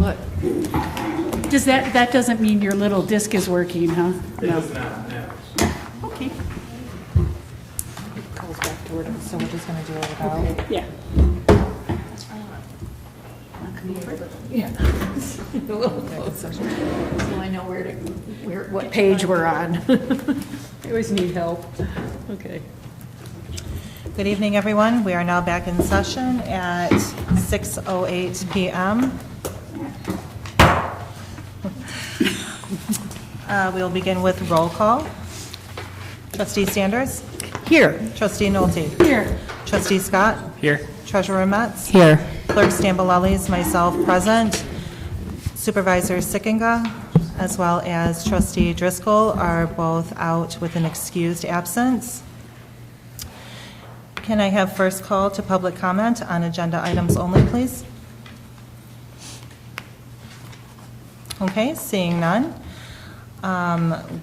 look. Does that doesn't mean your little disc is working, huh? It does not, no. Okay. Goes back to order, so we're just going to do it without. Yeah. Yeah. A little closer. So I know what page we're on. I always need help. Okay. Good evening, everyone. We are now back in session at 6:08 p.m. We'll begin with roll call. Trustee Sanders? Here. Trustee Nolte? Here. Trustee Scott? Here. Treasurer Metz? Here. Clerk Stambolellis, myself present. Supervisor Sickinga, as well as Trustee Driscoll, are both out with an excused absence. Can I have first call to public comment on agenda items only, please? Okay, seeing none,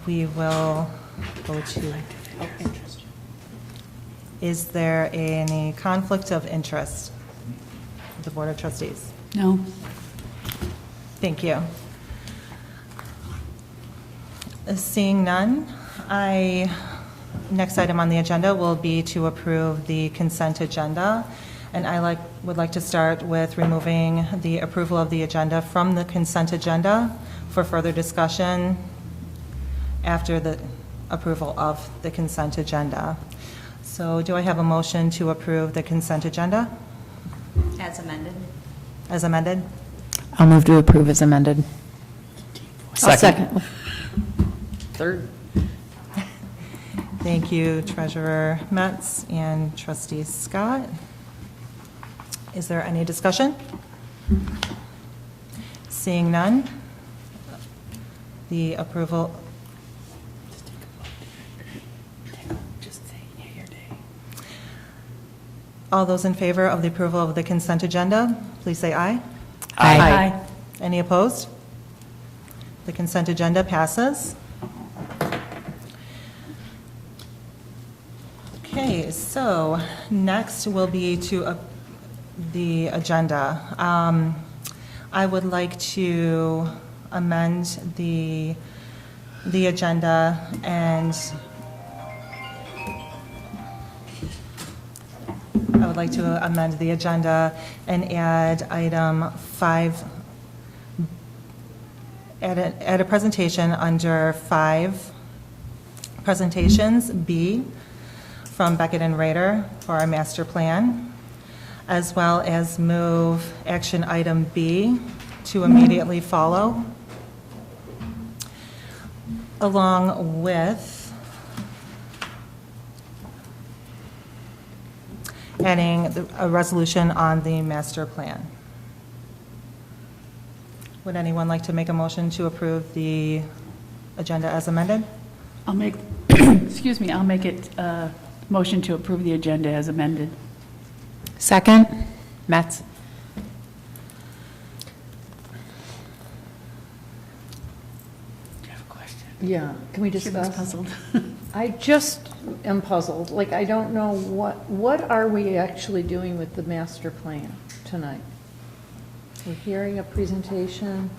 we will go to, is there any conflict of interest with the Board of Trustees? No. Thank you. Seeing none, next item on the agenda will be to approve the consent agenda. And I would like to start with removing the approval of the agenda from the consent agenda for further discussion after the approval of the consent agenda. So do I have a motion to approve the consent agenda As amended. as amended? I'll move to approve as amended. Second. Third. Thank you, Treasurer Metz and Trustee Scott. Is there any discussion? Seeing none, the approval. All those in favor of the approval of the consent agenda, please say aye. Aye. Any opposed? The consent agenda passes. Okay, so next will be to the agenda. I would like to amend the agenda and add item 5, add a presentation under 5 presentations, B, from Beckett and Rader for our master plan, as well as move action item B to immediately follow, along with adding a resolution on the master plan. Would anyone like to make a motion to approve the agenda as amended? I'll make, excuse me, I'll make it motion to approve the agenda as amended. Second, Metz. Do you have a question? Yeah, can we She was discuss? puzzled. I just am puzzled. Like, I don't know what are we actually doing with the master plan tonight? We're hearing a presentation.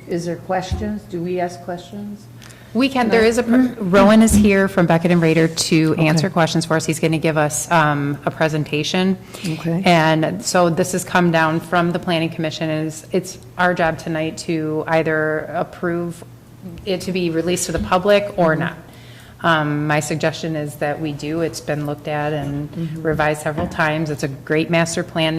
Is there questions? Do we ask questions? We can, there is Rowan is here from Beckett and Rader to answer questions for us. He's going to give us a presentation. Okay. And so this has come down from the Planning Commission. It's our job tonight to either approve it to be released to the public or not. My suggestion is that we do. It's been looked at and revised several times. It's a great master plan.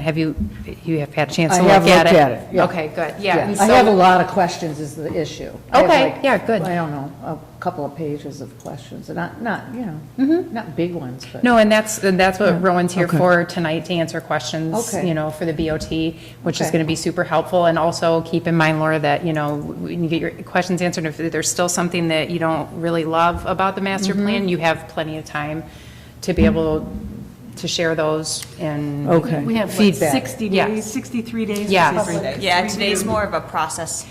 You have had a chance to look at it? I have looked at it, yeah. Okay, good, yeah. and I have a so- lot of questions is the issue. I have Okay, yeah, good. I don't know, a couple of pages of questions, and not not big ones, but. No, and that's what Rowan's here Okay. for tonight, to answer questions, Okay. For the BOT, which is Okay. going to be super helpful. And also keep in mind, Laura, that, when you get your questions answered, if there's still something that you don't really love about the master plan, you have plenty of time to be able to share those and. Okay. We have, what, Feedback. 60 Yes. days, 63 days? Yes. Yeah, today's more of a process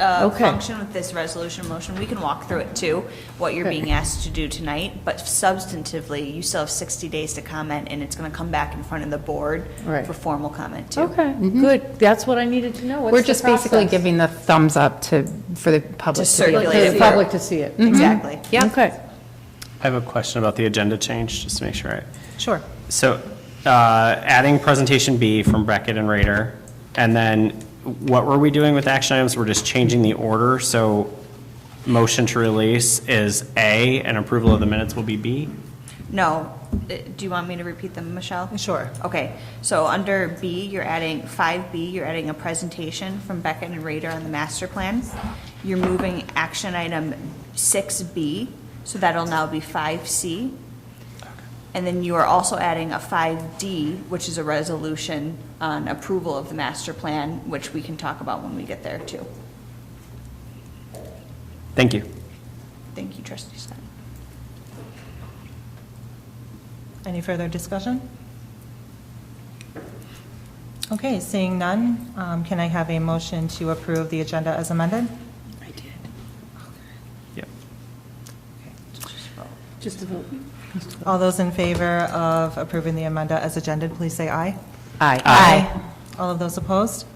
Okay. function with this resolution motion. We can walk through it too, what you're being asked to do tonight, but substantively, you still have 60 days to comment, and it's going to come back in front of the board Right. for formal comment too. Okay, good. That's what I needed to know. What's We're the just basically process? giving the thumbs up for the public To to be able circulate For it. the public to see it. Exactly. Yep. Okay. I have a question about the agenda change, just to make sure. Sure. So adding presentation B from Beckett and Rader, and then what were we doing with action items? We're just changing the order, so motion to release is A, and approval of the minutes will be B? No, do you want me to repeat them, Michelle? Sure. Okay, so under B, you're adding, 5B, you're adding a presentation from Beckett and Rader on the master plan. You're moving action item 6B, so that'll now be 5C. And then you are also adding a 5D, which is a resolution on approval of the master plan, which we can talk about when we get there too. Thank you. Thank you, trustee Scott. Any further discussion? Okay, seeing none, can I have a motion to approve the agenda as amended? I did. Yep. Just a vote. All those in favor of approving the amendment as agenda, please say aye. Aye. All of those opposed?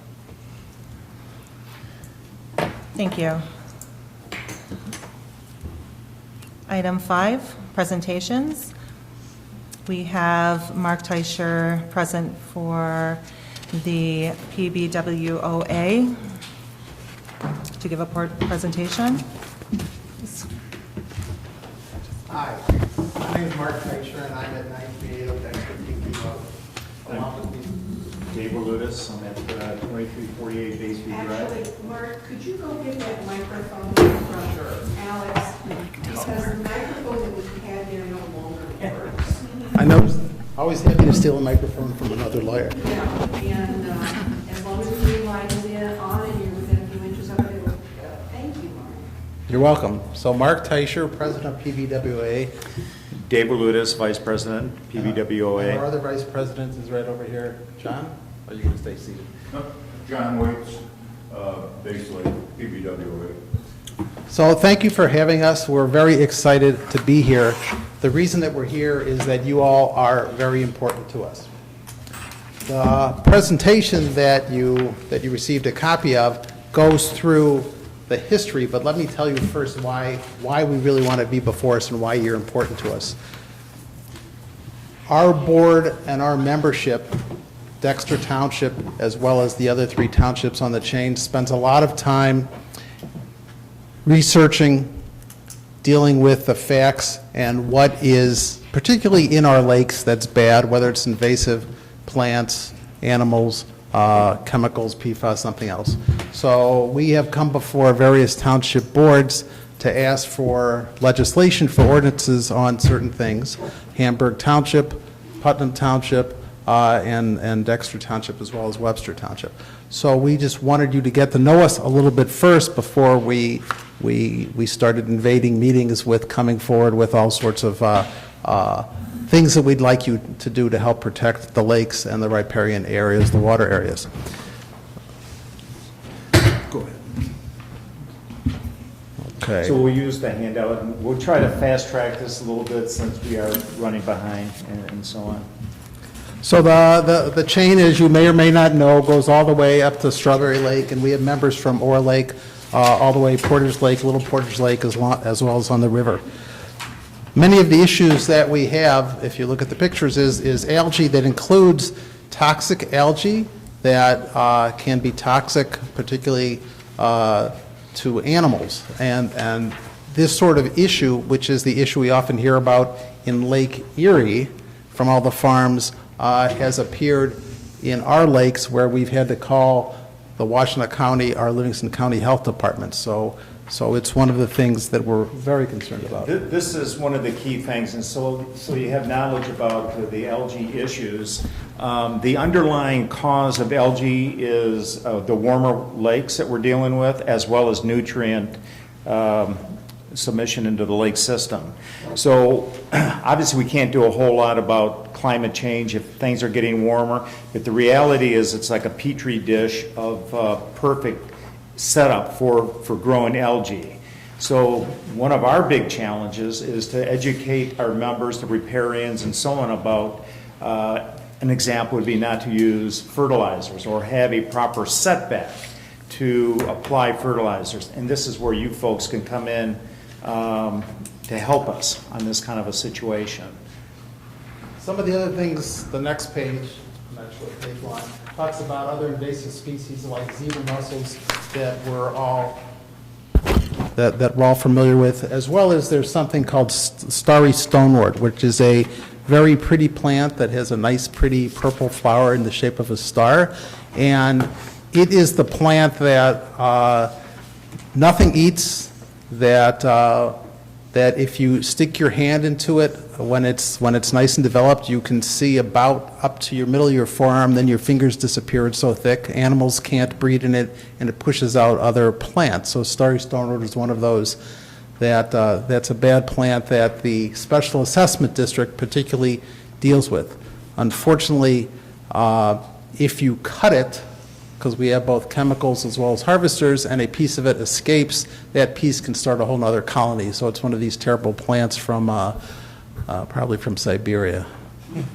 Thank you. Item 5, presentations. We have Mark Teicher present for the PBWOA to give a presentation. Hi, my name is Mark Teicher, and I'm at 938 Dexter Road. Along with me, Dave Walutis, I'm at 2348 Bay Street Drive. Actually, Mark, could you go get that microphone from Alex? Because the microphone that we had there no longer works. I know, always happy to steal a microphone from another lawyer. Yeah, and as long as the green light is on and you're within a few inches of it, it'll, thank you, Mark. You're welcome. So Mark Teicher, President of PBWA. Dave Walutis, Vice President, And our PBWOA. other vice president is right over here. John, or are you going to stay seated? John Waits, basically, PBWA. So thank you for having us. We're very excited to be here. The reason that we're here is that you all are very important to us. The presentation that you received a copy of goes through the history, but let me tell you first why we really want to be before us and why you're important to us. Our board and our membership, Dexter Township, as well as the other 3 townships on the chain, spends a lot of time researching, dealing with the facts and what is, particularly in our lakes, that's bad, whether it's invasive plants, animals, chemicals, PFAS, something else. So we have come before various township boards to ask for legislation for ordinances on certain things. Hamburg Township, Putnam Township, and Dexter Township, as well as Webster Township. So we just wanted you to get to know us a little bit first before we started invading meetings with coming forward with all sorts of things that we'd like you to do to help protect the lakes and the riparian areas, the water areas. Go ahead. Okay. So we'll use the handout, and we'll try to fast track this a little bit since we are running behind and so on. So the chain, as you may or may not know, goes all the way up to Strawberry Lake, and we have members from Ore Lake, all the way Porter's Lake, Little Porter's Lake, as well as on the river. Many of the issues that we have, if you look at the pictures, is algae that includes toxic algae that can be toxic, particularly to animals. And this sort of issue, which is the issue we often hear about in Lake Erie from all the farms, has appeared in our lakes where we've had to call the Washington County, our Livingston County Health Department. So it's one of the things that we're very concerned about. This is one of the key things, and so you have knowledge about the algae issues. The underlying cause of algae is the warmer lakes that we're dealing with, as well as nutrient submission into the lake system. So obviously, we can't do a whole lot about climate change if things are getting warmer, but the reality is it's like a petri dish of perfect setup for growing algae. So one of our big challenges is to educate our members, the riparians and so on about, an example would be not to use fertilizers or have a proper setback to apply fertilizers. And this is where you folks can come in to help us on this kind of a situation. Some of the other things, the next page, I'm not sure what page one, talks about other invasive species like zebra mussels that we're all familiar with, as well as there's something called starry stonewort, which is a very pretty plant that has a nice, pretty purple flower in the shape of a star. And it is the plant that nothing eats, that if you stick your hand into it, when it's nice and developed, you can see about up to your middle of your forearm, then your fingers disappear, it's so thick. Animals can't breed in it, and it pushes out other plants. So starry stonewort is one of those that's a bad plant that the Special Assessment District particularly deals with. Unfortunately, if you cut it, because we have both chemicals as well as harvesters, and a piece of it escapes, that piece can start a whole other colony. So it's one of these terrible plants from probably from Siberia.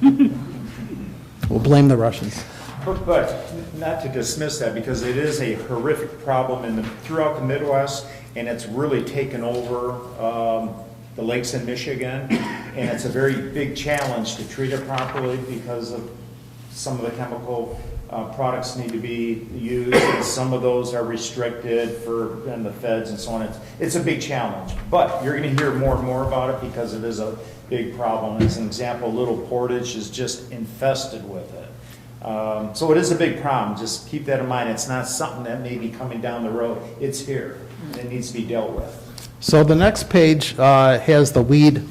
We'll blame the Russians. But not to dismiss that, because it is a horrific problem throughout the Midwest, and it's really taken over the lakes in Michigan, and it's a very big challenge to treat it properly because of some of the chemical products need to be used, and some of those are restricted and the feds and so on. It's a big challenge, but you're going to hear more and more about it because it is a big problem. As an example, Little Portage is just infested with it. So it is a big problem. Just keep that in mind. It's not something that may be coming down the road. It's here. It needs to be dealt with. So the next page has the weed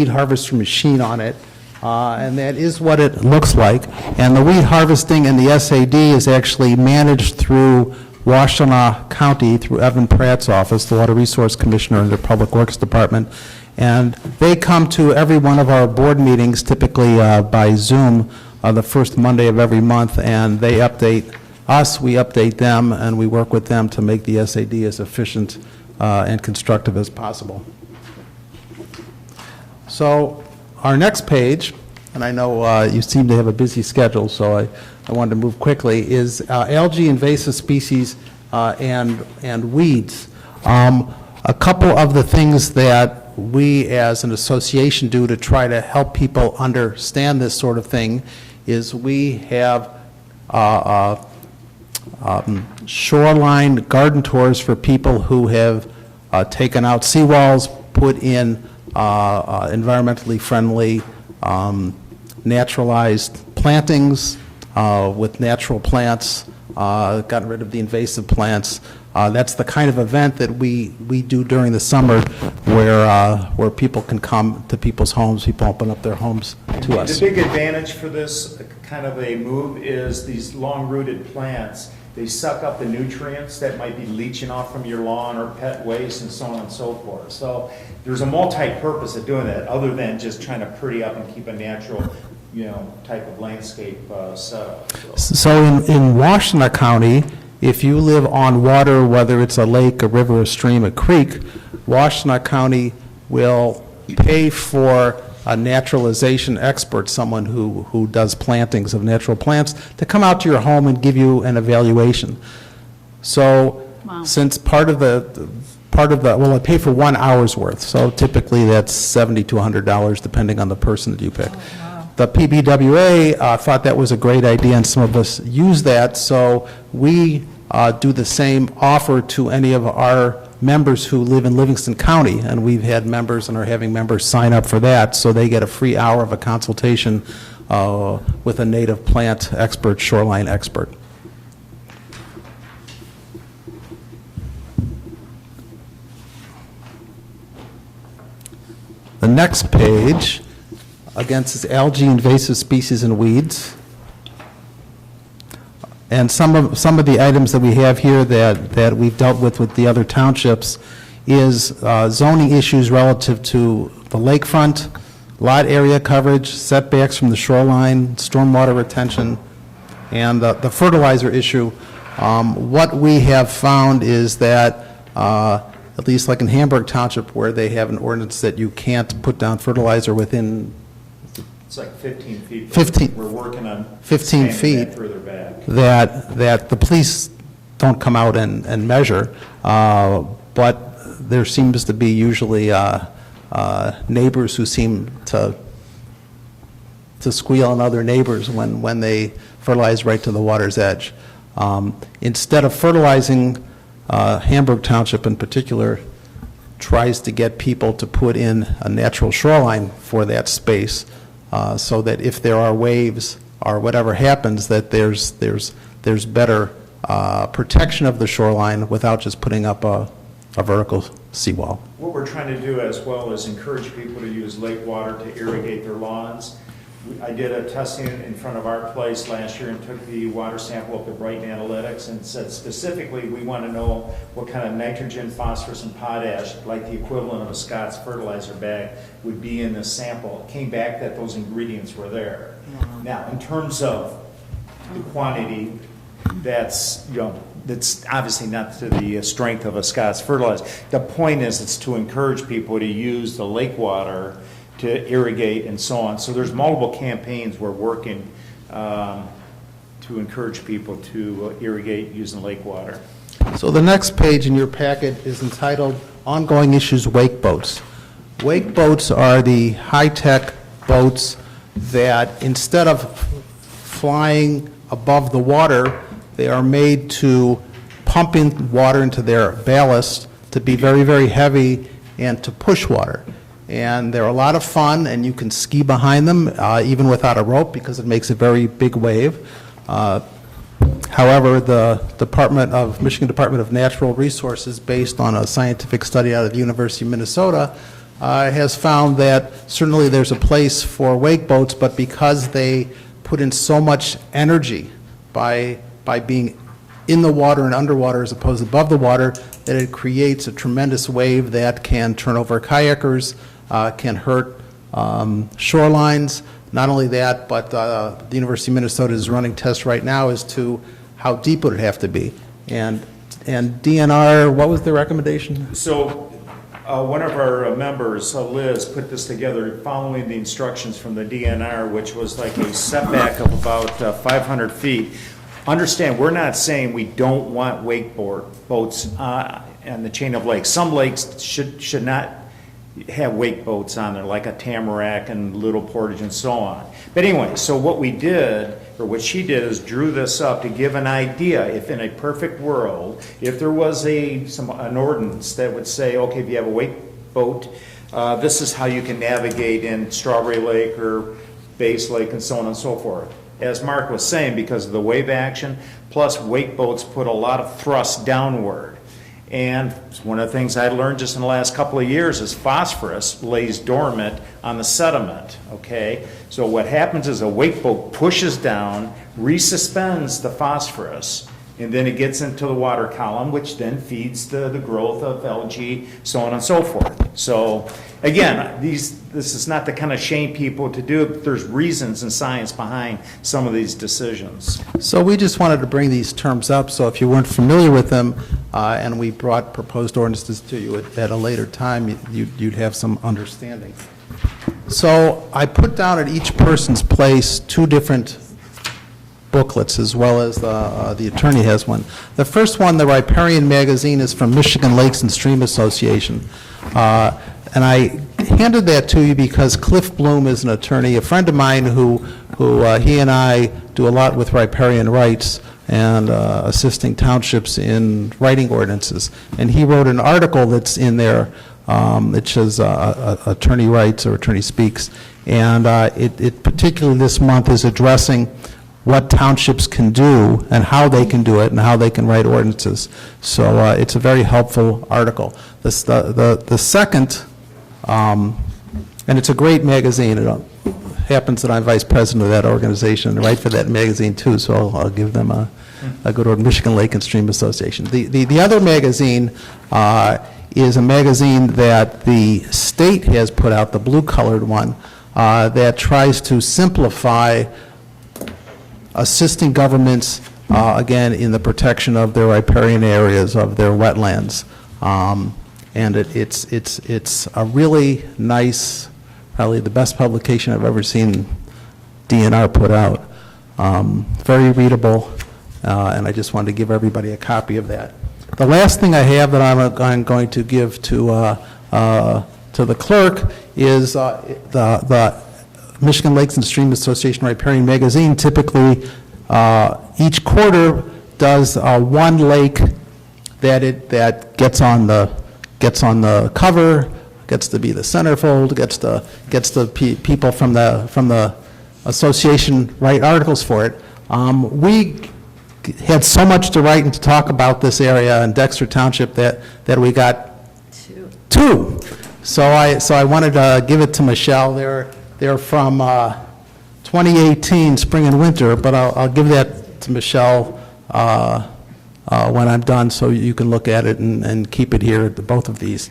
harvester machine on it. And that is what it looks like. And the weed harvesting and the SAD is actually managed through Washtenaw County, through Evan Pratt's office, the Water Resource Commissioner in the Public Works Department. And they come to every one of our board meetings, typically by Zoom, the first Monday of every month, and they update us, we update them, and we work with them to make the SAD as efficient and constructive as possible. So our next page, and I know you seem to have a busy schedule, so I wanted to move quickly, is algae, invasive species, and weeds. A couple of the things that we as an association do to try to help people understand this sort of thing is we have shoreline garden tours for people who have taken out seawalls, put in environmentally friendly naturalized plantings with natural plants, gotten rid of the invasive plants. That's the kind of event that we do during the summer where people can come to people's homes, people open up their homes to us. The big advantage for this kind of a move is these long-rooted plants. They suck up the nutrients that might be leaching off from your lawn or pet waste and so on and so forth. So there's a multi-purpose of doing that other than just trying to pretty up and keep a natural, type of landscape set up. So in Washtenaw County, if you live on water, whether it's a lake, a river, a stream, a creek, Washtenaw County will pay for a naturalization expert, someone who does plantings of natural plants, to come out to your home and give you an evaluation. So since part of the, well, I pay for 1 hour's worth, so typically that's $70 to $100 depending on the person that you pick. The PBWA thought that was a great idea, and some of us use that, so we do the same offer to any of our members who live in Livingston County, and we've had members and are having members sign up for that, so they get a free hour of a consultation with a native plant expert, shoreline expert. The next page, again, is algae, invasive species, and weeds. And some of the items that we have here that we've dealt with the other townships is zoning issues relative to the lakefront, lot area coverage, setbacks from the shoreline, stormwater retention, and the fertilizer issue. What we have found is that, at least like in Hamburg Township, where they have an ordinance that you can't put down fertilizer within It's like 15 feet. 15 We're working on 15 expanding that feet. further back. that the police don't come out and measure, but there seems to be usually neighbors who seem to squeal on other neighbors when they fertilize right to the water's edge. Instead of fertilizing, Hamburg Township in particular tries to get people to put in a natural shoreline for that space, so that if there are waves or whatever happens, that there's better protection of the shoreline without just putting up a vertical seawall. What we're trying to do as well is encourage people to use lake water to irrigate their lawns. I did a testing in front of our place last year and took the water sample up at Brighton Analytics and said specifically we want to know what kind of nitrogen, phosphorus, and potash, like the equivalent of a Scott's fertilizer bag, would be in this sample. It came back that those ingredients were there. Now, in terms of the quantity, that's, you know, that's obviously not to the strength of a Scott's fertilizer. The point is it's to encourage people to use the lake water to irrigate and so on. So there's multiple campaigns we're working to encourage people to irrigate using lake water. So the next page in your packet is entitled Ongoing Issues Wake Boats. Wake boats are the high-tech boats that instead of flying above the water, they are made to pump in water into their ballast to be very, very heavy and to push water. And they're a lot of fun, and you can ski behind them even without a rope because it makes a very big wave. However, the Michigan Department of Natural Resources, based on a scientific study out of the University of Minnesota, has found that certainly there's a place for wake boats, but because they put in so much energy by being in the water and underwater as opposed to above the water, that it creates a tremendous wave that can turn over kayakers, can hurt shorelines. Not only that, but the University of Minnesota is running tests right now as to how deep would it have to be. And DNR, what was the recommendation? So one of our members, Liz, put this together following the instructions from the DNR, which was like a setback of about 500 feet. Understand, we're not saying we don't want boats on the chain of lakes. Some lakes should not have wake boats on there, like a Tamarack and Little Portage and so on. But anyway, so what we did, or what she did, is drew this up to give an idea, if in a perfect world, if there was an ordinance that would say, okay, if you have a wake boat, this is how you can navigate in Strawberry Lake or Base Lake and so on and so forth. As Mark was saying, because of the wave action, plus wake boats put a lot of thrust downward. And one of the things I learned just in the last couple of years is phosphorus lays dormant on the sediment, okay? So what happens is a wake boat pushes down, resuspends the phosphorus, and then it gets into the water column, which then feeds the growth of algae, so on and so forth. So again, this is not to kind of shame people to do it, but there's reasons and science behind some of these decisions. So we just wanted to bring these terms up, so if you weren't familiar with them, and we brought proposed ordinances to you at a later time, you'd have some understanding. So I put down at each person's place two different booklets, as well as the attorney has one. The first one, the Riparian Magazine, is from Michigan Lakes and Stream Association. And I handed that to you because Cliff Bloom is an attorney, a friend of mine who he and I do a lot with riparian rights and assisting townships in writing ordinances. And he wrote an article that's in there. It says attorney writes or attorney speaks. And it particularly this month is addressing what townships can do and how they can do it and how they can write ordinances. So it's a very helpful article. The second, and it's a great magazine. It happens that I'm vice president of that organization and write for that magazine too, so I'll give them a good word, Michigan Lake and Stream Association. The other magazine is a magazine that the state has put out, the blue-colored one, that tries to simplify assisting governments, again, in the protection of their riparian areas, of their wetlands. And it's a really nice, probably the best publication I've ever seen DNR put out. Very readable, and I just wanted to give everybody a copy of that. The last thing I have that I'm going to give to the clerk is the Michigan Lakes and Stream Association Riparian Magazine. Typically, each quarter does one lake that gets on the cover, gets to be the centerfold, gets the people from the association write articles for it. We had so much to write and to talk about this area in Dexter Township that we got two. So I wanted to give it to Michelle. They're from 2018, spring and winter, but I'll give that to Michelle when I'm done, so you can look at it and keep it here, both of these.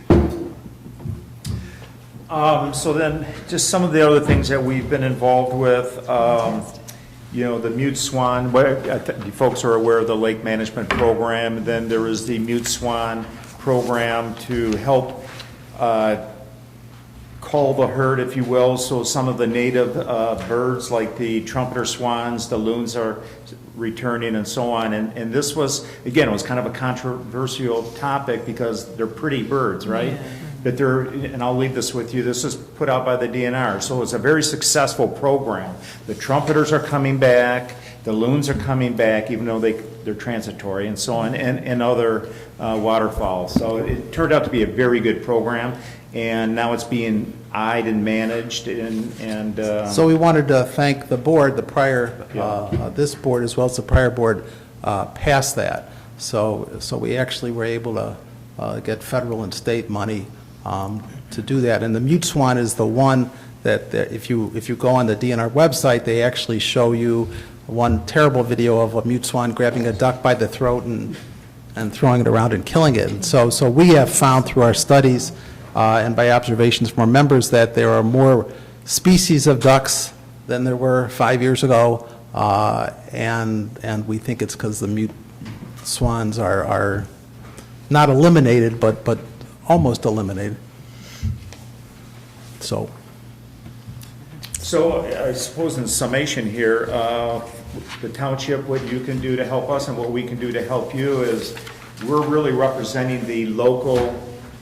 So then, just some of the other things that we've been involved with, the mute swan, you folks are aware of the lake management program. Then there is the mute swan program to help cull the herd, if you will. So some of the native birds, like the trumpeter swans, the loons are returning and so on. And this was, again, it was kind of a controversial topic because they're pretty birds, right? Yeah. But and I'll leave this with you, this is put out by the DNR. So it's a very successful program. The trumpeters are coming back, the loons are coming back, even though they're transitory and so on, and other waterfowl. So it turned out to be a very good program. And now it's being eyed and managed, and So we wanted to thank the board, this board as well as the prior board passed that. So we actually were able to get federal and state money to do that. And the mute swan is the one that if you go on the DNR website, they actually show you one terrible video of a mute swan grabbing a duck by the throat and throwing it around and killing it. And so we have found through our studies and by observations from our members that there are more species of ducks than there were 5 years ago, and we think it's because the mute swans are not eliminated, but almost eliminated. So I suppose in summation here, the township, what you can do to help us and what we can do to help you is we're really representing the local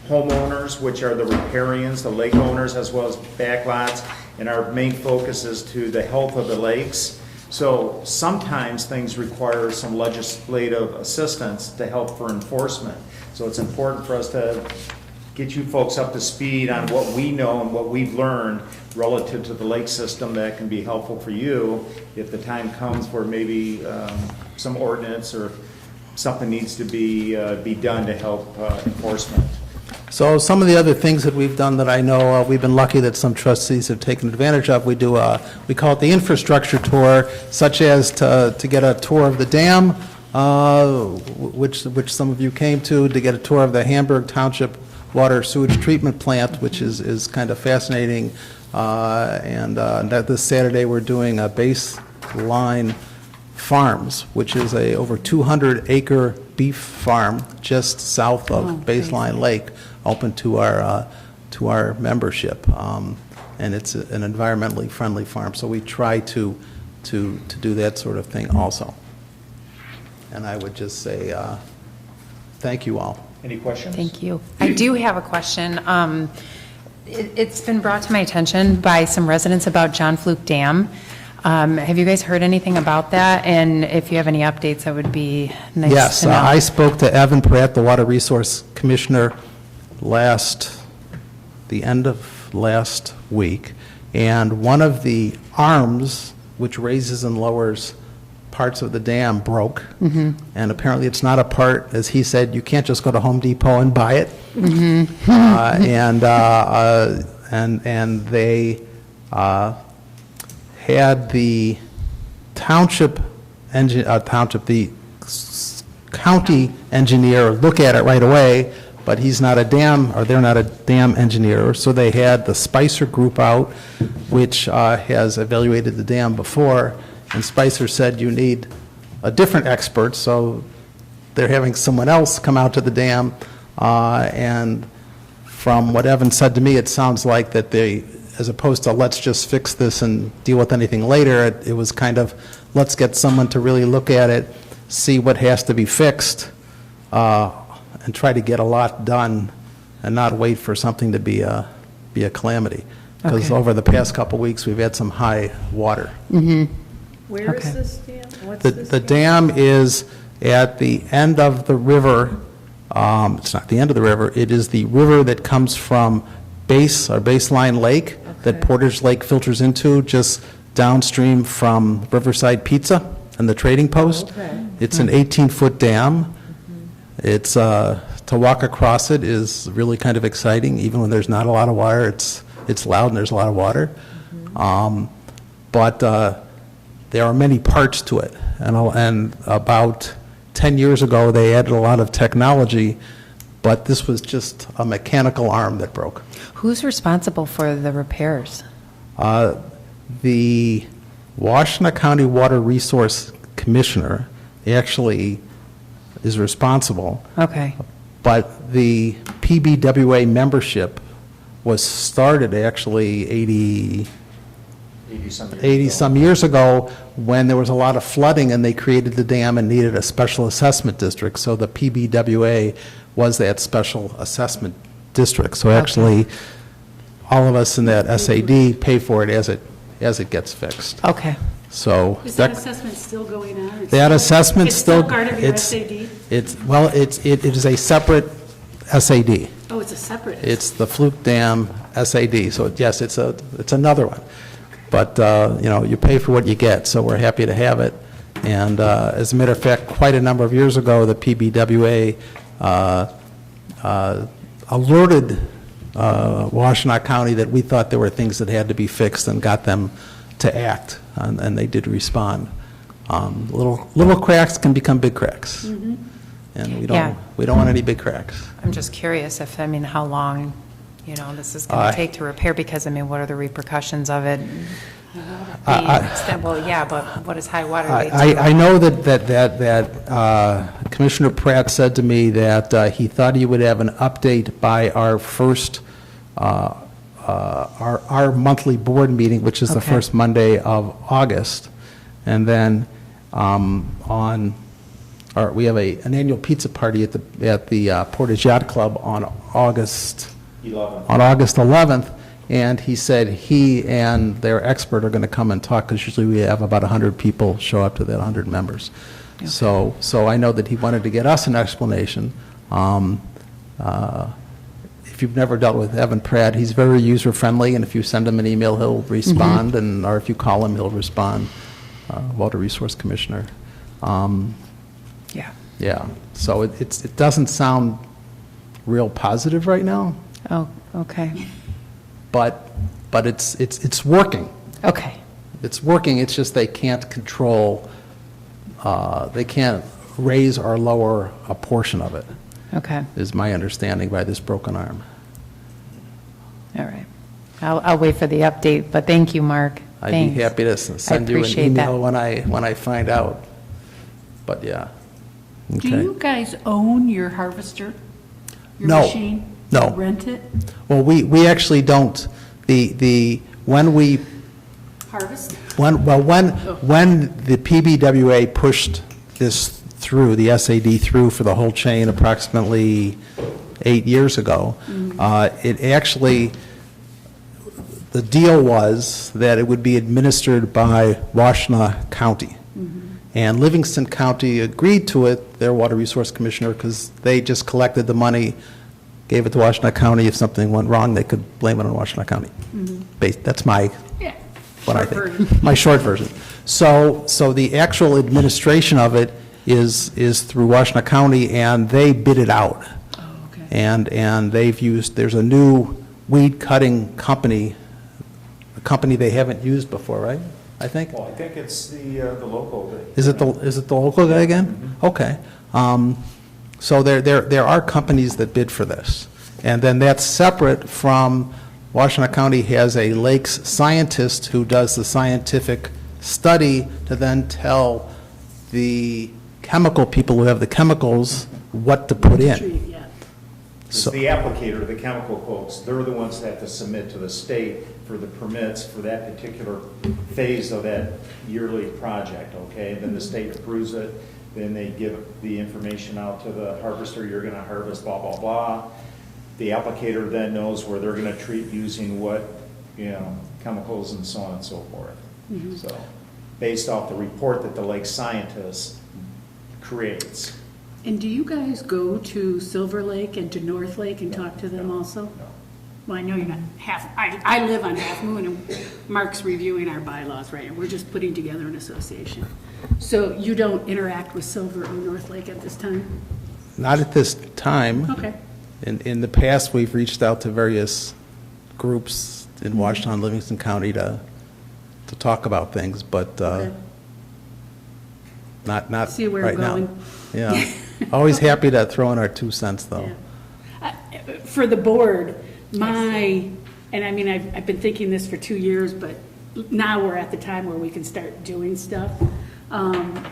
homeowners, which are the riparians, the lake owners, as well as backlots, and our main focus is to the health of the lakes. So sometimes things require some legislative assistance to help for enforcement. So it's important for us to get you folks up to speed on what we know and what we've learned relative to the lake system that can be helpful for you if the time comes where maybe some ordinance or something needs to be done to help enforcement. So some of the other things that we've done that I know we've been lucky that some trustees have taken advantage of, we call it the infrastructure tour, such as to get a tour of the dam, which some of you came to get a tour of the Hamburg Township Water Sewage Treatment Plant, which is kind of fascinating. And that this Saturday we're doing a Baseline Farms, which is a over 200-acre beef farm just south of Baseline Lake, open to our membership, and it's an environmentally friendly farm. So we try to do that sort of thing also. And I would just say thank you all. Any questions? Thank you. I do have a question. It's been brought to my attention by some residents about John Fluke Dam. Have you guys heard anything about that? And if you have any updates, that would be nice to know. Yes, I spoke to Evan Pratt, the Water Resource Commissioner, the end of last week, and one of the arms, which raises and lowers parts of the dam, broke. Mm-hmm. And apparently it's not a part, as he said, you can't just go to Home Depot and buy it. Mm-hmm. And they had the the county engineer look at it right away, but he's not a dam, or they're not a dam engineer, so they had the Spicer Group out, which has evaluated the dam before, and Spicer said you need a different expert, so they're having someone else come out to the dam, and from what Evan said to me, it sounds like that they, as opposed to let's just fix this and deal with anything later, it was kind of, let's get someone to really look at it, see what has to be fixed, and try to get a lot done and not wait for something to be a calamity. Because Okay. over the past couple weeks, we've had some high water. Where Okay. is this dam? What's The this the dam is at the end of the river. It's not the end of the river. It is the river that comes from Baseline Lake that Okay. Portage Lake filters into, just downstream from Riverside Pizza and the trading post. Okay. It's an 18-foot dam. It's, to walk across it is really kind of exciting, even when there's not a lot of water. It's loud and there's a lot of water. But there are many parts to it. And about 10 years ago, they added a lot of technology, but this was just a mechanical arm that broke. Who's responsible for the repairs? The Washtenaw County Water Resource Commissioner actually is responsible, Okay, but the PBWA membership was started actually 80-some years ago when there was a lot of flooding and they created the dam and needed a special assessment district. So the PBWA was that special assessment district. So actually, all of us in that SAD pay for it as it gets fixed. okay. So Is that assessment still going on? It's that assessment's It's still still. part of your it's- SAD? It is a separate SAD. Oh, it's a separate. It's the Fluke Dam SAD, so yes, it's another one. But, you pay for what you get, so we're happy to have it. And as a matter of fact, quite a number of years ago, the PBWA alerted Washtenaw County that we thought there were things that had to be fixed and got them to act, and they did respond. Little cracks can become big cracks. And we Yeah. don't want any big cracks. I'm just curious if, how long, this is going to take to repair, because, what are the repercussions of it? Well, yeah, but what is high water lead to? I know that Commissioner Pratt said to me that he thought he would have an update by our first, our monthly board meeting, which is the Okay. first Monday of August. And then we have an annual pizza party at the Portage Yacht Club on August 11th. And he said he and their expert are going to come and talk, because usually we have about 100 people show up to that, 100 members. So I know that he wanted to get us an explanation. If you've never dealt with Evan Pratt, he's very user-friendly, and if you send him an email, he'll respond, or if you call him, he'll respond, Water Resource Commissioner. Yeah. Yeah, so it doesn't sound real positive right now, Oh, okay. but it's working. Okay. It's working, it's just they can't control, they can't raise or lower a portion of it, Okay. is my understanding by this broken arm. All right. I'll wait for the update, but thank you, Mark. I'd Thanks. be happy to send you an appreciate that. email when I find out, but yeah. Do Okay. you guys own your harvester? Your No. machine? No. You rent it? Well, we actually don't, when we Harvest? when the PBWA pushed this through, the SAD through for the whole chain approximately 8 years ago, it actually, the deal was that it would be administered by Washtenaw County. And Livingston County agreed to it, their Water Resource Commissioner, because they just collected the money, gave it to Washtenaw County. If something went wrong, they could blame it on Washtenaw County. That's my Yeah. what I Short think. version. My short version. So the actual administration of it is through Washtenaw County, and they bid it out. Oh, okay. And there's a new weed cutting company, a company they haven't used before, right? I think? Well, I think it's the local. Is it the local guy again? Okay. So there are companies that bid for this. And then that's separate from, Washtenaw County has a lakes scientist who does the scientific study to then tell the chemical people who have the chemicals what to put in. Yeah. It's the applicator, the chemical folks, they're the ones that have to submit to the state for the permits for that particular phase of that yearly project, okay? Then the state approves it, then they give the information out to the harvester, you're gonna harvest blah, blah, blah. The applicator then knows where they're gonna treat using what, chemicals and so on and so forth. So, based off the report that the lake scientist creates. And do you guys go to Silver Lake and to North Lake and talk to them also? No. Well, I know you're not I live on Half Moon, and Mark's reviewing our bylaws right now. We're just putting together an association. So you don't interact with Silver or North Lake at this time? Not at this time. Okay. In the past, we've reached out to various groups in Washtenaw and Livingston County to talk about things, but Okay. not See where right we're now. going. Yeah. Always happy to throw in our 2 cents, though. Yeah. For the board, and I mean, I've been thinking this for 2 years, but now we're at the time where we can start doing stuff,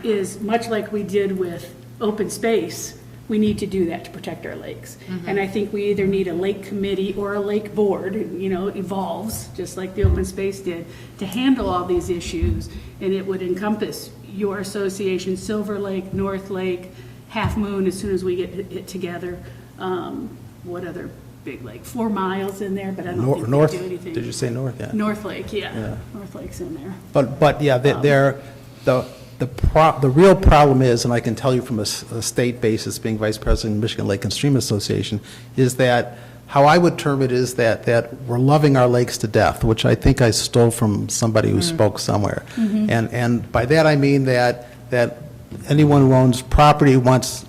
is much like we did with open space, we need to do that to protect our lakes. And I think we either need a lake committee or a lake board, evolves, just like the open space did, to handle all these issues, and it would encompass your association, Silver Lake, North Lake, Half Moon, as soon as we get it together. What other big lake? 4 Miles in there, but I don't think North, they do anything. did you say north? Yeah. North Lake, Yeah. yeah. North Lake's in there. But yeah, the real problem is, and I can tell you from a state basis, being vice president of the Michigan Lake and Stream Association, is that how I would term it is that we're loving our lakes to death, which I think I stole from somebody who spoke somewhere. And by that I mean that anyone who owns property wants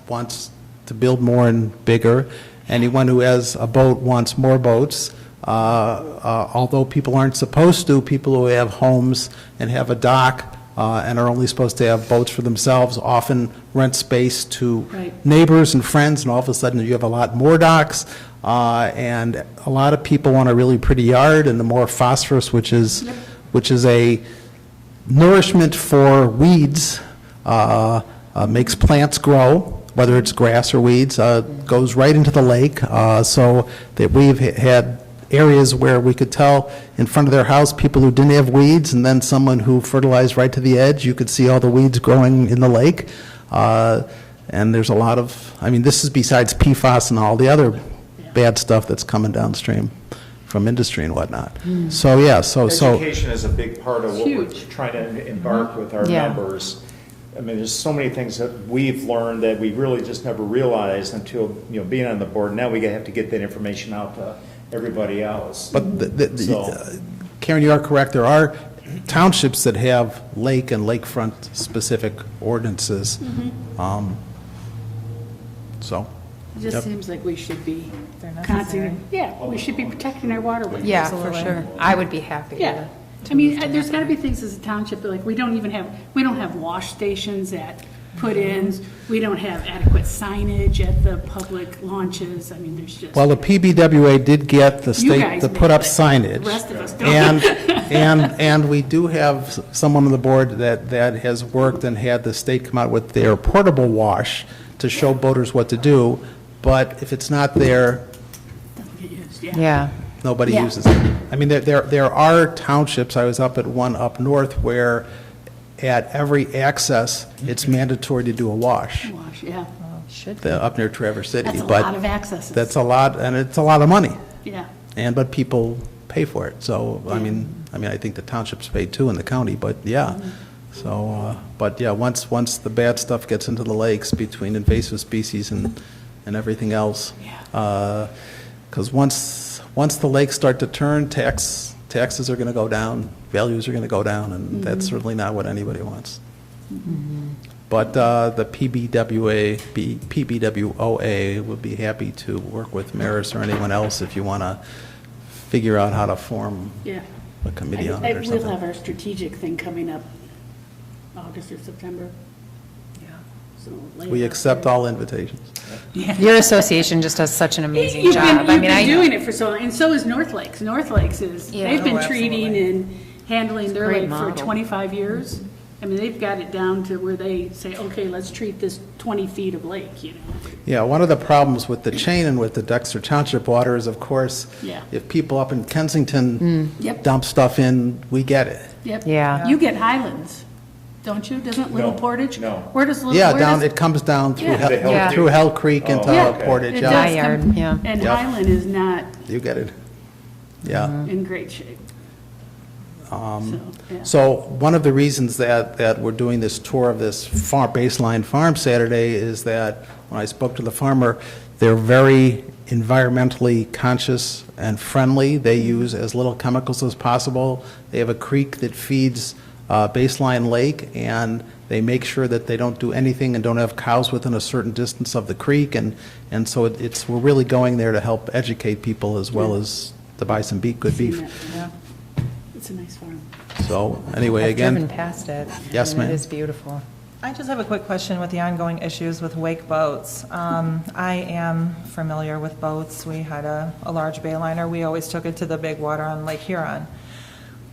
to build more and bigger. Anyone who has a boat wants more boats. Although people aren't supposed to, people who have homes and have a dock and are only supposed to have boats for themselves often rent space to Right. neighbors and friends, and all of a sudden you have a lot more docks. And a lot of people want a really pretty yard and the more phosphorus, which is a nourishment for weeds, makes plants grow, whether it's grass or weeds, goes right into the lake. So that we've had areas where we could tell in front of their house, people who didn't have weeds, and then someone who fertilized right to the edge, you could see all the weeds growing in the lake. And there's a lot of, this is besides PFAS and all the other bad stuff that's coming downstream from industry and whatnot. So, yeah, so. Education is a big part of what we're Huge. trying to embark with our Yeah. members. There's so many things that we've learned that we really just never realized until, being on the board. Now we have to get that information out to everybody else. But Karen, you are correct. There are townships that have lake and lakefront specific ordinances. So, It just Yep. seems like we should be They're necessary. we should be protecting our waterways. Yeah, for sure. I would be happy Yeah. There's got to be things as a township, like we don't have wash stations at put-ins. We don't have adequate signage at the public launches. There's just. well, the PBWA did get the You state guys to may, put up but signage. The rest of us don't. And we do have someone on the board that has worked and had the state come out with their portable wash to show boaters what to do, but if it's not there, Doesn't get used, Yeah. nobody Yeah. uses it. There are townships, I was up at one up north, where at every access, it's mandatory to do a wash, Wash, yeah. Should be. up near Traverse City. That's a But lot of accesses. that's a lot, and it's a lot of money, Yeah. but people pay for it, so, I think the townships pay too in the county, but yeah. So, but yeah, once the bad stuff gets into the lakes between invasive species and everything else, because once the lakes start to turn, taxes are going to go down, values are going to go down, and that's certainly not what anybody wants. But the PBWOA would be happy to work with Maris or anyone else if you want to figure out how to form Yeah. a committee on it or We'll something. have our strategic thing coming up August or September. Yeah. So, We accept all invitations. Your association just does such an amazing You've job. been doing it for so long, and so is North Lakes. North Lakes is, they've been treating and handling their Great lake for model. 25 years. I mean, they've got it down to where they say, okay, let's treat this 20 feet of lake, you know? Yeah, one of the problems with the chain and with the Dexter Township water is, of course, Yeah. if people up in Kensington Yep. dump stuff in, we get it. Yep. Yeah. You get Highlands, don't you? Doesn't Little No, Portage? no. Where does Little? Yeah, where down, does- it comes down through, Yeah. Yeah. through Hell Creek into Oh, okay. Portage. It Yeah, does My yard, come- yeah. And Yep. Highland is not you get it. Yeah. in great shape. So one of the reasons that we're doing this tour of this baseline farm Saturday is that when I spoke to the farmer, they're very environmentally conscious and friendly. They use as little chemicals as possible. They have a creek that feeds Baseline Lake, and they make sure that they don't do anything and don't have cows within a certain distance of the creek. And so we're really going there to help educate people as well as to buy some good beef. Yeah. It's a nice farm. So anyway, I've driven again, past it. Yes, and ma'am. It is beautiful. I just have a quick question with the ongoing issues with wake boats. I am familiar with boats. We had a large bayliner. We always took it to the big water on Lake Huron.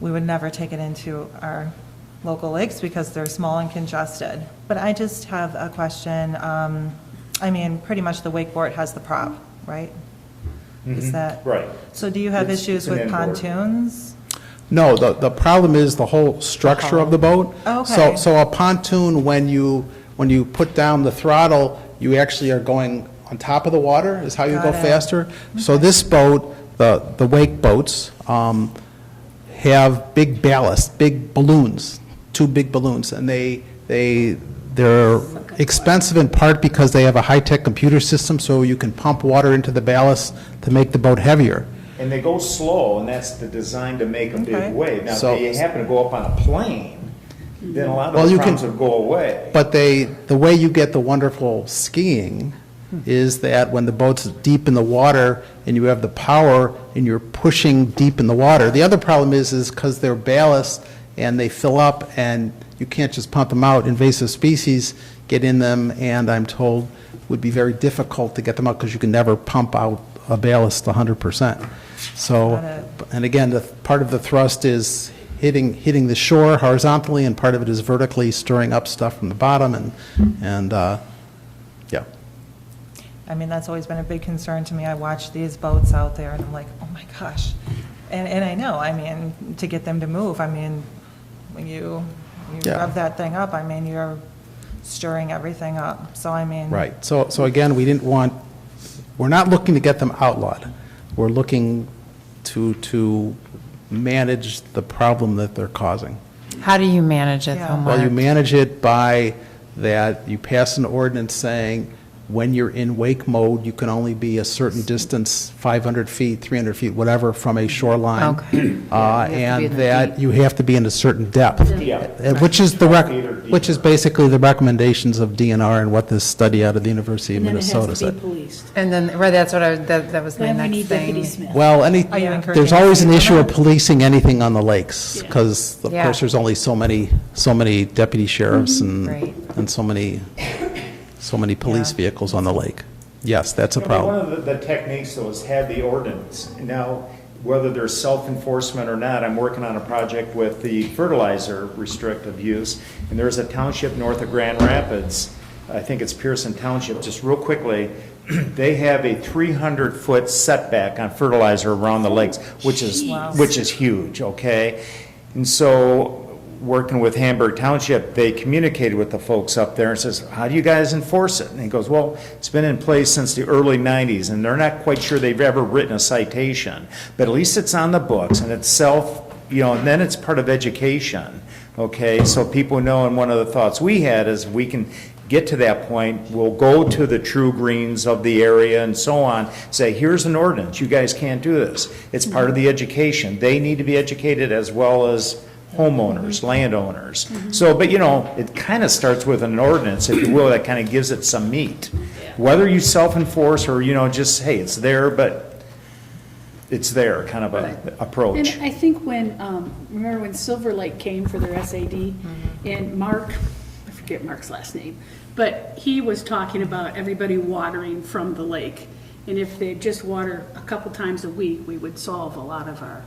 We would never take it into our local lakes because they're small and congested. But I just have a question. I mean, pretty much the wakeboard has the prop, right? Is that? Right. So do you have It's issues an with inboard. pontoons? no, the problem is the whole structure of the boat. Okay. So a pontoon, when you put down the throttle, you actually are going on top of the water, is how you go Got it. faster. So this boat, the wake boats, have big ballast, big balloons, 2 big balloons, and they're expensive in part because they have a high-tech computer system, so you can pump water into the ballast to make the boat heavier. And they go slow, and that's the design to make a Okay. big wave. Now, So- if they happen to go up on a plane, then a lot Well, of the you can- problems would go away. But the way you get the wonderful skiing is that when the boat's deep in the water and you have the power and you're pushing deep in the water. The other problem is because they're ballast and they fill up and you can't just pump them out. Invasive species get in them, and I'm told would be very difficult to get them out because you can never pump out a ballast 100%. So, Got it. and again, part of the thrust is hitting the shore horizontally, and part of it is vertically stirring up stuff from the bottom, and yeah. I mean, that's always been a big concern to me. I watch these boats out there, and I'm like, oh my gosh. And I know, I mean, to get them to move, I mean, when you Yeah. rev that thing up, I mean, you're stirring everything up. So, I mean. Right. So again, we're not looking to get them outlawed. We're looking to manage the problem that they're causing. How do you manage it, Yeah. though, Well, you Mark? manage it by that you pass an ordinance saying, when you're in wake mode, you can only be a certain distance, 500 feet, 300 feet, whatever, from a shoreline. Okay. be in And the that you have to be in a certain depth. Yeah. Which is 12 feet or which is deeper. basically the recommendations of DNR and what this study out of the University of And then it Minnesota has to be said. policed. And then, right, that's what that was my Then we next need Deputy thing. Smith. Well, Are you encouraging there's always an us to issue do of that? policing anything on the lakes, Yeah. because of Yeah. course, there's only so many deputy sheriffs Right. and so many police Yeah. vehicles on the lake. Yes, that's a You know, problem. One of the techniques, though, is have the ordinance. Now, whether there's self-enforcement or not, I'm working on a project with the fertilizer restrictive use, and there's a township north of Grand Rapids, I think it's Pearson Township, just real quickly, they have a 300-foot setback on fertilizer around the lakes, which is huge, okay? And so, working with Hamburg Township, they communicated with the folks up there and says, how do you guys enforce it? And he goes, well, it's been in place since the early 90s, and they're not quite sure they've ever written a citation. But at least it's on the books, and it's and then it's part of education, okay? So people know, and one of the thoughts we had is we can get to that point, we'll go to the True Greens of the area and so on, say, here's an ordinance, you guys can't do this. It's part of the education. They need to be educated as well as homeowners, landowners. So, but it kind of starts with an ordinance, if you will, that kind of gives it some meat. Whether you self-enforce or, just, hey, it's there, but it's there, kind of a approach. And I think remember when Silver Lake came for their SAD, and Mark, I forget Mark's last name, But he was talking about everybody watering from the lake. And if they just water a couple times a week, we would solve a lot of our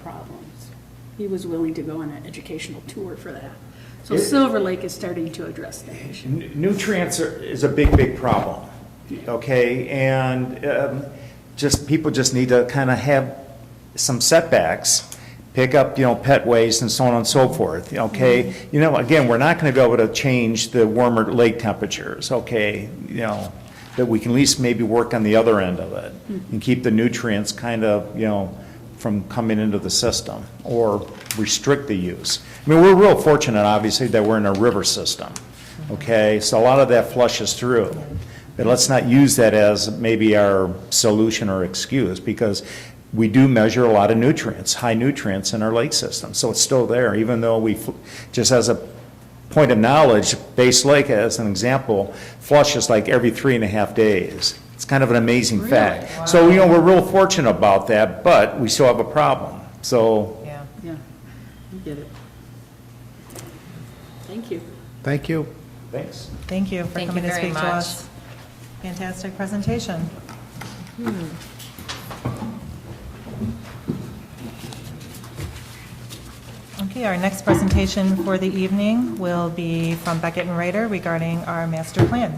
problems. He was willing to go on an educational tour for that. So Silver Lake is starting to address that issue. Nutrients is a big, big problem, okay? And people just need to kind of have some setbacks, pick up, pet waste and so on and so forth, okay? Again, we're not going to be able to change the warmer lake temperatures, okay? That we can at least maybe work on the other end of it and keep the nutrients kind of, from coming into the system or restrict the use. I mean, we're real fortunate, obviously, that we're in a river system, okay? So a lot of that flushes through. But let's not use that as maybe our solution or excuse, because we do measure a lot of nutrients, high nutrients in our lake system. So it's still there, even though just as a point of knowledge, Base Lake, as an example, flushes like every 3.5 days. It's kind of an amazing fact. Wow. So, we're real fortunate about that, but we still have a problem. So, Yeah. Yeah, I get it. Thank you. Thank you. thanks. Thank you for Thank coming you to very speak to much. us. Fantastic presentation. Okay, our next presentation for the evening will be from Beckett and Rader regarding our master plan.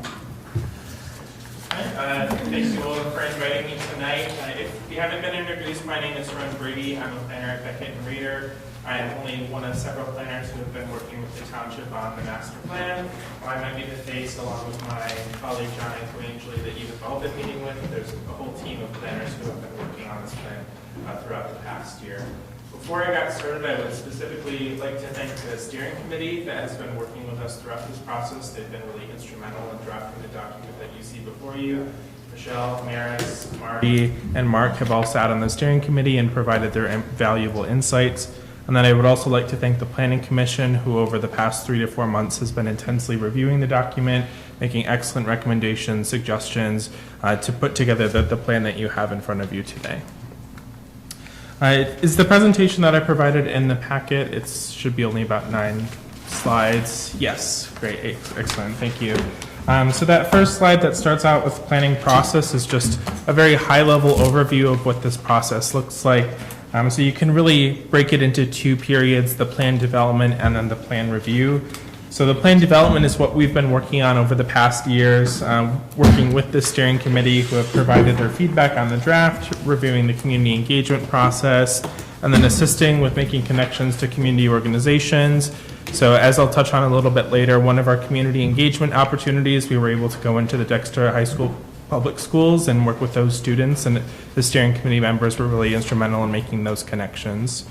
Thanks to all for inviting me tonight. If you haven't been introduced, my name is Ron Brady. I'm a planner at Beckett and Rader. I am only one of several planners who have been working with the township on the master plan. I might be the face, along with my colleague John Angelini, that you've all been meeting with. There's a whole team of planners who have been working on this plan throughout the past year. Before I got started, I would specifically like to thank the steering committee that has been working with us throughout this process. They've been really instrumental in drafting the document that you see before you. Michelle, Maris, Marty, and Mark have all sat on the steering committee and provided their valuable insights. And then I would also like to thank the Planning Commission, who over the past 3 to 4 months has been intensely reviewing the document, making excellent recommendations, suggestions to put together the plan that you have in front of you today. Is the presentation that I provided in the packet? It should be only about 9 slides. Yes, great, excellent, thank you. So that first slide that starts out with planning process is just a very high-level overview of what this process looks like. So you can really break it into 2 periods, the plan development and then the plan review. So the plan development is what we've been working on over the past years, working with the steering committee who have provided their feedback on the draft, reviewing the community engagement process, and then assisting with making connections to community organizations. So as I'll touch on a little bit later, one of our community engagement opportunities, we were able to go into the Dexter High School public schools and work with those students, and the steering committee members were really instrumental in making those connections.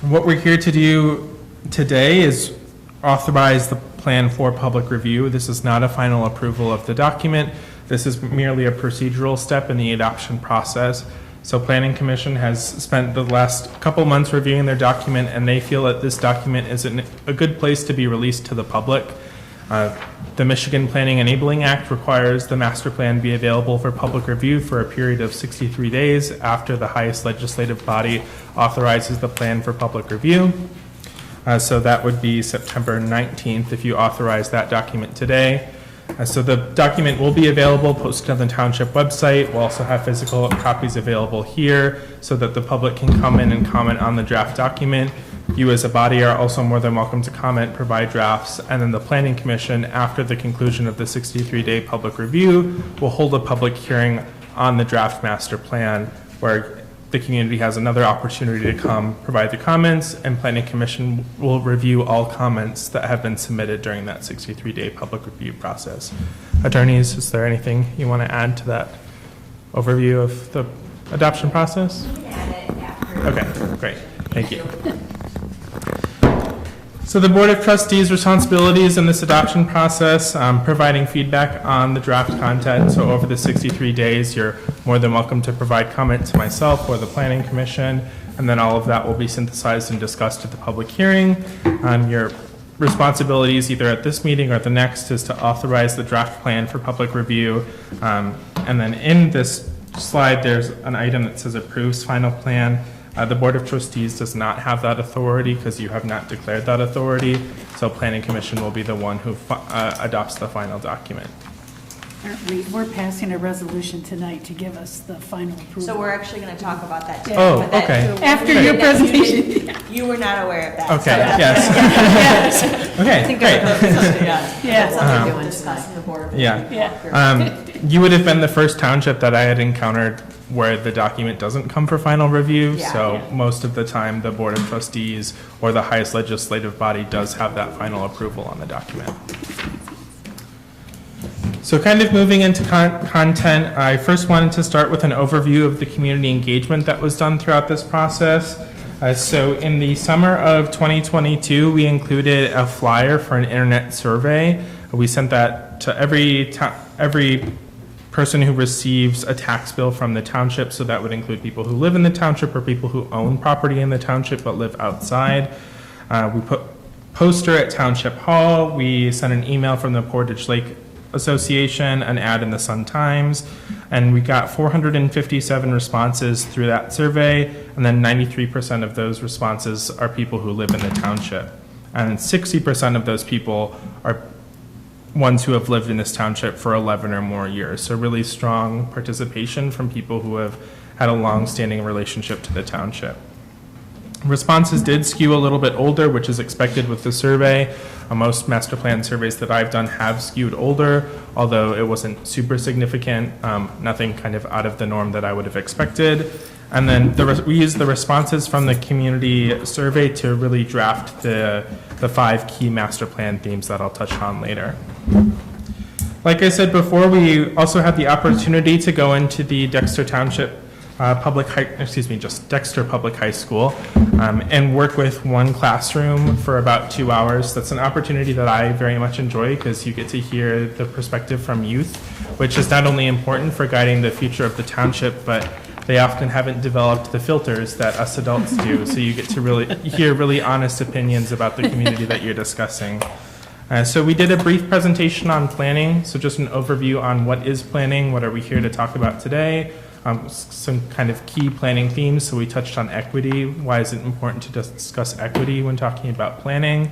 What we're here to do today is authorize the plan for public review. This is not a final approval of the document. This is merely a procedural step in the adoption process. So Planning Commission has spent the last couple months reviewing their document, and they feel that this document is a good place to be released to the public. The Michigan Planning Enabling Act requires the master plan be available for public review for a period of 63 days after the highest legislative body authorizes the plan for public review. So that would be September 19th if you authorize that document today. So the document will be available, posted on the township website. We'll also have physical copies available here so that the public can come in and comment on the draft document. You as a body are also more than welcome to comment, provide drafts, and then the Planning Commission, after the conclusion of the 63-day public review, will hold a public hearing on the draft master plan where the community has another opportunity to come provide the comments, and Planning Commission will review all comments that have been submitted during that 63-day public review process. Attorneys, is there anything you want to add to that overview of the adoption process? Okay, great. Thank you. So the Board of Trustees' responsibilities in this adoption process, providing feedback on the draft content. So over the 63 days, you're more than welcome to provide comment to myself or the Planning Commission, and then all of that will be synthesized and discussed at the public hearing. Your responsibilities either at this meeting or the next is to authorize the draft plan for public review. And then in this slide, there's an item that says approves final plan. The Board of Trustees does not have that authority because you have not declared that authority, so Planning Commission will be the one who adopts the final document. We're passing a resolution tonight to give us the final approval. So we're actually going to talk about that today. Oh, but that- okay. After your presentation. You were not aware of that. Okay, so that's- yes. Okay, great. Yeah. Something we'll discuss in the board. Yeah. You would have been the first township that I had encountered where the document doesn't come for final review. Yeah. So most of the time, the Board of Trustees or the highest legislative body does have that final approval on the document. So kind of moving into content, I first wanted to start with an overview of the community engagement that was done throughout this process. So in the summer of 2022, we included a flyer for an internet survey. We sent that to every person who receives a tax bill from the township, so that would include people who live in the township or people who own property in the township but live outside. We put poster at Township Hall. We sent an email from the Portage Lake Association, an ad in the Sun-Times, and we got 457 responses through that survey, and then 93% of those responses are people who live in the township. And 60% of those people are ones who have lived in this township for 11 or more years. So really strong participation from people who have had a long-standing relationship to the township. Responses did skew a little bit older, which is expected with the survey. Most master plan surveys that I've done have skewed older, although it wasn't super significant, nothing kind of out of the norm that I would have expected. And then we used the responses from the community survey to really draft the 5 key master plan themes that I'll touch on later. Like I said before, we also had the opportunity to go into the Dexter Township Dexter Public High School, and work with one classroom for about 2 hours. That's an opportunity that I very much enjoy because you get to hear the perspective from youth, which is not only important for guiding the future of the township, but they often haven't developed the filters that us adults do, so you get to really hear really honest opinions about the community that you're discussing. So we did a brief presentation on planning, so just an overview on what is planning, what are we here to talk about today, some kind of key planning themes. So we touched on equity. Why is it important to discuss equity when talking about planning?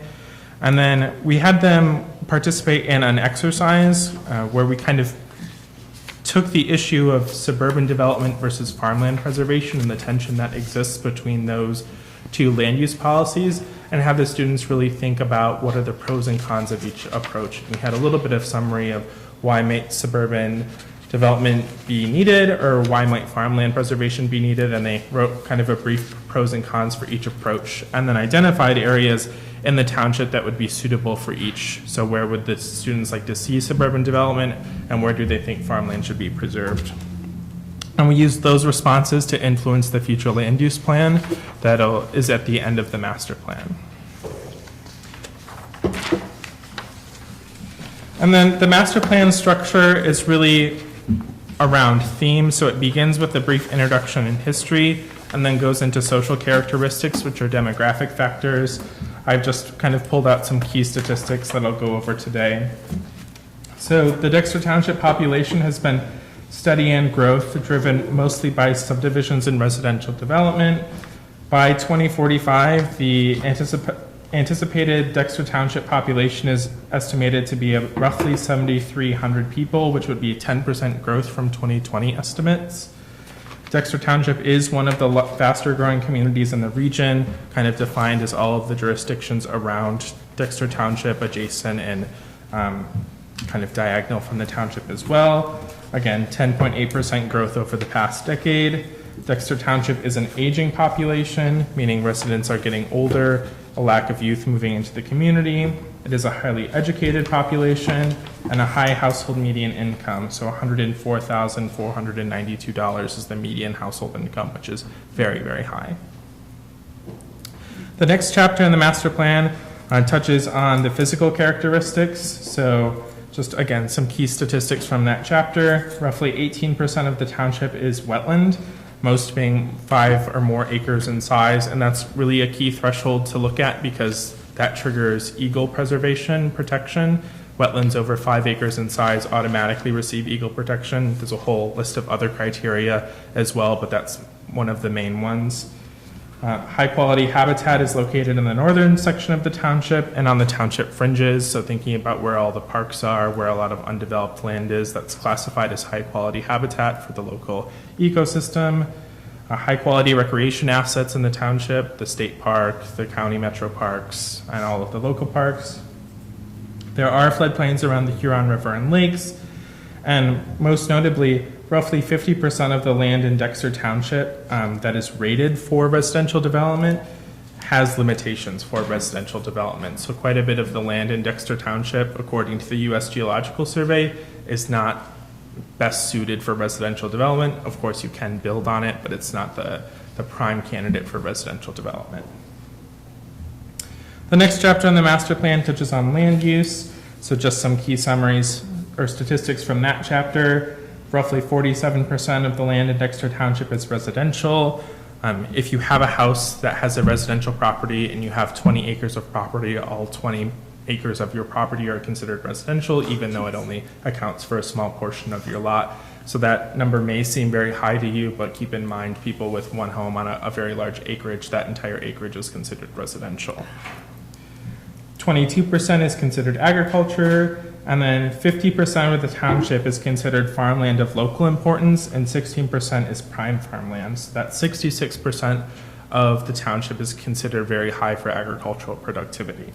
And then we had them participate in an exercise where we kind of took the issue of suburban development versus farmland preservation and the tension that exists between those two land use policies, and have the students really think about what are the pros and cons of each approach. We had a little bit of summary of why might suburban development be needed, or why might farmland preservation be needed, and they wrote kind of a brief pros and cons for each approach, and then identified areas in the township that would be suitable for each. So where would the students like to see suburban development, and where do they think farmland should be preserved? And we used those responses to influence the future land use plan that is at the end of the master plan. And then the master plan structure is really around themes. So it begins with a brief introduction and history, and then goes into social characteristics, which are demographic factors. I've just kind of pulled out some key statistics that I'll go over today. So the Dexter Township population has been steady and growth, driven mostly by subdivisions and residential development. By 2045, the anticipated Dexter Township population is estimated to be roughly 7,300 people, which would be 10% growth from 2020 estimates. Dexter Township is one of the faster growing communities in the region, kind of defined as all of the jurisdictions around Dexter Township, adjacent and kind of diagonal from the township as well. Again, 10.8% growth over the past decade. Dexter Township is an aging population, meaning residents are getting older, a lack of youth moving into the community. It is a highly educated population and a high household median income. So $104,492 is the median household income, which is very, very high. The next chapter in the master plan touches on the physical characteristics. So just again, some key statistics from that chapter. Roughly 18% of the township is wetland, most being 5 or more acres in size, and that's really a key threshold to look at because that triggers eagle preservation protection. Wetlands over 5 acres in size automatically receive eagle protection. There's a whole list of other criteria as well, but that's one of the main ones. High-quality habitat is located in the northern section of the township and on the township fringes, so thinking about where all the parks are, where a lot of undeveloped land is, that's classified as high-quality habitat for the local ecosystem. High-quality recreation assets in the township, the state park, the county metro parks, and all of the local parks. There are floodplains around the Huron River and lakes, and most notably, roughly 50% of the land in Dexter Township that is rated for residential development has limitations for residential development. So quite a bit of the land in Dexter Township, according to the U.S. Geological Survey, is not best suited for residential development. Of course, you can build on it, but it's not the prime candidate for residential development. The next chapter in the master plan touches on land use. So just some key summaries or statistics from that chapter. Roughly 47% of the land in Dexter Township is residential. If you have a house that has a residential property and you have 20 acres of property, all 20 acres of your property are considered residential, even though it only accounts for a small portion of your lot. So that number may seem very high to you, but keep in mind people with one home on a very large acreage, that entire acreage is considered residential. 22% is considered agriculture, and then 50% of the township is considered farmland of local importance, and 16% is prime farmlands. That 66% of the township is considered very high for agricultural productivity.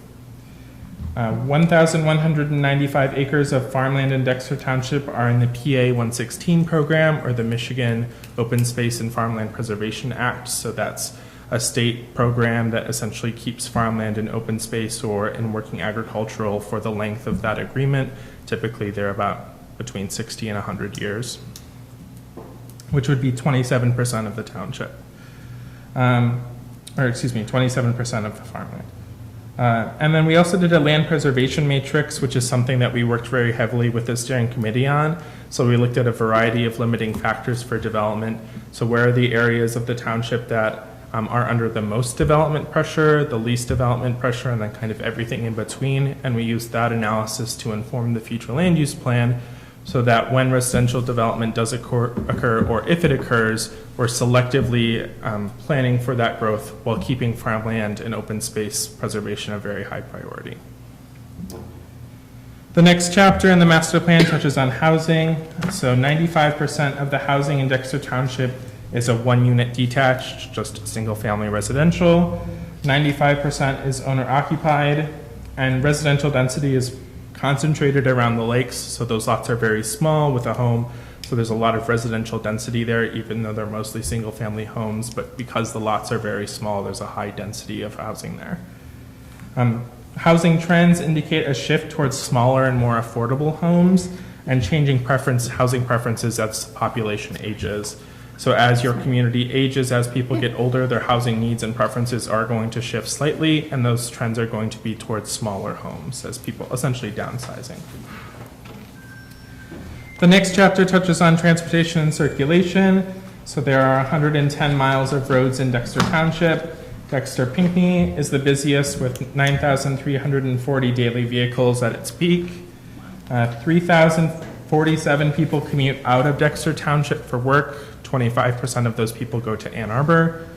1,195 acres of farmland in Dexter Township are in the PA 116 program, or the Michigan Open Space and Farmland Preservation Act. So that's a state program that essentially keeps farmland in open space or in working agricultural for the length of that agreement. Typically, they're about between 60 and 100 years, which would be 27% of the township. 27% of the farmland. And then we also did a land preservation matrix, which is something that we worked very heavily with the steering committee on. So we looked at a variety of limiting factors for development. So where are the areas of the township that are under the most development pressure, the least development pressure, and then kind of everything in between. And we used that analysis to inform the future land use plan so that when residential development does occur, or if it occurs, we're selectively planning for that growth while keeping farmland and open space preservation a very high priority. The next chapter in the master plan touches on housing. So 95% of the housing in Dexter Township is a one-unit detached, just single-family residential. 95% is owner-occupied, and residential density is concentrated around the lakes, so those lots are very small with a home, so there's a lot of residential density there, even though they're mostly single-family homes, but because the lots are very small, there's a high density of housing there. Housing trends indicate a shift towards smaller and more affordable homes, and changing housing preferences as the population ages. So as your community ages, as people get older, their housing needs and preferences are going to shift slightly, and those trends are going to be towards smaller homes as people essentially downsizing. The next chapter touches on transportation and circulation. So there are 110 miles of roads in Dexter Township. Dexter Pinckney is the busiest with 9,340 daily vehicles at its peak. 3,047 people commute out of Dexter Township for work. 25% of those people go to Ann Arbor.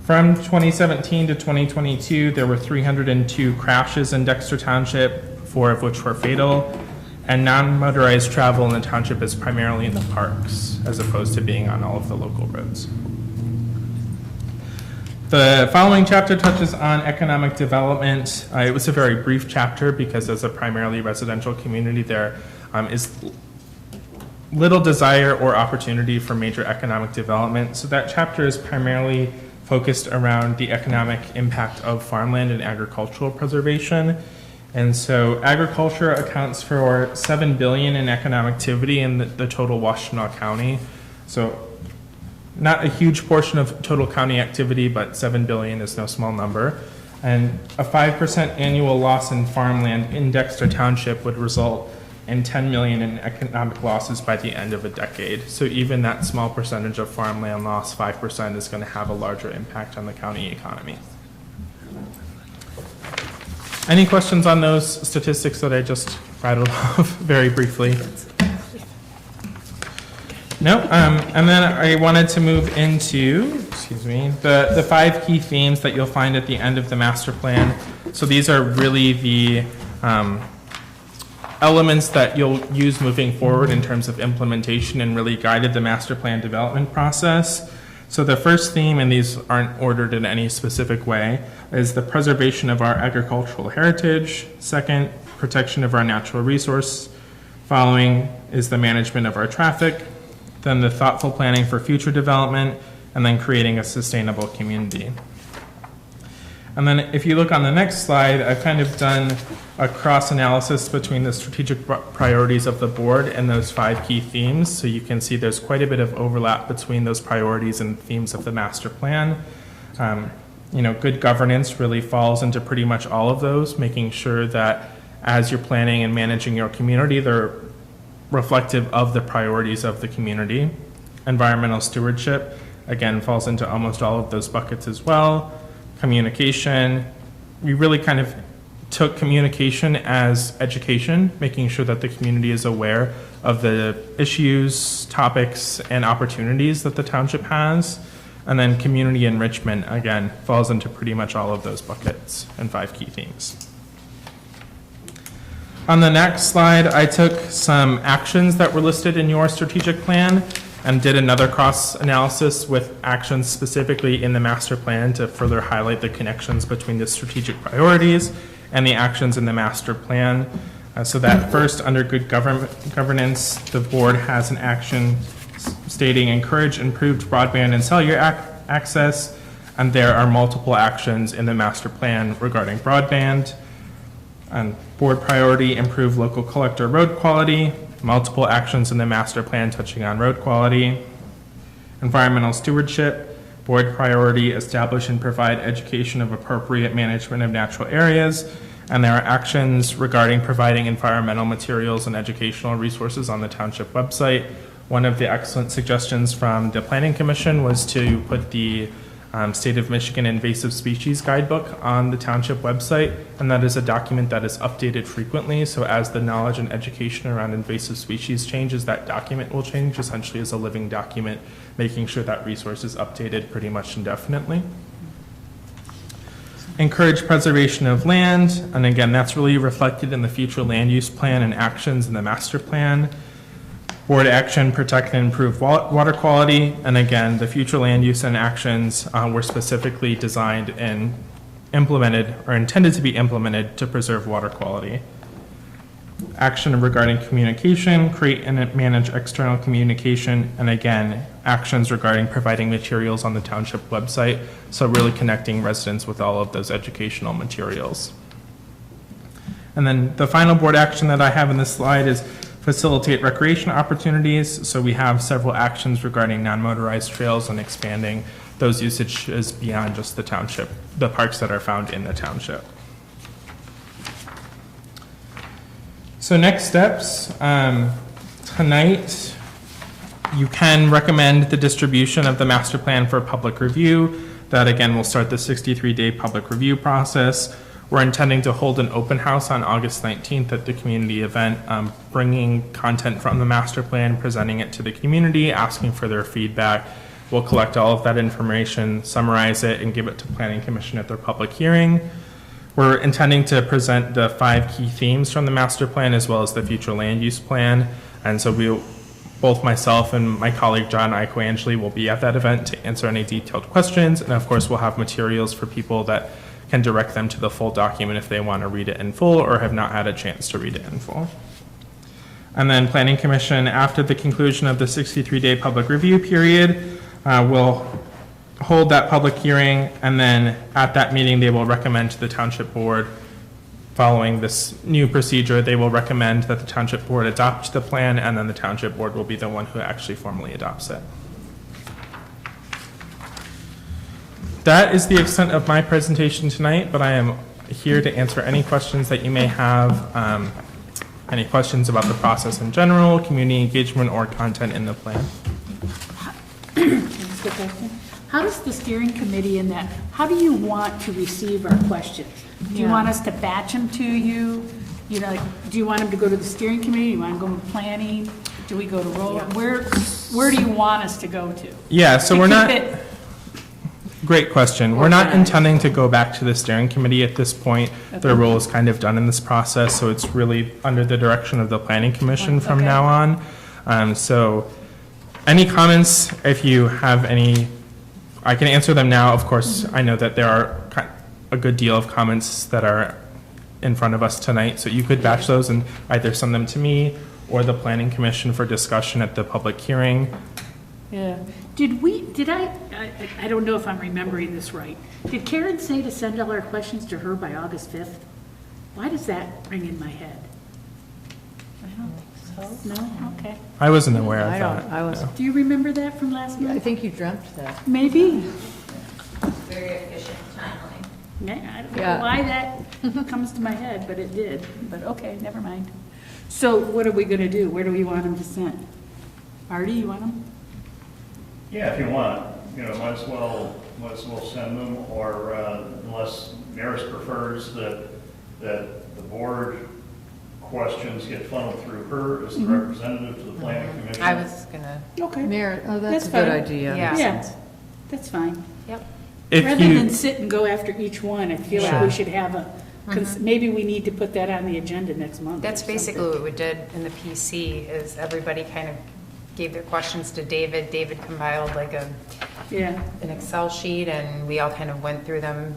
From 2017 to 2022, there were 302 crashes in Dexter Township, 4 of which were fatal. And non-motorized travel in the township is primarily in the parks, as opposed to being on all of the local roads. The following chapter touches on economic development. It was a very brief chapter because as a primarily residential community, there is little desire or opportunity for major economic development. So that chapter is primarily focused around the economic impact of farmland and agricultural preservation. And so agriculture accounts for $7 billion in economic activity in the total Washtenaw County. So not a huge portion of total county activity, but $7 billion is no small number. And a 5% annual loss in farmland in Dexter Township would result in $10 million in economic losses by the end of a decade. So even that small percentage of farmland loss, 5%, is going to have a larger impact on the county economy. Any questions on those statistics that I just rattled off very briefly? No, and then I wanted to move into, excuse me, the 5 key themes that you'll find at the end of the master plan. So these are really the elements that you'll use moving forward in terms of implementation and really guided the master plan development process. So the first theme, and these aren't ordered in any specific way, is the preservation of our agricultural heritage. Second, protection of our natural resource. Following is the management of our traffic. Then the thoughtful planning for future development, and then creating a sustainable community. And then if you look on the next slide, I've kind of done a cross-analysis between the strategic priorities of the board and those 5 key themes. So you can see there's quite a bit of overlap between those priorities and themes of the master plan. Good governance really falls into pretty much all of those, making sure that as you're planning and managing your community, they're reflective of the priorities of the community. Environmental stewardship, again, falls into almost all of those buckets as well. Communication, we really kind of took communication as education, making sure that the community is aware of the issues, topics, and opportunities that the township has. And then community enrichment, again, falls into pretty much all of those buckets and 5 key themes. On the next slide, I took some actions that were listed in your strategic plan and did another cross-analysis with actions specifically in the master plan to further highlight the connections between the strategic priorities and the actions in the master plan. So that first, under good governance, the board has an action stating encourage improved broadband and cellular access, and there are multiple actions in the master plan regarding broadband. And board priority, improve local collector road quality. Multiple actions in the master plan touching on road quality. Environmental stewardship, board priority, establish and provide education of appropriate management of natural areas. And there are actions regarding providing environmental materials and educational resources on the township website. One of the excellent suggestions from the Planning Commission was to put the State of Michigan Invasive Species Guidebook on the township website, and that is a document that is updated frequently. So as the knowledge and education around invasive species changes, that document will change essentially as a living document, making sure that resource is updated pretty much indefinitely. Encourage preservation of land, and again, that's really reflected in the future land use plan and actions in the master plan. Board action, protect and improve water quality, and again, the future land use and actions were specifically designed and implemented or intended to be implemented to preserve water quality. Action regarding communication, create and manage external communication, and again, actions regarding providing materials on the township website, so really connecting residents with all of those educational materials. And then the final board action that I have in this slide is facilitate recreation opportunities. So we have several actions regarding non-motorized trails and expanding those usages beyond just the township, the parks that are found in the township. So next steps, tonight you can recommend the distribution of the master plan for public review. That again will start the 63-day public review process. We're intending to hold an open house on August 19th at the community event, bringing content from the master plan, presenting it to the community, asking for their feedback. We'll collect all of that information, summarize it, and give it to Planning Commission at their public hearing. We're intending to present the 5 key themes from the master plan as well as the future land use plan. And so both myself and my colleague John Icoangeli will be at that event to answer any detailed questions. And of course, we'll have materials for people that can direct them to the full document if they want to read it in full or have not had a chance to read it in full. And then Planning Commission, after the conclusion of the 63-day public review period, will hold that public hearing, and then at that meeting they will recommend to the township board, following this new procedure, they will recommend that the township board adopt the plan, and then the township board will be the one who actually formally adopts it. That is the extent of my presentation tonight, but I am here to answer any questions that you may have, any questions about the process in general, community engagement, or content in the plan. That's a good question. How does the steering committee in that, how do you want to receive our questions? Do you want us to batch them to you? You know, like, do you want them to go to the steering committee? Do you want them to go to planning? Do we go to roll? Where do you want us to go to? Yeah, so To we're keep not, it- great question. We're not Organized. intending to go back to the steering committee at this point. Their role is kind of done in this process, so it's really under the direction of the planning commission from Okay. now on. So any comments, if you have any, I can answer them now. Of course, I know that there are a good deal of comments that are in front of us tonight, so you could batch those and either send them to me or the planning commission for discussion at the public hearing. Yeah. I don't know if I'm remembering this right. Did Karen say to send all our questions to her by August 5th? Why does that ring in my head? I don't think so. No? Okay. I wasn't aware of I that. don't, I was, Do you remember that from last I month? think you dreamt that. Maybe. Very efficient timeline. Yeah, I don't Yeah. know why that comes to my head, but it did. But okay, never mind. So what are we going to do? Where do we want them to send? Artie, you want them? Yeah, if you want, might as well send them, or unless Maris prefers that the board questions get funneled through her as the representative to the planning commission. I was gonna, Okay. Mayor, oh, that's That's a good fine. idea. Yeah. Yeah, that's fine. yep. If Rather you- than sit and go after each one, I feel like we should have a, maybe we need to put that on the agenda next month. or That's something. basically what we did in the PC, is everybody kind of gave their questions to David. David compiled like Yeah, an Excel sheet, and we all kind of went through them.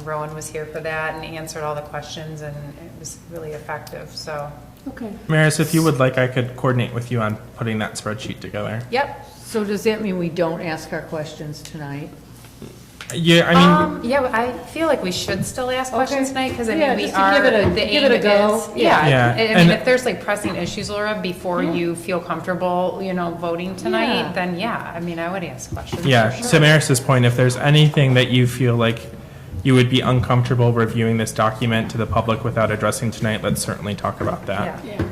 Rowan was here for that and answered all the questions, and it was really effective, so. okay. Maris, if you would like, I could coordinate with you on putting that spreadsheet together. Yep. So does that mean we don't ask our questions tonight? Yeah, I mean, Yeah, I feel like we should still ask questions tonight, because I Yeah, mean, we just to are, give it a- the give it a aim go. is. Yeah, Yeah, I mean, and- if there's like pressing issues, Laura, before you feel comfortable, voting Yeah. tonight, then yeah, I mean, I would ask questions. yeah, for to sure. Maris's point, if there's anything that you feel like you would be uncomfortable reviewing this document to the public without addressing tonight, let's certainly talk about that. Yeah. Yeah.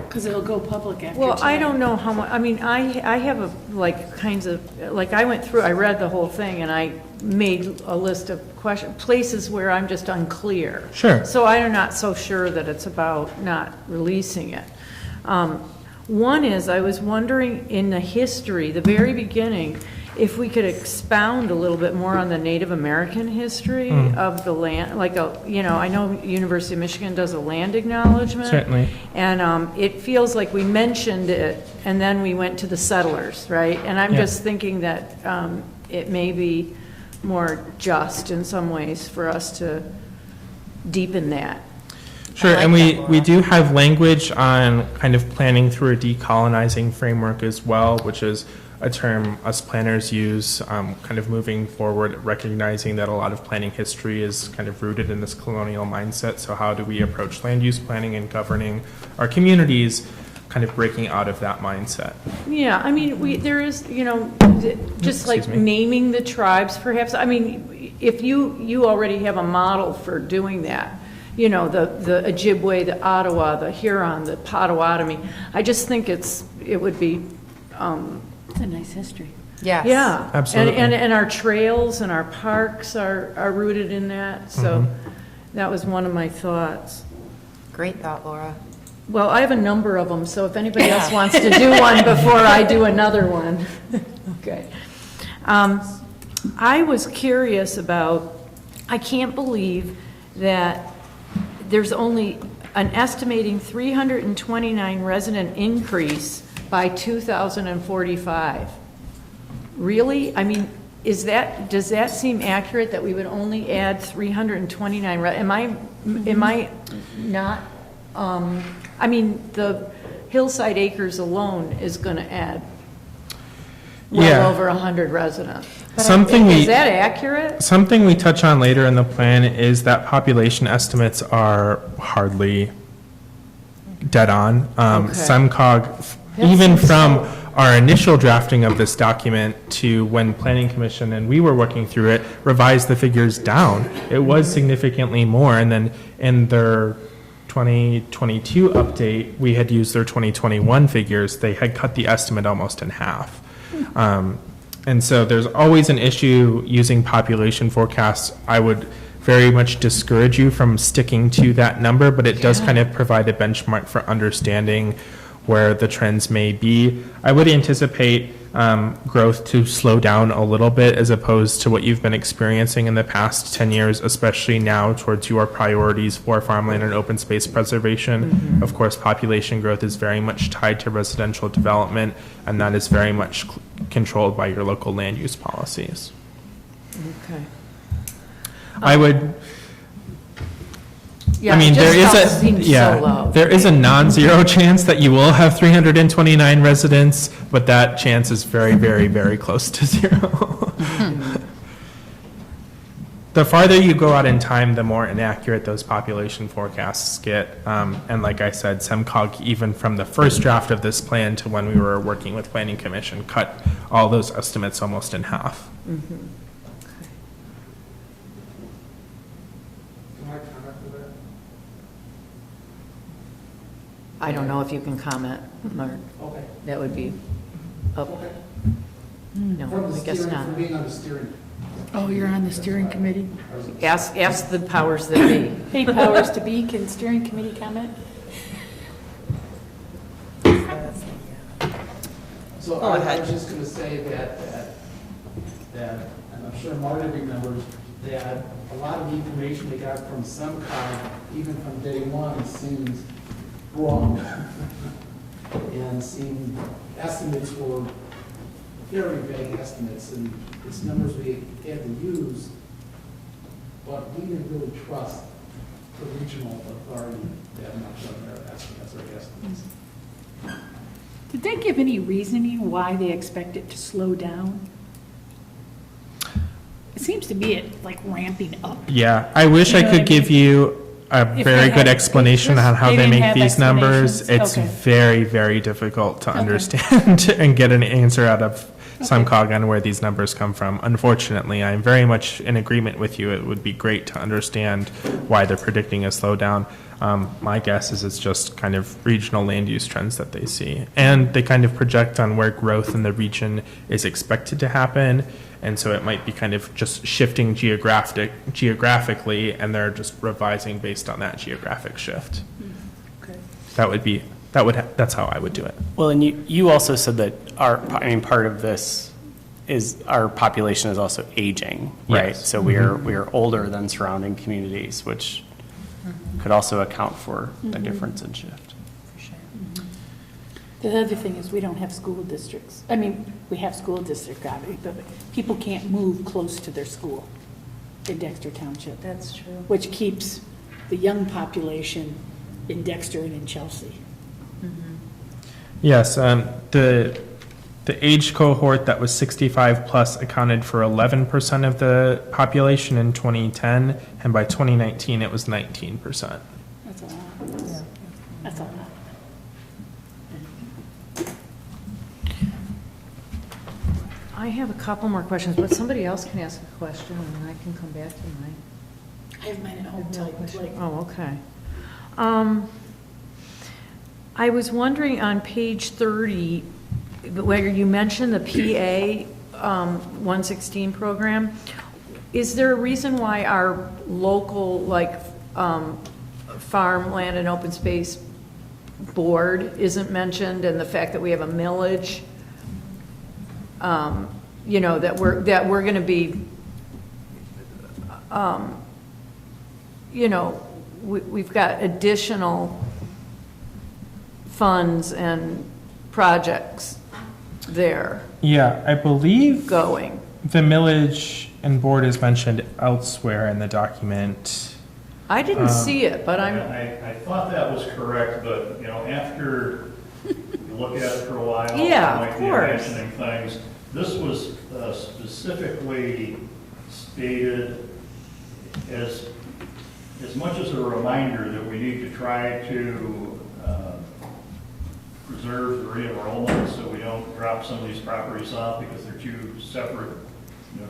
Because it'll go public after Well, I tonight. don't know how much, I mean, I have a, like, kinds of, like, I went through, I read the whole thing, and I made a list of places where I'm just unclear. Sure. So I'm not so sure that it's about not releasing it. One is, I was wondering, in the history, the very beginning, if we could expound a little bit more on the Native American history of the land, like, I know University of Michigan does a land acknowledgement. Certainly. And it feels like we mentioned it, and then we went to the settlers, right? And I'm Yeah. just thinking that it may be more just in some ways for us to deepen that. Sure, I and like that, we Laura. do have language on kind of planning through a decolonizing framework as well, which is a term us planners use, kind of moving forward, recognizing that a lot of planning history is kind of rooted in this colonial mindset. So how do we approach land use planning and governing our communities, kind of breaking out of that mindset? Yeah, I mean, there is, just like Excuse me. naming the tribes perhaps. I mean, if you already have a model for doing that, the Ojibwe, the Ottawa, the Huron, the Potawatomi. I just think it would be, It's a nice history. Yes. yeah. Absolutely. And our trails and our parks are rooted in that, so that was one of my thoughts. Great thought, Laura. Well, I have a number of them, so if anybody else wants to do one before I do another one. Okay. I was curious about, I can't believe that there's only an estimating 329 resident increase by 2045. Really? I mean, does that seem accurate that we would only add 329? Am I not, I mean, the Hillside Acres alone is going to add Yeah. well over 100 residents. Something Is we, that accurate? something we touch on later in the plan is that population estimates are hardly dead on. SEMCOG, even seems from our initial drafting of this document to when Planning Commission and we were working through it, revised the figures down. It was significantly more, and then in their 2022 update, we had used their 2021 figures. They had cut the estimate almost in half. And so there's always an issue using population forecasts. I would very much discourage you from sticking to that number, but it does kind of provide a benchmark for understanding where the trends may be. I would anticipate growth to slow down a little bit as opposed to what you've been experiencing in the past 10 years, especially now towards your priorities for farmland and open space preservation. Of course, population growth is very much tied to residential development, and that is very much controlled by your local land use policies. Okay. I would, Yeah, I mean, it there is just seems so low. there is a non-zero chance that you will have 329 residents, but that chance is very, very, very close to zero. The farther you go out in time, the more inaccurate those population forecasts get. And like I said, SEMCOG, even from the first draft of this plan to when we were working with Planning Commission, cut all those estimates almost in half. I don't know if you can comment, Mark. Okay. That would be up. No, From the I guess steering, not. from being on the steering. Oh, you're on the steering committee? Ask the powers that be. Hey, powers to be, can steering committee comment? So I was just going to say that, and I'm sure Marty remembers, that a lot of the information we got from SEMCOG, even from day one, seemed wrong. And seemed, estimates were very vague estimates, and it's numbers we had to use, but we didn't really trust the regional authority that much on their estimates or estimates. Did they give any reasoning why they expect it to slow down? It seems to be it like ramping up. Yeah, I wish You I know what could I give mean? you a If very they good had explanation on how they they didn't make have these numbers. It's explanations? Okay. very, very difficult to understand and get an answer out of SEMCOG on where these numbers come from. Unfortunately, I'm very much in agreement with you. It would be great to understand why they're predicting a slowdown. My guess is it's just kind of regional land use trends that they see. And they kind of project on where growth in the region is expected to happen. And so it might be kind of just shifting geographically, and they're just revising based on that geographic shift. Okay. That's how I would do it. Well, and you also said that part of this is our population is also aging, right? Yes. So we are older than surrounding communities, which could also account for a difference in shift. The other thing is we don't have school districts. I mean, we have school district, but people can't move close to their school in Dexter Township. That's true. Which keeps the young population in Dexter and in Chelsea. Yes, the age cohort that was 65 plus accounted for 11% of the population in 2010, and by 2019 it was 19%. That's a lot. That's a lot. I have a couple more questions, but somebody else can ask a question, and then I can come back to mine. I have mine at home typed, like, Oh, okay. I was wondering on page 30, where you mentioned the PA 116 program, is there a reason why our local, like, farmland and open space board isn't mentioned, and the fact that we have a millage, you know, that we're going to be, you know, we've got additional funds and projects there Yeah, I believe going. the millage and board is mentioned elsewhere in the document. I didn't see it, but I'm, I thought that was correct, but, you know, after you look at it for a while, you Yeah, might of be course. imagining things. This was specifically stated as much as a reminder that we need to try to preserve the re-enrollment so we don't drop some of these properties off because they're two separate,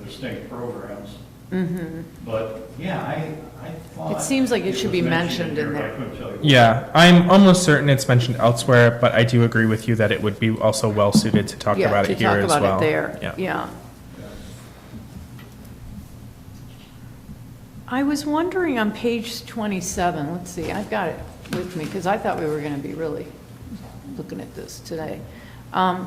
distinct programs. But, yeah, I thought. It seems like it should was be mentioned in here, but there. I couldn't tell you. Yeah, I'm almost certain it's mentioned elsewhere, but I do agree with you that it would be also well suited to talk yeah, about to it here talk as well. about it there. Yeah. Yeah. I was wondering on page 27, let's see, I've got it with me because I thought we were going to be really looking at this today. On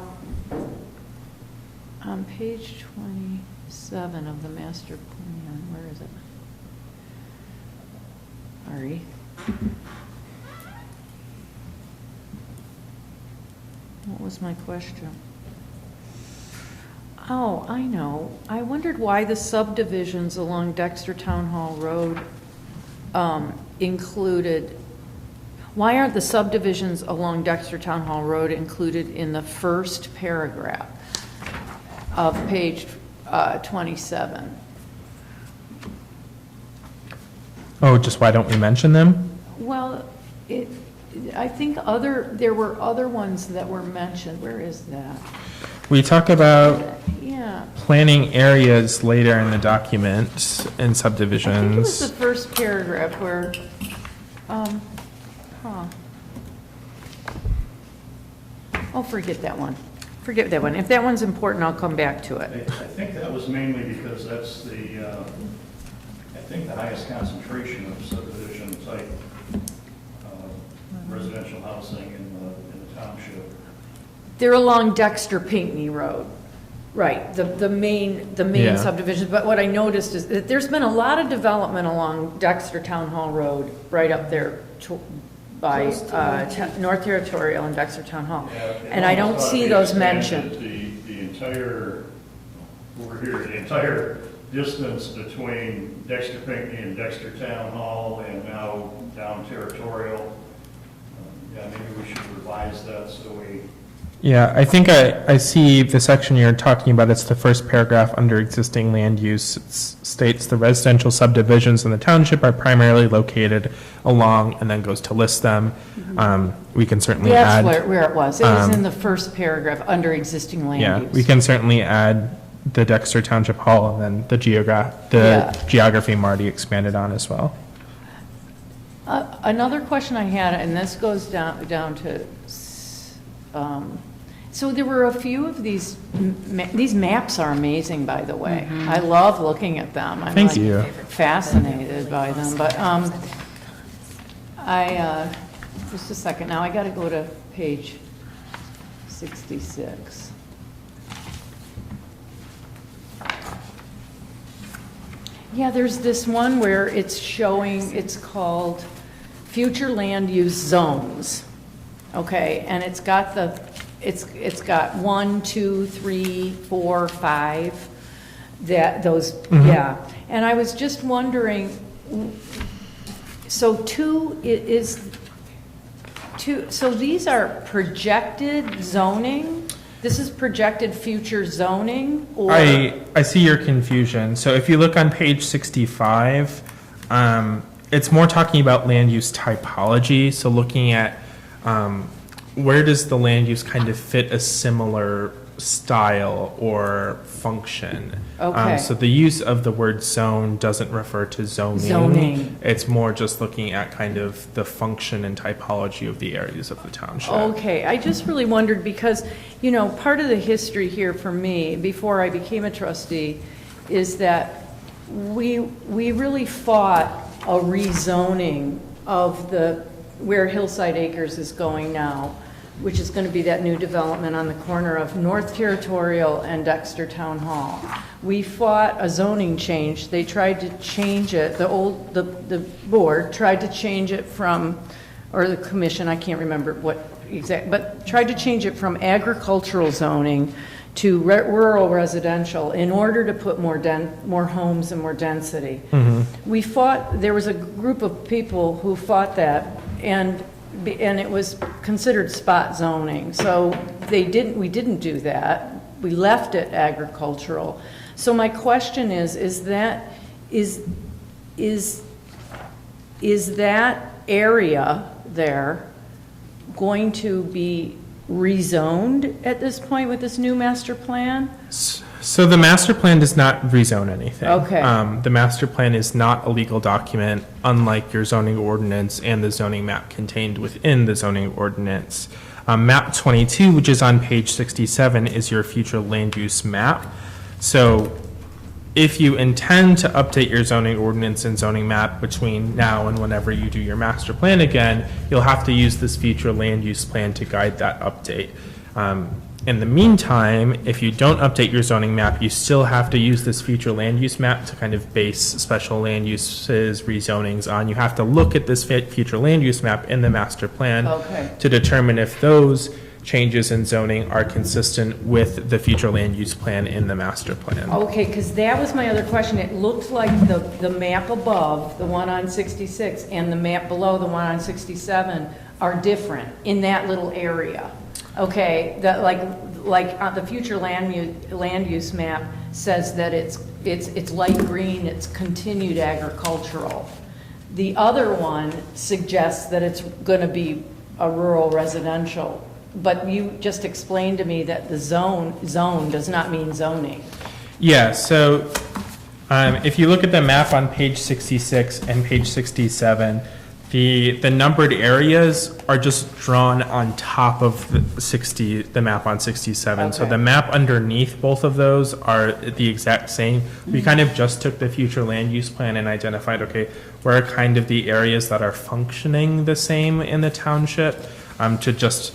page 27 of the master plan, where is it? Ari. What was my question? Oh, I know. I wondered why the subdivisions along Dexter Town Hall Road included, why aren't the subdivisions along Dexter Town Hall Road included in the first paragraph of page 27? Oh, just why don't we mention them? Well, I think there were other ones that were mentioned. Where is that? We talk about Yeah. planning areas later in the document in I think it was the subdivisions. first paragraph where, Oh, forget that one. Forget that one. If that one's important, I'll come back to I it. think that was mainly because that's the, I think the highest concentration of subdivision type residential housing in the township. They're along Dexter Pinckney Road. Right, the main Yeah. subdivision. But what I noticed is that there's been a lot of development along Dexter Town Hall Road, right up there by North Territorial and Dexter Town Hall. And I don't see those mentioned. The entire, over here, the entire distance between Dexter Pinckney and Dexter Town Hall and now down Territorial. Yeah, maybe we should revise that so we. Yeah, I think I see the section you're talking about. It's the first paragraph under existing land use. It states the residential subdivisions in the township are primarily located along, and then goes to list them. We can certainly add. That's where it was. It was in the first paragraph, under existing land Yeah, use. we can certainly add the Dexter Township Hall and then the geography Marty expanded on as well. Another question I had, and this goes down to, so there were a few of these maps are amazing, by the way. I love looking at them. I'm Thank like you. fascinated by them, but just a second, now I got to go to page 66. Yeah, there's this one where it's showing, it's called Future Land Use Zones. Okay, and it's got it's got 1, 2, 3, 4, 5, yeah. And I was just wondering, so so these are projected zoning? This is projected future zoning, or? I see your confusion. So if you look on page 65, it's more talking about land use typology. So looking at where does the land use kind of fit a similar style or function. Okay. So the use of the word zone doesn't refer to zoning. Zoning. It's more just looking at kind of the function and typology of the areas of the township. Okay, I just really wondered because, you know, part of the history here for me, before I became a trustee, is that we really fought a rezoning of where Hillside Acres is going now, which is going to be that new development on the corner of North Territorial and Dexter Town Hall. We fought a zoning change. They tried to change it, the board tried to change it from, or the commission, I can't remember what exact, but tried to change it from agricultural zoning to rural residential in order to put more homes and more density. We fought, there was a group of people who fought that, and it was considered spot zoning. So we didn't do that. We left it agricultural. So my question is that area there going to be rezoned at this point with this new master plan? So the master plan does not rezone anything. Okay. The master plan is not a legal document, unlike your zoning ordinance and the zoning map contained within the zoning ordinance. Map 22, which is on page 67, is your future land use map. So if you intend to update your zoning ordinance and zoning map between now and whenever you do your master plan again, you'll have to use this future land use plan to guide that update. In the meantime, if you don't update your zoning map, you still have to use this future land use map to kind of base special land uses, rezonings on. You have to look at this future land use map in the master plan to determine if those changes in zoning are consistent with the future land use plan in the master plan. Okay, because that was my other question. It looked like the map above, the one on 66, and the map below, the one on 67, are different in that little area. Okay, the future land use map says that it's light green, it's continued agricultural. The other one suggests that it's going to be a rural residential. But you just explained to me that the zone does not mean zoning. Yeah, so if you look at the map on page 66 and page 67, the numbered areas are just drawn on top of the map on 67. So Okay. the map underneath both of those are the exact same. We kind of just took the future land use plan and identified, okay, where are kind of the areas that are functioning the same in the township to just...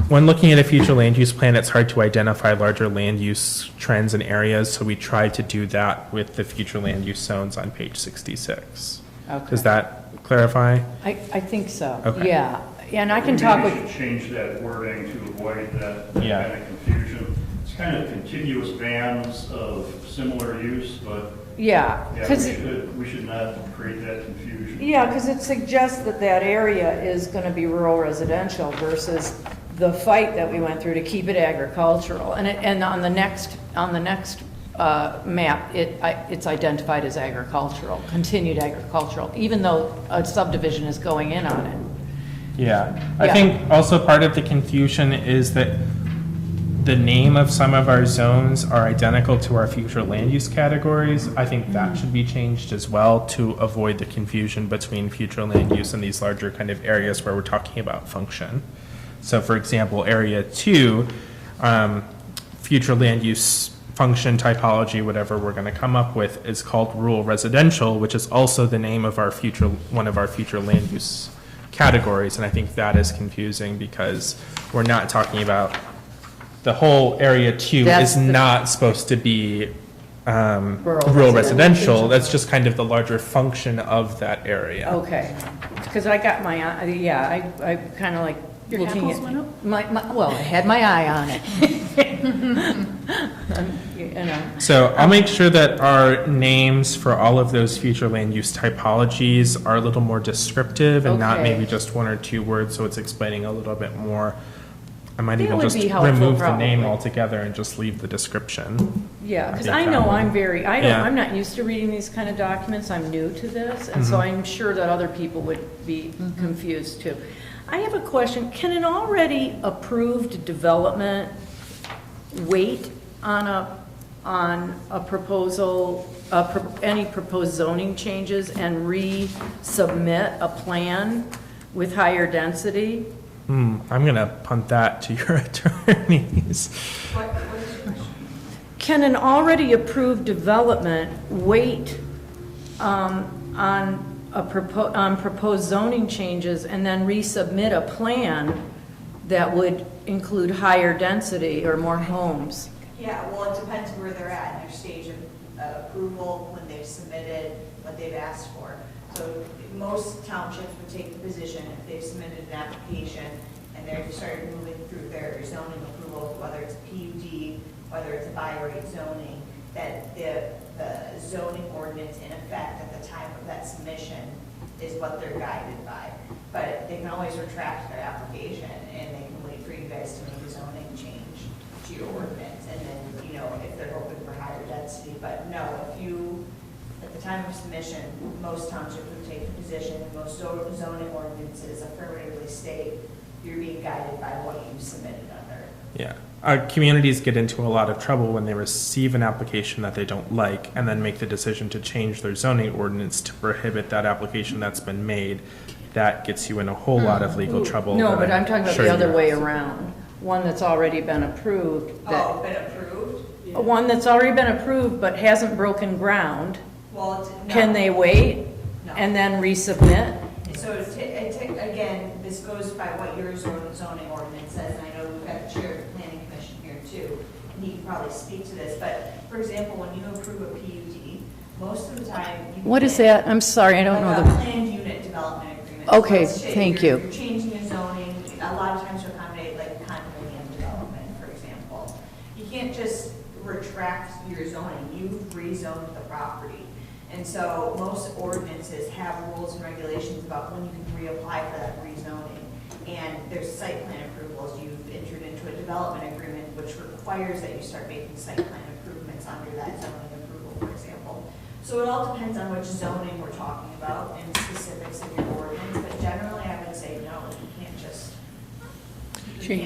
When looking at a future land use plan, it's hard to identify larger land use trends and areas, so we tried to do that with the future land use zones on page 66. Okay. Does that clarify? I think so. Okay. Yeah, and I can talk Maybe we with, should change that wording to avoid that Yeah. kind of confusion. It's kind of continuous bands of similar use, but yeah, yeah, because we should not create that confusion. it suggests that area is going to be rural residential versus the fight that we went through to keep it agricultural. And on the next map, it's identified as agricultural, continued agricultural, even though a subdivision is going in on it. Yeah. I Yeah. think also part of the confusion is that the name of some of our zones are identical to our future land use categories. I think that should be changed as well to avoid the confusion between future land use and these larger kind of areas where we're talking about function. So for example, area 2, future land use function typology, whatever we're going to come up with, is called rural residential, which is also the name of one of our future land use categories. And I think that is confusing because we're not talking about the whole area 2 That's is not supposed to be rural residential. residential. That's just kind of the larger function of that area. Okay, because I got my, I kind of like Your looking hackles at. went up? Well, I had my eye on it. You know, So I'll make sure that our names for all of those future land use typologies are a little more descriptive and not Okay. maybe just 1 or 2 words, so it's explaining a little bit more. I might That even would just be helpful, remove the name probably. altogether and just leave the description. yeah, because think I that know would- Yeah. I'm not used to reading these kind of documents, I'm new to this, and so I'm sure that other people would be confused too. I have a question, can an already approved development wait on a proposal, any proposed zoning changes and resubmit a plan with higher density? I'm going to punt that to your attorneys. What is your question? Can an already approved development wait on proposed zoning changes and then resubmit a plan that would include higher density or more homes? Yeah, well, it depends where they're at in their stage of approval, when they've submitted, what they've asked for. So most townships would take the position if they've submitted an application and they've started moving through their zoning approval, whether it's PUD, whether it's a by right zoning, that the zoning ordinance in effect at the time of that submission is what they're guided by. But they can always retract their application and they can wait for you guys to make a zoning change to your ordinance. And then, you know, if they're hoping for higher density. But no, if you, at the time of submission, most townships would take the position, most zoning ordinances affirmatively state you're being guided by what you submitted under. Yeah. Our communities get into a lot of trouble when they receive an application that they don't like and then make the decision to change their zoning ordinance to prohibit that application that's been made. That gets you in a whole lot of legal trouble. No, that but I'm talking about sure the other you're- way around. one that's already been approved. Oh, been approved? One that's already been approved but hasn't broken ground, Well, no. can they wait No. and then resubmit? So again, this goes by what your zoning ordinance says, and I know we've got the chair of the planning commission here too, and he can probably speak to this, but for example, when you approve a PUD, most of the time. What is that? I'm sorry, I don't know Like a the, planned unit development agreement. Okay, So let's say thank you're- you. You're changing your zoning, a lot of times to accommodate like condominium development, for example. You can't just retract your zoning, you've rezoned the property. And so most ordinances have rules and regulations about when you can reapply for that rezoning. And there's site plan approvals, you've entered into a development agreement which requires that you start making site plan improvements under that zoning approval, for example. So it all depends on which zoning we're talking about and specifics of your ordinance, but generally I would say no, you can't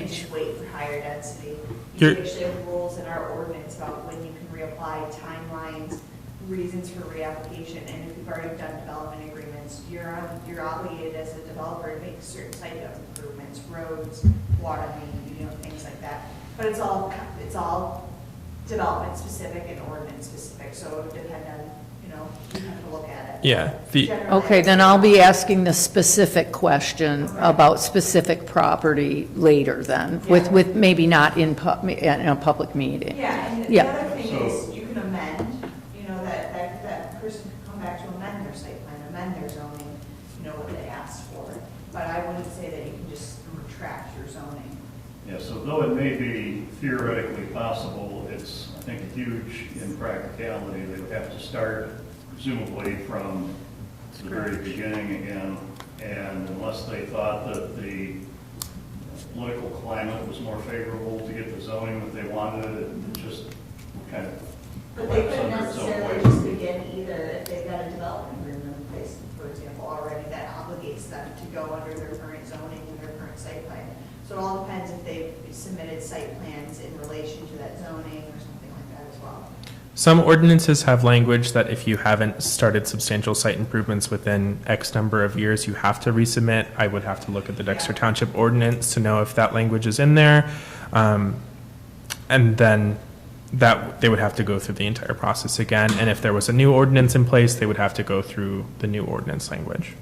just wait for higher density. You You're- actually have rules in our ordinance about when you can reapply, timelines, reasons for reapplication, and if you've already done development agreements, you're obligated as a developer to make certain site improvements, roads, water main, things like that. But it's all development specific and ordinance specific, so it would depend on, you have to look at it. Yeah, Generally, okay, then I'll be asking the specific question about specific property later then, with maybe not in a public meeting. Yeah, and the Yeah. other thing is, you can amend, that person can come back to amend their site plan, amend their zoning, what they asked for. But I wouldn't say that you can just retract your zoning. Yeah, so though it may be theoretically possible, it's, I think, huge in practicality. They would have to start presumably from the very beginning again, and unless they thought that the political climate was more favorable to get the zoning that they wanted, it just kind of But they collapse couldn't under its own necessarily weight. just begin either if they've got a development agreement in place, for example, already that obligates them to go under their current zoning and their current site plan. So it all depends if they've submitted site plans in relation to that zoning or something like that as well. some ordinances have language that if you haven't started substantial site improvements within X number of years, you have to resubmit. I would have to look at the Dexter Township ordinance to know if that language is in there. And then that, they would have to go through the entire process again. And if there was a new ordinance in place, they would have to go through the new ordinance language.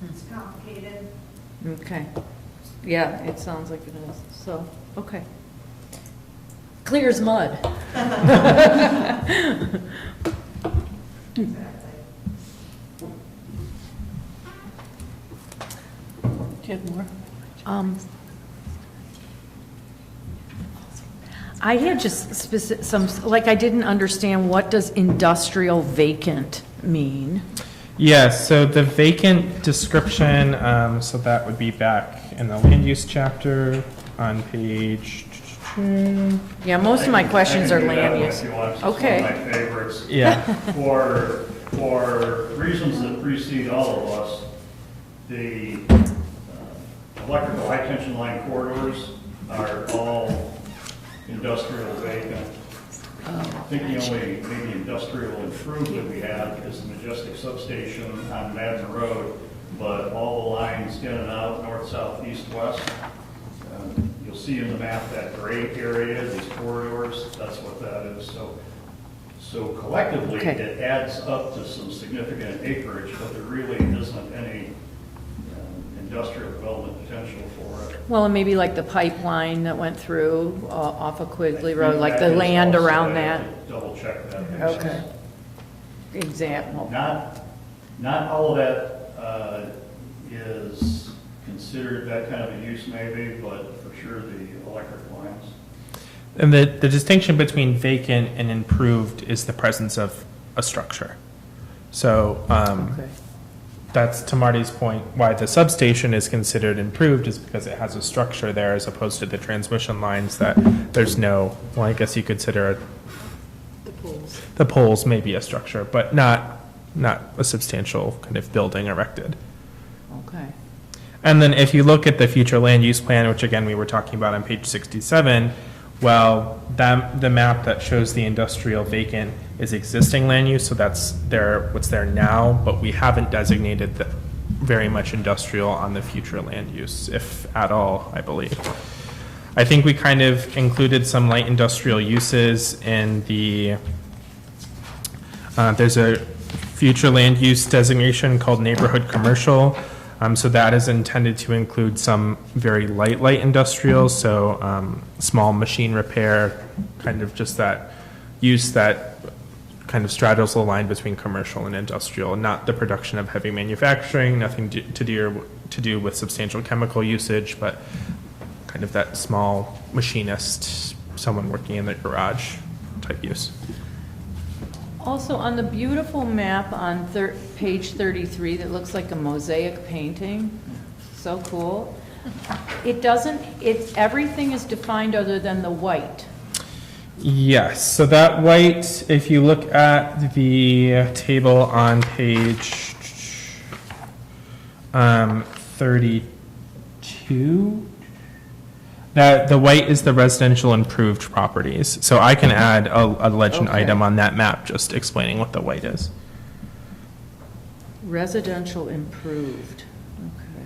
It's complicated. Okay. Yeah, it sounds like it is. So, okay. Clear as mud. Exactly. Do you have more? I had just I didn't understand, what does industrial vacant mean? Yes, so the vacant description, so that would be back in the land use chapter on page. Yeah, most of my questions I are can do that land one use. if you want. It's Okay. one of my favorites. Yeah. For reasons that precede all of us, the electrical high tension line corridors are all industrial vacant. I think the only maybe industrial improved that we have is the Majestic substation on Madden Road, but all the lines in and out, north, south, east, west, you'll see in the map that gray area, these corridors, that's what that is. So collectively, Okay. it adds up to some significant acreage, but there really isn't any industrial development potential for it. Well, and maybe like the pipeline that went through off of Quigley Road, like That the is land also- around I that. have to double check that. Okay. Example. Not all of that is considered that kind of a use maybe, but for sure the electric lines. And the distinction between vacant and improved is the presence of a structure. So Okay. that's, to Marty's point, why the substation is considered improved is because it has a structure there as opposed to the transmission lines that there's no, well, I guess you consider the poles may be a structure, but not a substantial kind of building erected. Okay. And then if you look at the future land use plan, which again, we were talking about on page 67, well, the map that shows the industrial vacant is existing land use, so that's there, what's there now, but we haven't designated very much industrial on the future land use, if at all, I believe. I think we kind of included some light industrial uses in the, there's a future land use designation called neighborhood commercial. So that is intended to include some very light industrial, so small machine repair, kind of just that use that kind of straddles the line between commercial and industrial, not the production of heavy manufacturing, nothing to do with substantial chemical usage, but kind of that small machinist, someone working in the garage type use. Also, on the beautiful map on page 33 that looks like a mosaic painting, so cool, it doesn't, everything is defined other than the white. Yes, so that white, if you look at the table on page 32, that the white is the residential improved properties. So I can add a legend item on that map just explaining what the white is. Residential improved, okay.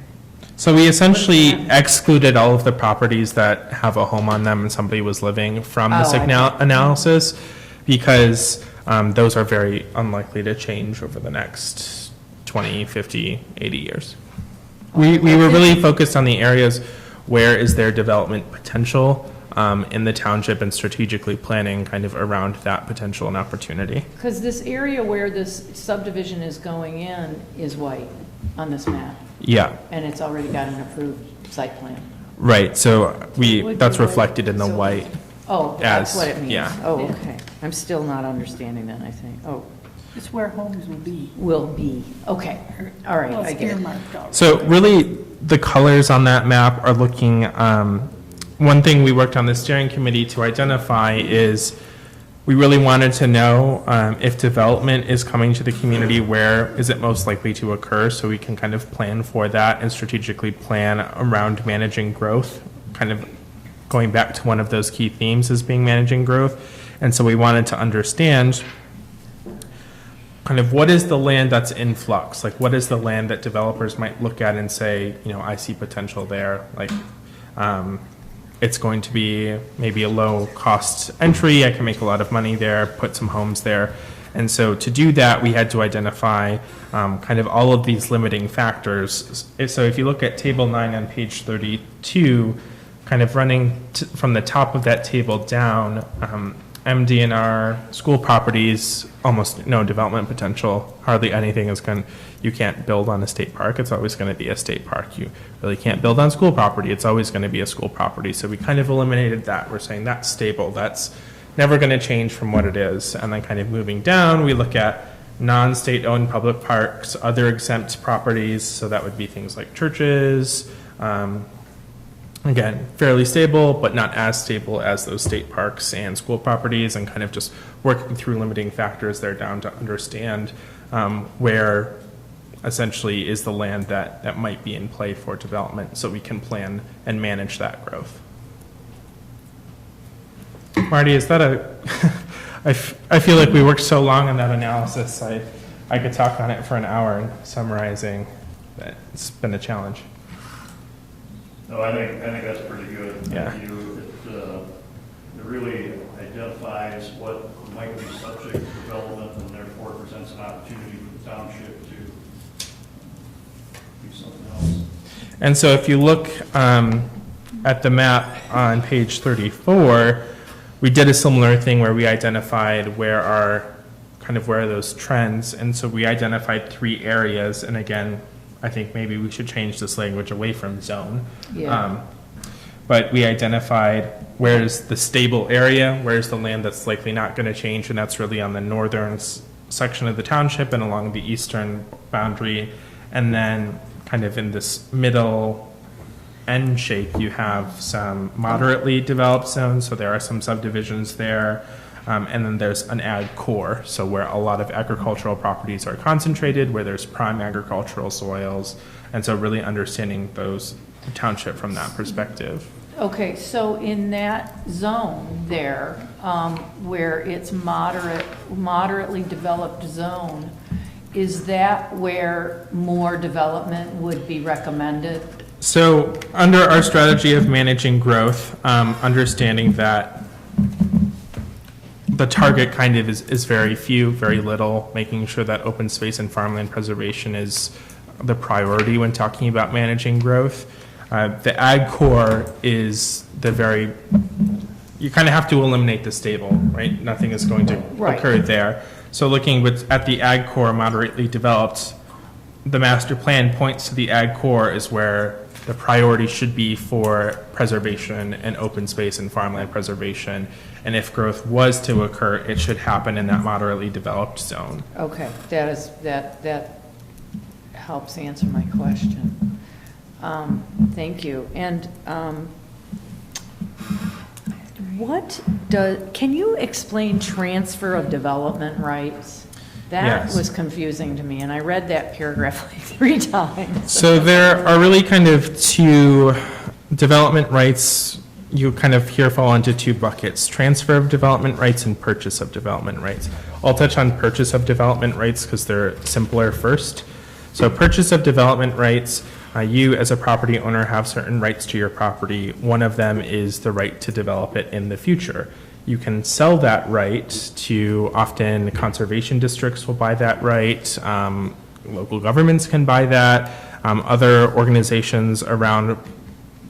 So we essentially excluded all of the properties that have a home on them and somebody was living from this analysis because those are very unlikely to change over the next 20, 50, 80 years. We were really focused on the areas where is there development potential in the township and strategically planning kind of around that potential and opportunity. Because this area where this subdivision is going in is white on this map. Yeah. And it's already got an approved site plan. Right, so that's reflected in the white. Oh, that's what it means. Yeah. Oh, okay. I'm still not understanding that, I think. Oh, It's where homes will be. will be. Okay, all right, Well, I it's get it. earmarked already. So really, the colors on that map are looking, one thing we worked on the steering committee to identify is we really wanted to know if development is coming to the community, where is it most likely to occur, so we can kind of plan for that and strategically plan around managing growth, kind of going back to one of those key themes as being managing growth. And so we wanted to understand kind of what is the land that's in flux? Like, what is the land that developers might look at and say, you know, I see potential there. Like, it's going to be maybe a low cost entry. I can make a lot of money there, put some homes there. And so to do that, we had to identify kind of all of these limiting factors. So if you look at table 9 on page 32, kind of running from the top of that table down, MDNR school properties, almost no development potential, hardly anything is you can't build on a state park, it's always going to be a state park. You really can't build on school property, it's always going to be a school property. So we kind of eliminated that. We're saying that's stable, that's never going to change from what it is. And then kind of moving down, we look at non-state owned public parks, other exempt properties, so that would be things like churches, again, fairly stable, but not as stable as those state parks and school properties, and kind of just working through limiting factors there down to understand where essentially is the land that might be in play for development, so we can plan and manage that growth. Marty, is that I feel like we worked so long on that analysis, I could talk on it for an hour summarizing, but it's been a challenge. No, I think that's pretty good. Yeah. It really identifies what might be subject to development and therefore presents an opportunity for the township to do something else. And so if you look at the map on page 34, we did a similar thing where we identified where are those trends. And so we identified 3 areas. And again, I think maybe we should change this language away from zone. Yeah. But we identified where's the stable area, where's the land that's likely not going to change, and that's really on the northern section of the township and along the eastern boundary. And then kind of in this middle N shape, you have some moderately developed zones, so there are some subdivisions there. And then there's an ag core, so where a lot of agricultural properties are concentrated, where there's prime agricultural soils, and so really understanding those township from that perspective. Okay, so in that zone there, where it's moderately developed zone, is that where more development would be recommended? So under our strategy of managing growth, understanding that the target kind of is very few, very little, making sure that open space and farmland preservation is the priority when talking about managing growth. The ag core is you kind of have to eliminate the stable, right? Nothing is going to occur there. So looking at the ag core moderately developed, the master plan points to the ag core as where the priority should be for preservation and open space and farmland preservation. And if growth was to occur, it should happen in that moderately developed zone. Okay, that helps answer my question. Thank you. And can you explain transfer of development rights? That Yes. was confusing to me, and I read that paragraph like 3 times. So there are really kind of two development rights. You kind of here fall into 2 buckets: transfer of development rights and purchase of development rights. I'll touch on purchase of development rights because they're simpler first. So purchase of development rights, you as a property owner have certain rights to your property. One of them is the right to develop it in the future. You can sell that right to, often conservation districts will buy that right, local governments can buy that, other organizations around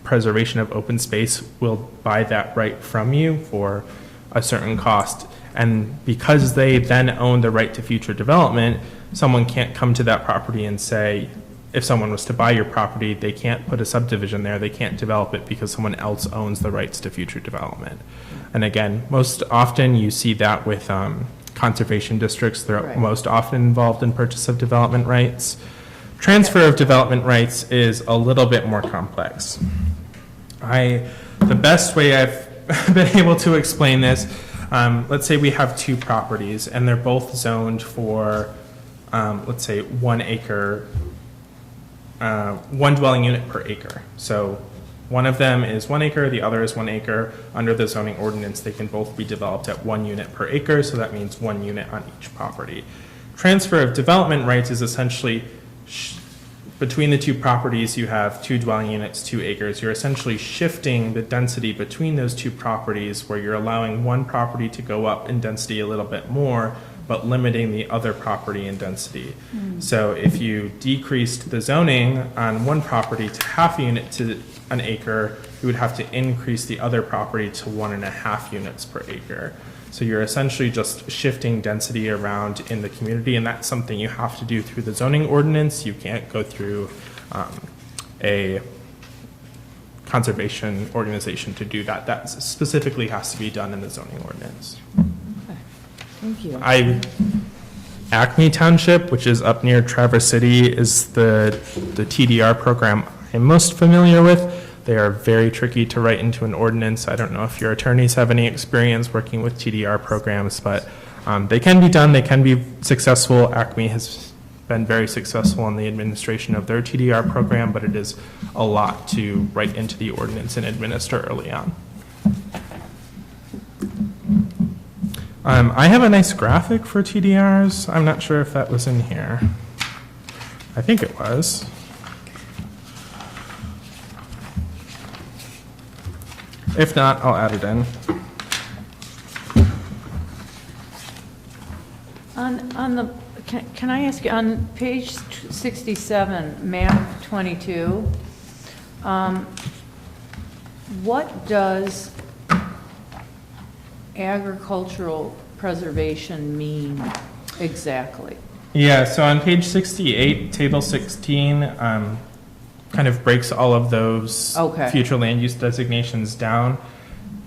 preservation of open space will buy that right from you for a certain cost. And because they then own the right to future development, someone can't come to that property and say, if someone was to buy your property, they can't put a subdivision there, they can't develop it because someone else owns the rights to future development. And again, most often you see that with conservation districts. They're most often involved in purchase of development rights. Transfer of development rights is a little bit more complex. The best way I've been able to explain this, let's say we have 2 properties and they're both zoned for, let's say 1 acre, 1 dwelling unit per acre. So one of them is 1 acre, the other is 1 acre. Under the zoning ordinance, they can both be developed at 1 unit per acre, so that means 1 unit on each property. Transfer of development rights is essentially between the 2 properties, you have 2 dwelling units, 2 acres. You're essentially shifting the density between those 2 properties where you're allowing one property to go up in density a little bit more, but limiting the other property in density. So if you decreased the zoning on one property to half a unit to an acre, you would have to increase the other property to 1.5 units per acre. So you're essentially just shifting density around in the community, and that's something you have to do through the zoning ordinance. You can't go through a conservation organization to do that. That specifically has to be done in the zoning ordinance. Thank you. Acme Township, which is up near Traverse City, is the TDR program I'm most familiar with. They are very tricky to write into an ordinance. I don't know if your attorneys have any experience working with TDR programs, but they can be done. They can be successful. Acme has been very successful in the administration of their TDR program, but it is a lot to write into the ordinance and administer early on. I have a nice graphic for TDRs. I'm not sure if that was in here. I think it was. If not, I'll add it in. Can I ask you, on page 67, map 22, what does agricultural preservation mean exactly? Yeah, so on page 68, table 16, kind of breaks all of those future land use designations down.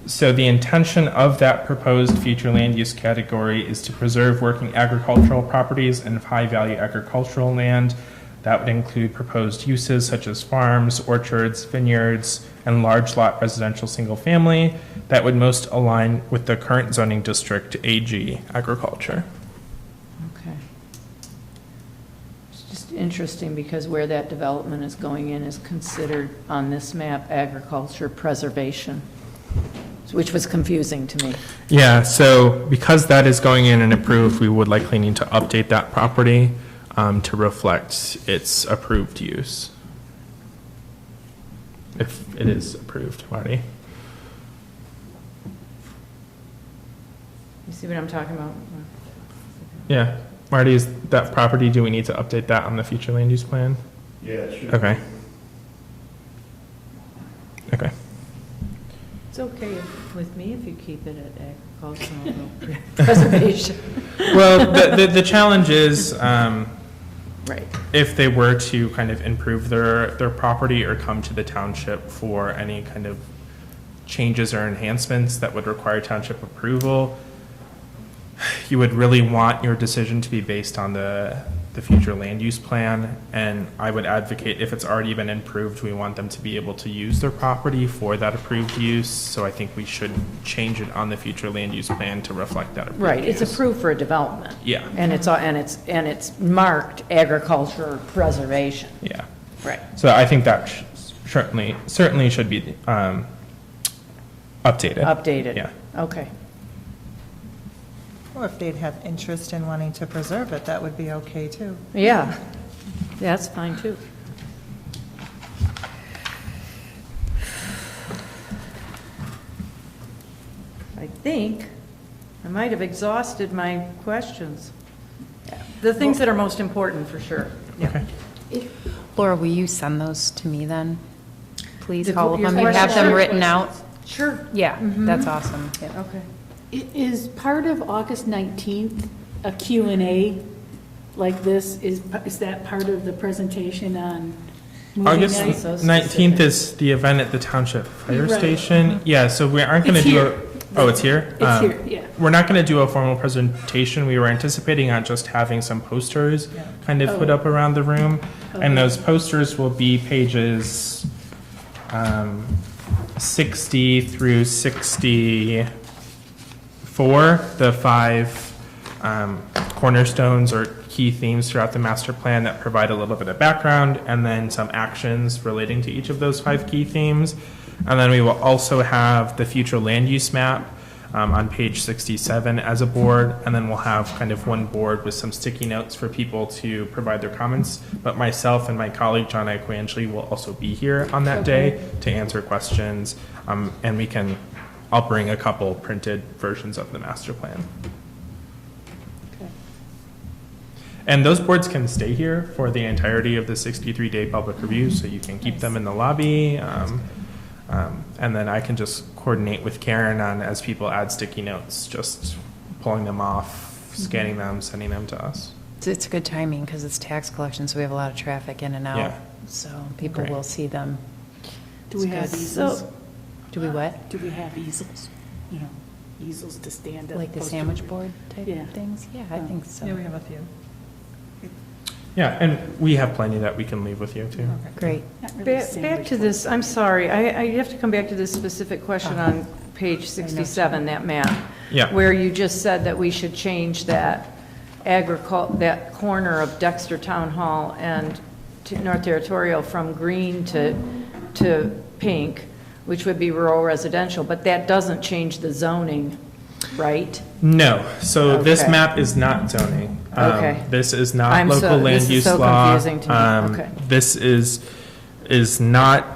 So the intention of that proposed future land use category is to preserve working agricultural properties and high-value agricultural land. That would include proposed uses such as farms, orchards, vineyards, and large lot residential single family that would most align with the current zoning district AG agriculture. Okay. It's just interesting because where that development is going in is considered on this map agriculture preservation, which was confusing to me. Yeah, so because that is going in and approved, we would likely need to update that property to reflect its approved use. If it is approved, Marty. You see what I'm talking about? Yeah. Marty, is that property, do we need to update that on the future land use plan? Yeah, it should. Okay. Okay. It's okay with me if you keep it at agricultural preservation. Well, the challenge is, Right. if they were to kind of improve their property or come to the township for any kind of changes or enhancements that would require township approval, you would really want your decision to be based on the future land use plan. And I would advocate, if it's already been improved, we want them to be able to use their property for that approved use. So I think we should change it on the future land use plan to reflect that approved Right, it's use. approved for a development. Yeah. And it's marked agriculture preservation. Yeah. Right. So I think that certainly should be updated. Updated. Yeah. Okay. Or if they'd have interest in wanting to preserve it, that would be okay too. Yeah, that's fine too. I think I might have exhausted my questions. The things that are most important, for sure. Okay. Laura, will you send those to me then? Please, The- all of your them. You have questions? them written out? Sure. Yeah, that's awesome. Yeah. Okay. Is part of August 19th a Q&A like this? Is that part of the presentation on moving August night? so 19th is the event at the Township Fire Right. Station. Yeah, so we aren't going to It's do here. oh, it's here? It's here, yeah. We're not going to do a formal presentation. We were anticipating on just having some posters kind of put up around the room. And those posters will be pages 60 through 64, the 5 cornerstones or key themes throughout the master plan that provide a little bit of background, and then some actions relating to each of those 5 key themes. And then we will also have the future land use map on page 67 as a board, and then we'll have kind of one board with some sticky notes for people to provide their comments. But myself and my colleague John Iquangeli will also be here on that day to answer questions, and I'll bring a couple printed versions of the master plan. And those boards can stay here for the entirety of the 63-day public review, so you can keep them in the lobby. And then I can just coordinate with Karen on, as people add sticky notes, just pulling them off, scanning them, sending them to us. It's good timing because it's tax collection, so we have a lot of traffic in and out. Yeah. So people Great. will see them. Do we have It's good. easels? Do we what? Do we have easels? You know, easels to stand up? Like the sandwich board type Yeah. things? Yeah, I think so. Yeah, we have a few. Yeah, and we have plenty that we can leave with you too. Great. Not really Back sandwich to board. this, I'm sorry, I have to come back to this specific question on page 67, that map. Yeah. Where you just said that we should change that that corner of Dexter Town Hall and to North Territorial from green to pink, which would be rural residential, but that doesn't change the zoning, right? No, so this Okay. map is not zoning. Okay. This is not I'm so- local land this is use so law. confusing to me. Okay. This is not,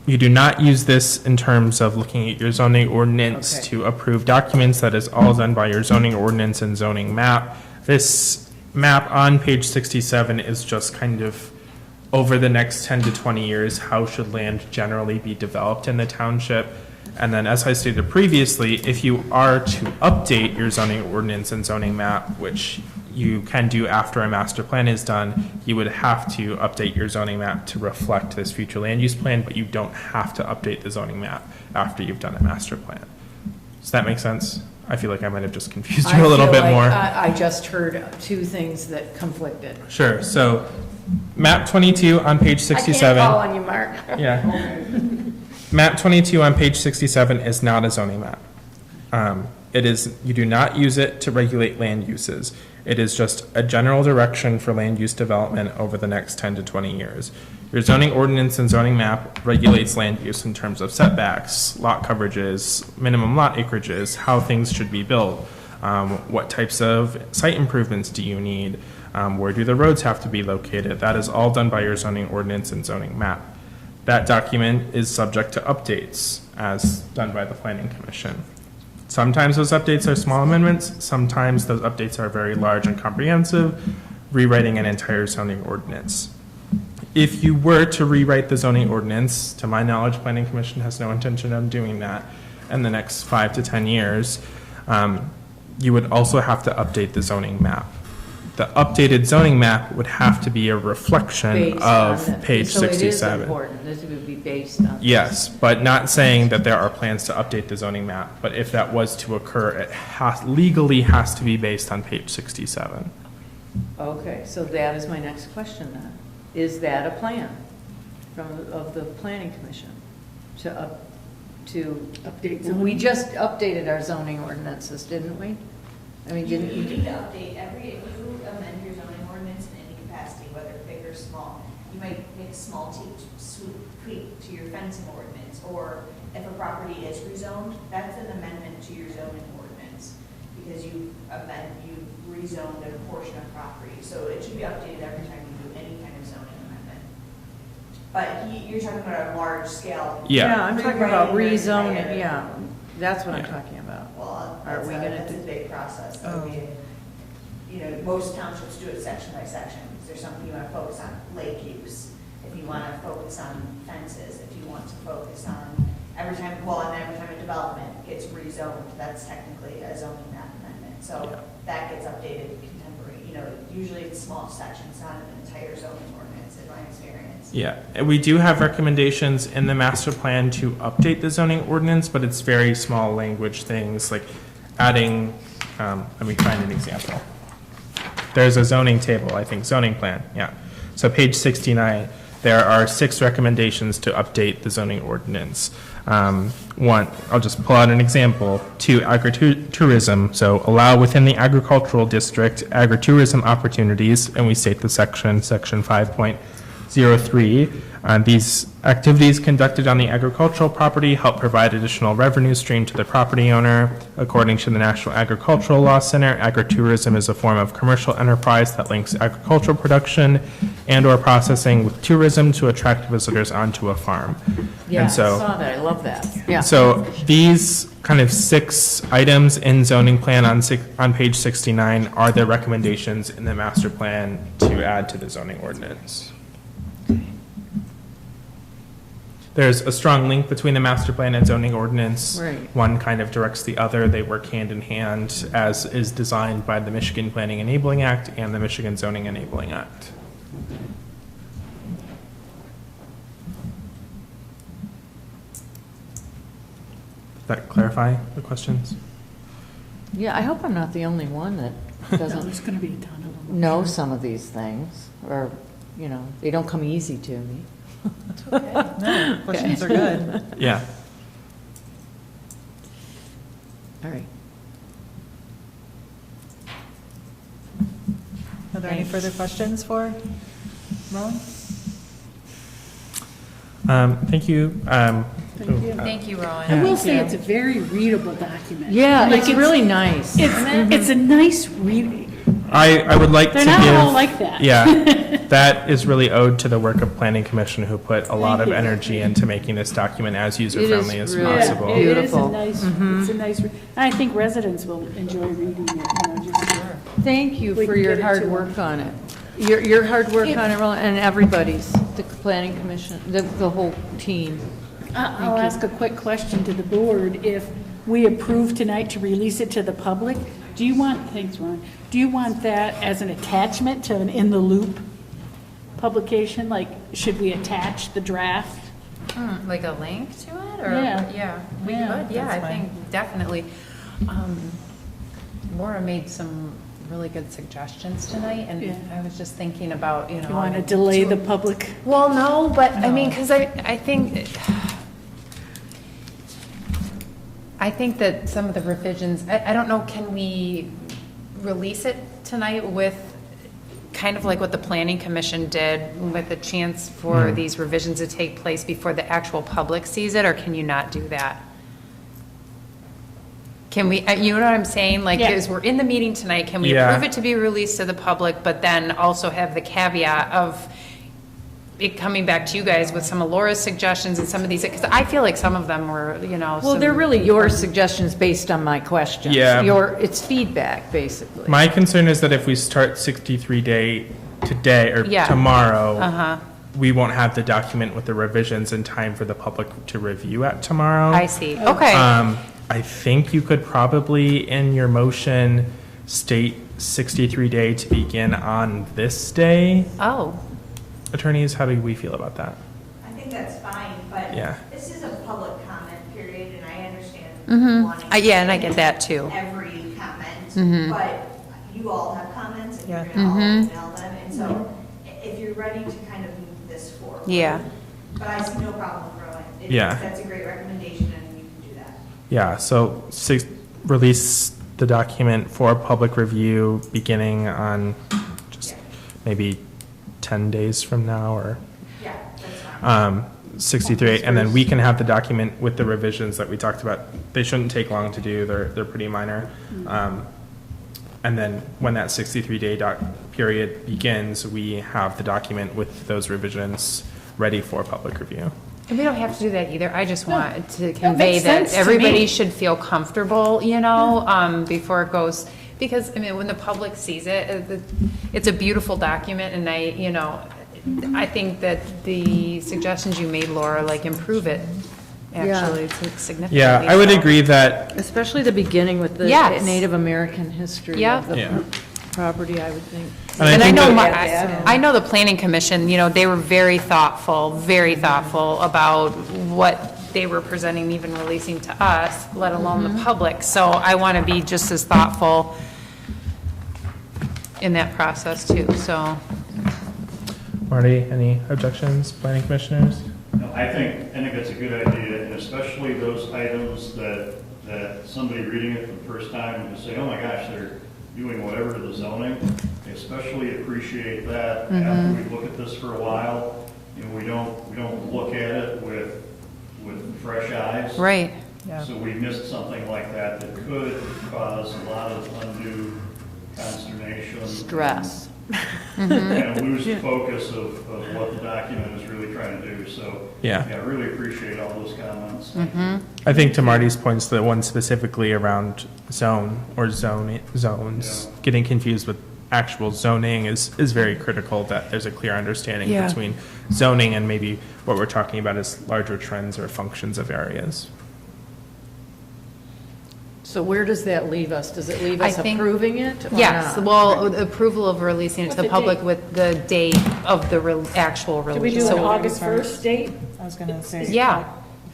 you do not use this in terms of looking at your zoning ordinance Okay. to approve documents. That is all done by your zoning ordinance and zoning map. This map on page 67 is just kind of over the next 10 to 20 years, how should land generally be developed in the township? And then, as I stated previously, if you are to update your zoning ordinance and zoning map, which you can do after a master plan is done, you would have to update your zoning map to reflect this future land use plan, but you don't have to update the zoning map after you've done a master plan. Does that make sense? I feel like I might have just confused you a little bit more. I just heard two things that conflicted. Sure, so map 22 on page 67. I can't call on you, Mark. Yeah. Map 22 on page 67 is not a zoning map. You do not use it to regulate land uses. It is just a general direction for land use development over the next 10 to 20 years. Your zoning ordinance and zoning map regulates land use in terms of setbacks, lot coverages, minimum lot acreages, how things should be built. What types of site improvements do you need? Where do the roads have to be located? That is all done by your zoning ordinance and zoning map. That document is subject to updates as done by the Planning Commission. Sometimes those updates are small amendments, sometimes those updates are very large and comprehensive, rewriting an entire zoning ordinance. If you were to rewrite the zoning ordinance, to my knowledge, Planning Commission has no intention of doing that in the next 5 to 10 years, you would also have to update the zoning map. The updated zoning map would have to be a reflection Based on of that. page So it is 67. important, this would be based on. Yes, but not saying that there are plans to update the zoning map, but if that was to occur, it legally has to be based on page 67. Okay, so that is my next question then. Is that a plan of the planning commission to Update we zoning? just updated our zoning ordinances, didn't we? I mean, You didn't need you? to update if you amend your zoning ordinance in any capacity, whether big or small. You might make a small tweak to your fencing ordinance, or if a property is rezoned, that's an amendment to your zoning ordinance, because you've rezoned a portion of property. So it should be updated every time you do any kind of zoning amendment. But you're talking about a large scale. Yeah. I'm talking about rewriting your rezoning, entire- yeah, that's what I'm Yeah. talking about. Well, Are we gonna that's a do- big process. Oh. Most townships do it section by section. Is there something you want to focus on? Lake use. If you want to focus on fences, if you want to focus on every time a development gets rezoned, that's technically a zoning map amendment. So that gets updated contemporary. Usually it's small sections, not an entire zoning ordinance in my experience. Yeah, and we do have recommendations in the master plan to update the zoning ordinance, but it's very small language things like adding, let me find an example. There's a zoning table, I think, zoning plan, yeah. So page 69, there are 6 recommendations to update the zoning ordinance. One, I'll just pull out an example. 2, agritourism, so allow within the agricultural district agritourism opportunities, and we state the section 5.03. These activities conducted on the agricultural property help provide additional revenue stream to the property owner. According to the National Agricultural Law Center, agritourism is a form of commercial enterprise that links agricultural production and/or processing with tourism to attract visitors onto a farm. Yeah, I And so, saw that, I love that, yeah. so these kind of 6 items in zoning plan on page 69 are the recommendations in the master plan to add to the zoning ordinance. There's a strong link between the master plan and zoning ordinance. Right. One kind of directs the other. They work hand in hand, as is designed by the Michigan Planning Enabling Act and the Michigan Zoning Enabling Act. Does that clarify the questions? Yeah, I hope I'm not the only one that No, doesn't there's going to be a ton of them. know some of these things, or, they don't come easy to me. No, questions are good. Yeah. All right. Are there any Thanks. further questions for Ron? Thank you. Thank you, Rowan. I will say it's a very readable document. Yeah, Like, it's really nice. It's a nice read. I would like to They're give. not all like that. Yeah, that is really owed to the work of Planning Commission, who put a lot of Thank you. energy into making this document as user-friendly as really- possible. It is a Beautiful. nice, it's a nice, I think residents will enjoy reading it, just. Thank you We for can your get it hard to work on it. Your hard work on it, Roland, and everybody's, the planning commission, the whole team. I'll ask a quick question to the board. If we approve tonight to release it to the public, thanks, Ron, do you want that as an attachment to an in-the-loop publication? Like, should we attach the draft? Like a link to it, or? Yeah. We Yeah. could, yeah, I That's fine. think definitely. Laura made some really good suggestions tonight, and Yeah. I was just thinking about, You want to delay the public? Well, no, but I mean, because I think that some of the revisions, I don't know, can we release it tonight with kind of like what the planning commission did, with a chance for these revisions to take place before the actual public sees it, or can you not do that? Can we, you know what I'm saying? Like, Yeah. as we're in the meeting tonight, can we Yeah. approve it to be released to the public, but then also have the caveat of it coming back to you guys with some of Laura's suggestions and some of these, because I feel like some of them were, Well, some- they're really your suggestions based on my questions. Yeah. It's feedback, basically. My concern is that if we start 63-day today or Yeah. tomorrow, we won't have the document with the revisions in time for the public to review at tomorrow. I see, okay. I think you could probably, in your motion, state 63-day to begin on this day. Oh, Attorneys, how do we feel about that? I think that's fine, but Yeah. this is a public comment period, and I understand wanting. yeah, and I get that too. Every comment, but you all have comments, and you're gonna all email them, and so if you're ready to kind of move this forward. Yeah. But I see no problem with Rowan. Yeah. That's a great recommendation, and you can do that. Yeah, so release the document for public review beginning on just maybe 10 days from now or Yeah, that's fine. 63, and then we can have the document with the revisions that we talked about. They shouldn't take long to do, they're pretty minor. And then when that 63-day period begins, we have the document with those revisions ready for public review. And we don't have to do that either. I just want to convey makes that sense to everybody me. should feel comfortable, before it goes, because, I mean, when the public sees it, it's a beautiful document, and I think that the suggestions you made, Laura, like, improve it, actually, significantly. Yeah, I would so- agree that, Especially the beginning with the Yes. Native American history Yeah. of the Yeah. property, I would think. and I And I think know, that- I know the planning commission, they were very thoughtful about what they were presenting, even releasing to us, let alone the public. So I want to be just as thoughtful in that process too, so. Marty, any objections, planning commissioners? No, I think it's a good idea, and especially those items that somebody reading it for the first time would say, oh my gosh, they're doing whatever to the zoning. They especially appreciate that after we look at this for a while, we don't look at it with fresh eyes. Right. So we missed something like that could cause a lot of undue consternation. Stress. And lose the focus of what the document is really trying to do. So, Yeah. I really appreciate all those comments. I think to Marty's points, the one specifically around zone or zones, Yeah. getting confused with actual zoning is very critical, that there's a clear understanding Yeah. between zoning and maybe what we're talking about as larger trends or functions of areas. So where does that leave us? Does it leave I us think- approving it or Yes, not? well, approval of releasing it to What's the the public date? with the date of the actual Did we release. do an So- August 1st date? I was going to say. Yeah.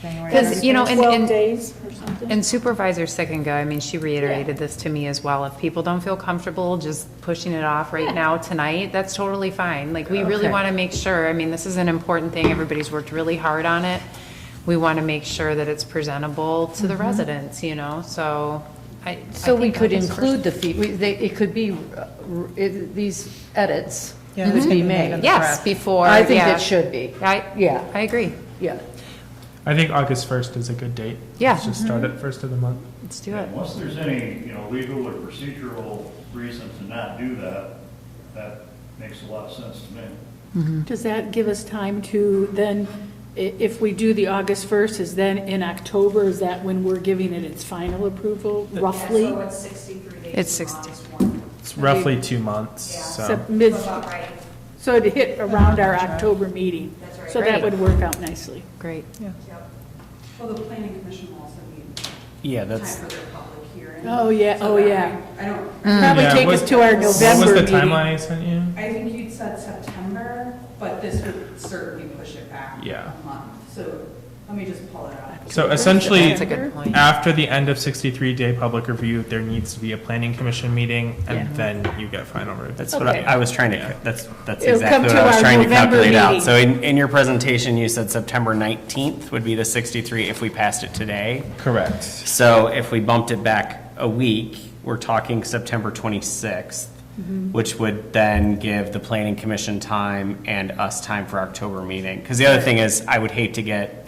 January. Because, 12 and days or something? And Supervisor Sickenga, I mean, she reiterated this to me as well. If people don't feel comfortable just pushing it off right now tonight, that's totally fine. Like, we really Okay. want to make sure, I mean, this is an important thing. Everybody's worked really hard on it. We want to make sure that it's presentable to the residents, so I. So we think could August 1st include the fee, it could be, these edits Yeah, could this be can be made made. in the Yes, draft. before, I think yeah. it should be, I yeah, agree. yeah. I think August 1st is a good date. Yeah. Let's just start at first of the month. Let's do it. Unless there's any, legal or procedural reason to not do that, that makes a lot of sense to me. Does that give us time to then, if we do the August 1st, is then in October, is that when we're giving it its final approval, roughly? So it's 63 days. It's from 60. August 1. It's roughly 2 months, So so. mid, About right. so to hit around our October meeting. That's right. So that Great. would work out nicely. Great. Yep. Well, the planning commission will also need Yeah, time that's, for their public hearing. Oh, yeah, So oh, that yeah. I don't, Probably Yeah, take what- us to our What was November the meeting. timeline I sent you? I think you'd said September, but this would certainly push it back Yeah. a month. So let me just pull it up. So essentially, That's a good point. after the end of 63-day public review, there needs to be a planning commission meeting, and Yeah. then you get final review. that's what Okay. I was trying to, that's It'll come exactly to what I was our trying to November calculate out. meeting. So in your presentation, you said September 19th would be the 63 if we passed it today. Correct. So if we bumped it back a week, we're talking September 26th, which would then give the planning commission time and us time for October meeting. Because the other thing is, I would hate to get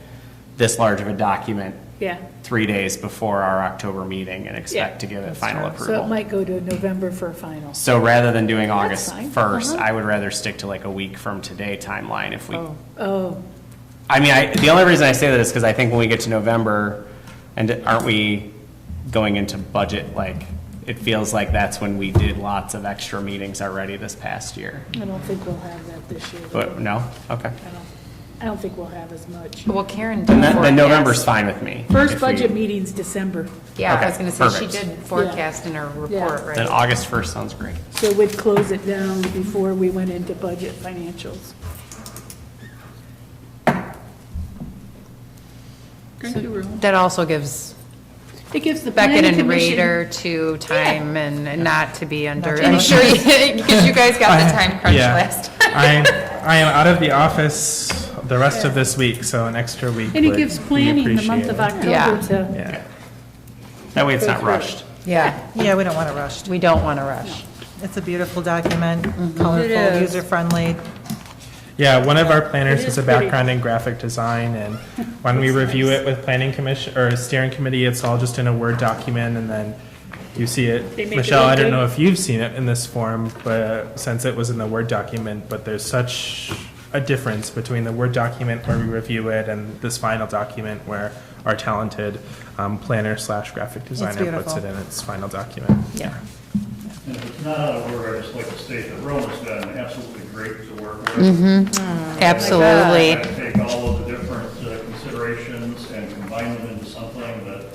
this large of a document Yeah. 3 days before our October meeting and expect to give it final So it approval. might go to November for a final. So rather than doing August fine. 1st, Uh-huh. I would rather stick to like a week from today timeline if we, Oh, I mean, the only reason I say that is because I think when we get to November, and aren't we going into budget, like, it feels like that's when we did lots of extra meetings already this past year. I don't think we'll have that this year. But, no? Okay. I don't think we'll have as much. Well, Karen did Then forecast. November's fine with me. First If we- budget meeting's December, Yeah, I was Okay, going to say, she perfect. did forecast in her report, Then right? August 1st sounds great. so we'd close it down before we went into budget financials. Thank you, Ruth. That also gives It gives the Beckett planning and commission. Raider to time and not to be under, I'm sure, because you guys got the time crunch Yeah. last. I am out of the office the rest of this week, so an extra week And it would gives be planning the month of appreciated. October Yeah. to, Yeah. That way it's Go not through it. rushed. Yeah, Yeah, we don't want to rush. we don't want to rush. It's a beautiful document, It colorful, is. user-friendly. Yeah, one of our planners It has is a pretty. background in graphic design, and when we review it with planning commission, or steering committee, it's all just in a Word document, and then you see They it. make it Michelle, look I don't good. know if you've seen it in this form, but since it was in the Word document, but there's such a difference between the Word document where we review it and this final document where our talented planner / graphic designer puts beautiful. it in its final document. Yeah. And if it's not out of order, I'd just like to state that Rome has been absolutely great to work with. Absolutely. And take all of the different considerations and combine them into something that,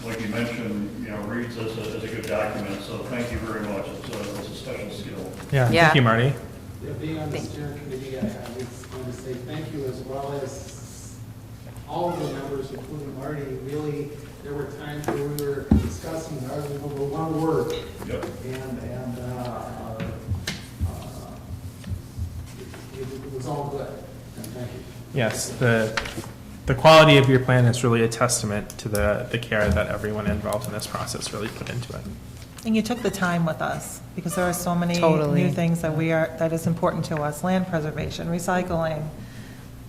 like you mentioned, reads as a good document. So thank you very much. It's a special skill. Yeah, Yeah. thank you, Marty. Being on the steering committee, I was going to say thank you as well as all of the members, including Marty. Really, there were times where we were discussing, arguing over one word. Yep. And it was all good. And thank you. Yes, the quality of your plan is really a testament to the care that everyone involved in this process really put into it. And you took the time with us, because there are so many Totally. new things that is important to us, land preservation, recycling,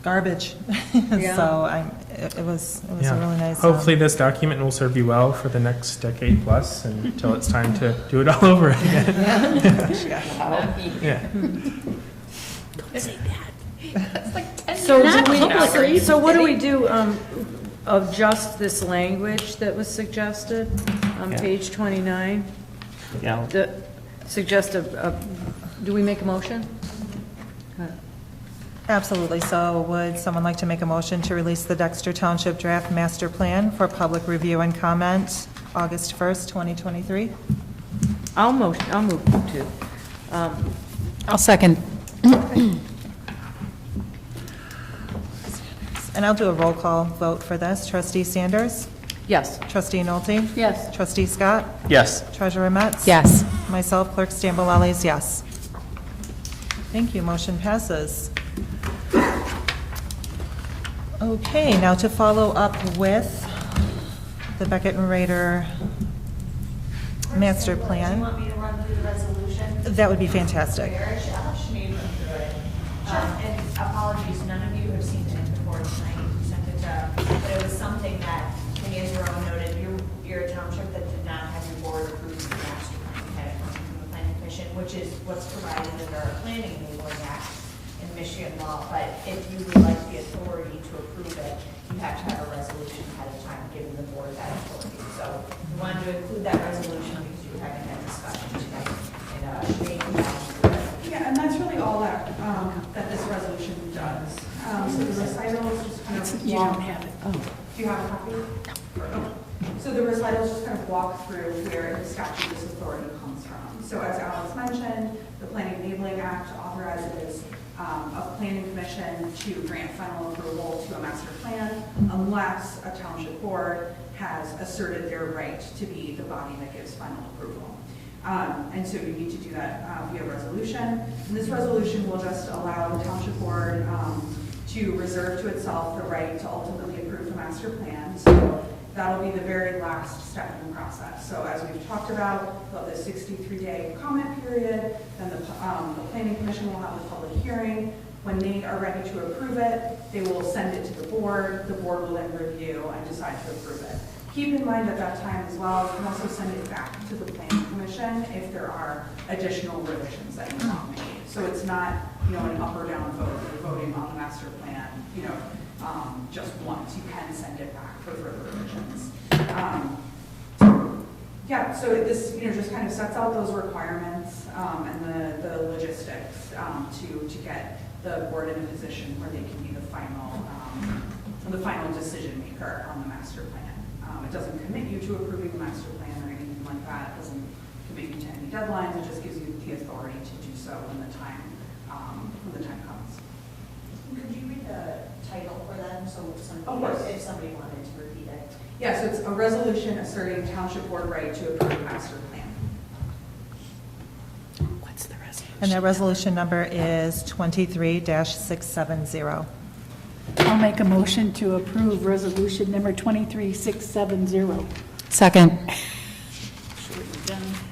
garbage. So it was a Yeah. really nice. Hopefully, this document will serve you well for the next decade plus until it's time to do it all over again. Yeah. So Not do we, publicly. so what do we do of just this language that was suggested on Yeah. page 29? Yeah. Suggest do we make a motion? Absolutely. So would someone like to make a motion to release the Dexter Township Draft Master Plan for public review and comment August 1st, 2023? I'll move to. I'll second. And I'll do a roll call vote for this. Trustee Sanders? Yes. Trustee Nolte? yes. Trustee Scott? Yes. Treasurer Metz? Yes. Myself, Clerk Stambolelli, is yes. Thank you, motion passes. Okay, now to follow up with the Beckett and Raider master plan. Do you want me to run through the resolution? That would be fantastic. And apologies, none of you have seen it before tonight, you sent it to, but it was something that, and as Jerome noted, you're a township that did not have your board approve the master plan, you had it come from the planning commission, which is what's provided under our planning enabling act in Michigan law, but if you would like the authority to approve it, you have to have a resolution ahead of time, giving the board that authority. So we wanted to include that resolution because you were having that discussion tonight, and Shane came down to the resolution. Yeah, and that's really all that this resolution does. So the recitals just kind of You walk. don't have it. Do you have a copy? No. So the recitals just kind of walk through where the statute of authority comes from. So as Alex mentioned, the Planning Enabling Act authorizes a planning commission to grant final approval to a master plan unless a township board has asserted their right to be the body that gives final approval. And so you need to do that via resolution. And this resolution will just allow the township board to reserve to itself the right to ultimately approve the master plan. So that'll be the very last step in the process. So as we've talked about the 63-day comment period, then the planning commission will have a public hearing. When they are ready to approve it, they will send it to the board will then review and decide to approve it. Keep in mind at that time as well, you can also send it back to the planning commission if there are additional revisions that you want made. So it's not, an up or down vote, you're voting on the master plan, just once. You can send it back for further revisions. Yeah, so this, just kind of sets out those requirements and the logistics to get the board in a position where they can be the final decision maker on the master plan. It doesn't commit you to approving the master plan or anything like that. It doesn't commit you to any deadlines. It just gives you the authority to do so when the time comes. Could you read the title for them, so Of course. if somebody wanted to repeat it? Yeah, so it's a resolution asserting township board right to approve master plan. What's the resolution? And that resolution number is 23-670. I'll make a motion to approve resolution number 23670. Second.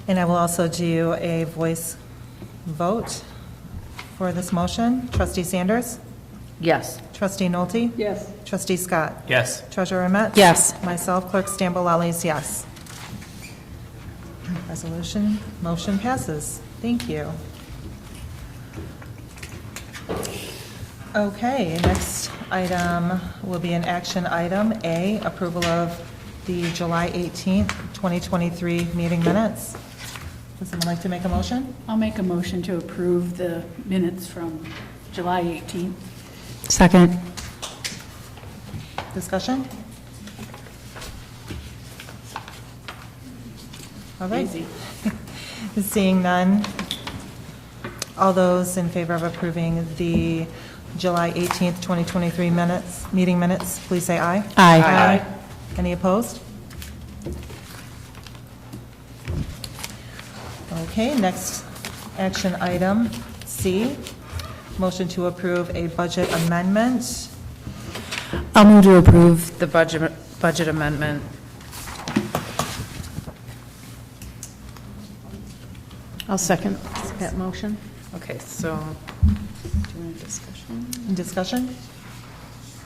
And I will also do a voice vote for this motion. Trustee Sanders? Yes. Trustee Nolte? Yes. Trustee Scott? Yes. Treasurer Metz? Yes. Myself, Clerk Stambolelli, yes. Motion passes. Thank you. Okay, next item will be an action item A, approval of the July 18th, 2023 meeting minutes. Would someone like to make a motion? I'll make a motion to approve the minutes from July 18th. Second. Discussion? All right. Easy. Seeing none, all those in favor of approving the July 18th, 2023 meeting minutes, please say aye. Aye. Any opposed? Okay, next action item, C, motion to approve a budget amendment. I'll move to approve the budget amendment. I'll second that motion. Okay, so, do you want a discussion? Discussion?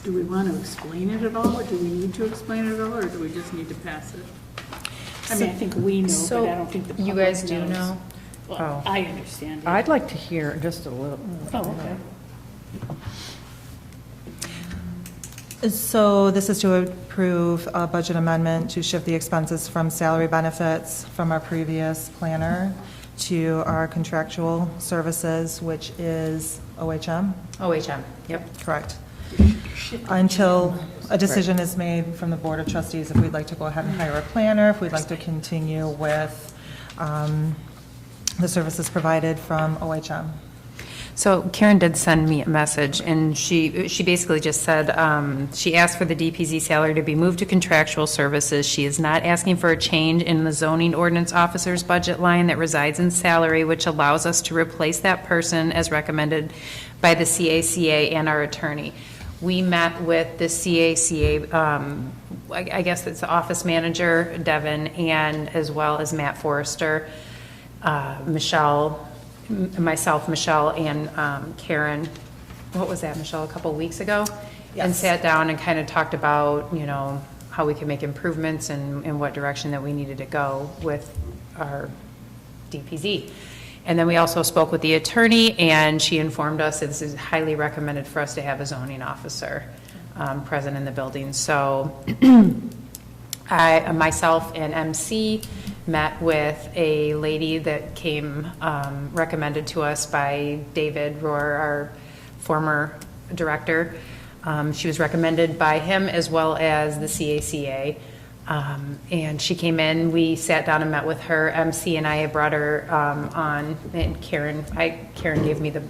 Do we want to explain it at all, or do we need to explain it at all, or do we just need to pass it? I mean, I think we know, So, but I don't think the public you knows. guys do know? Well, Oh. I understand. it. I'd like to hear just a little. Oh, okay. So this is to approve a budget amendment to shift the expenses from salary benefits from our previous planner to our contractual services, which is OHM, OHM, yep. correct? Until a decision is made from the Board of Trustees if we'd like to go ahead and hire a planner, if we'd like to continue with the services provided from OHM. So Karen did send me a message, and she basically just said, she asked for the DPZ salary to be moved to contractual services. She is not asking for a change in the zoning ordinance officer's budget line that resides in salary, which allows us to replace that person as recommended by the CACA and our attorney. We met with the CACA, I guess it's the office manager, Devin, and as well as Matt Forrester, myself, Michelle, and Karen, what was that, Michelle, a couple weeks ago? And Yes. sat down and kind of talked about, how we could make improvements and in what direction that we needed to go with our DPZ. And then we also spoke with the attorney, and she informed us that this is highly recommended for us to have a zoning officer present in the building. So myself and MC met with a lady that came recommended to us by David Rohr, our former director. She was recommended by him as well as the CACA. And she came in, we sat down and met with her. MC and I brought her on, and Karen gave me the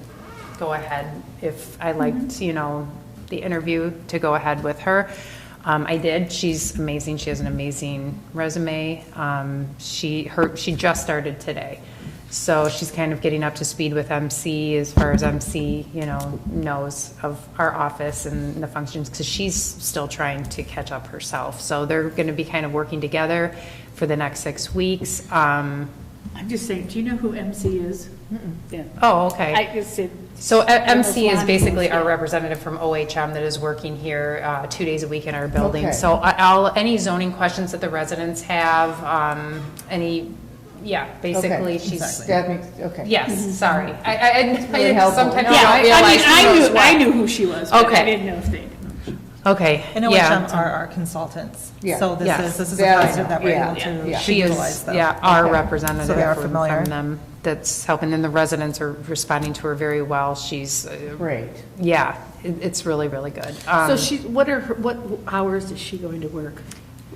go-ahead if I liked, the interview to go ahead with her. I did. She's amazing. She has an amazing resume. She just started today. So she's kind of getting up to speed with MC as far as MC, knows of our office and the functions, because she's still trying to catch up herself. So they're going to be kind of working together for the next 6 weeks. I'm just saying, do you know who MC is? Yeah. Oh, okay. I just said. So MC is Lonnie basically knows our that. representative from OHM that is working here 2 days a week in our building. Okay. So any zoning questions that the residents have, basically Okay. she's, That makes, okay. yes, sorry. I really helpful. sometimes No, Yeah, don't realize who I knows what. knew who she was, but I Okay. didn't know if they. Okay, And yeah. OHM are our consultants. Yeah. So Yes. this is a That I positive know. that we're Yeah. able to Yeah. She utilize is, them. yeah, our Okay. representative So they are from familiar. them that's helping, and the residents are responding to her very well. She's, Great. yeah, it's really, really good. So what hours is she going to work?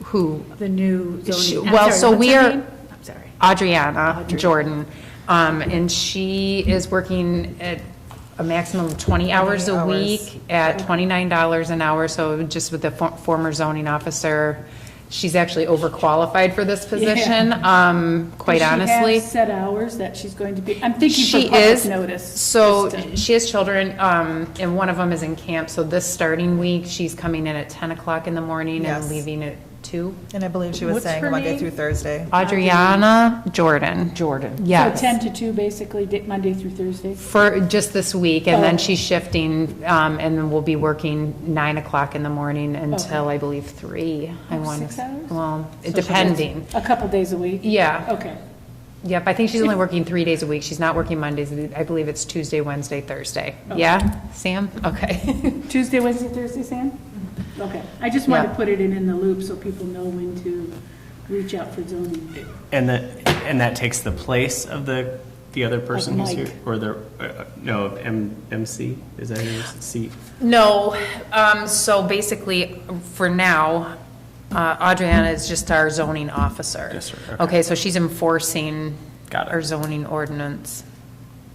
Who? The new She- zoning. I'm well, sorry, so what's we her are- name? I'm sorry. Adriana Jordan, and she is working at a maximum of 20 hours a 20 hours. week at $29 an hour, so just with the former zoning officer, she's actually overqualified for this position, quite Does honestly. she have set hours that she's going to be, I'm thinking She for public is, notice. so just to- she has children, and one of them is in camp, so this starting week, she's coming in at 10 o'clock in the morning and Yes. leaving at 2. And I believe she was What's saying her Monday name? through Thursday. Adriana Jordan. Jordan. So Yes. 10 to 2, basically, Monday through Thursday? For just this week, and Oh. then she's shifting, and then we'll be working 9 o'clock in the morning until, I believe, 3. I Oh, want 6 hours? Well, So depending. A couple days a week? Yeah. Okay. Yep, I think she's only working 3 days a week. She's not working Mondays. I believe it's Tuesday, Wednesday, Thursday. Yeah, Sam? Okay. Tuesday, Wednesday, Thursday, Sam? Okay. I just wanted to Yeah. put it in the loop so people know when to reach out for zoning. And that takes the place of the other person who's here? Mike. Or the, no, MC, is that your seat? No, so basically, for now, Adriana is just our zoning officer. Yes, sir. Okay. Okay, so she's enforcing Got it. our zoning ordinance.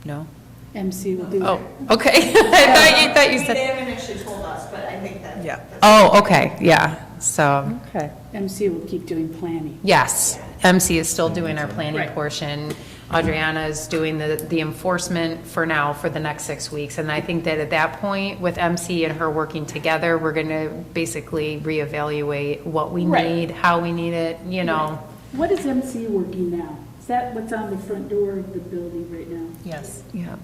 No? MC will do Oh, that. okay. I thought you said. They haven't actually told us, but I think that. Yeah. Oh, okay, yeah, so, Okay. MC will keep doing planning. yes, MC is still doing our planning Right. portion. Adriana is doing the enforcement for now, for the next 6 weeks. And I think that at that point, with MC and her working together, we're going to basically reevaluate what we Right. need, how we need it, you know. What is MC working now? Is that what's on the front door of the building right now? Yes. Yeah.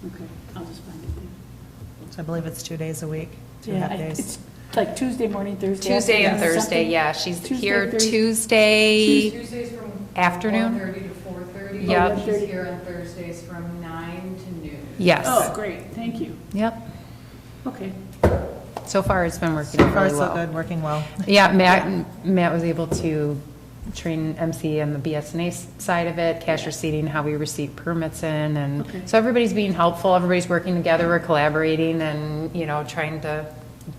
Okay, I'll just find it there. So I believe it's 2 days a week, 2 Yeah, half days. it's like Tuesday morning, Thursday. Tuesday and afternoon, Thursday, something? yeah, she's Tuesday, here Thursday. Tuesday Tuesdays from afternoon. 1:30 to 4:30. Yep. She's here on Thursdays from 9 to noon. Yes. Oh, great, thank you. Yep. Okay. So far, it's been working So far, really so well. good, working well. Yeah, Matt was able to train MC on the BS&A side of it, cash receipting, how we receive permits in, and Okay. so everybody's being helpful, everybody's working together, we're collaborating, and, you know, trying to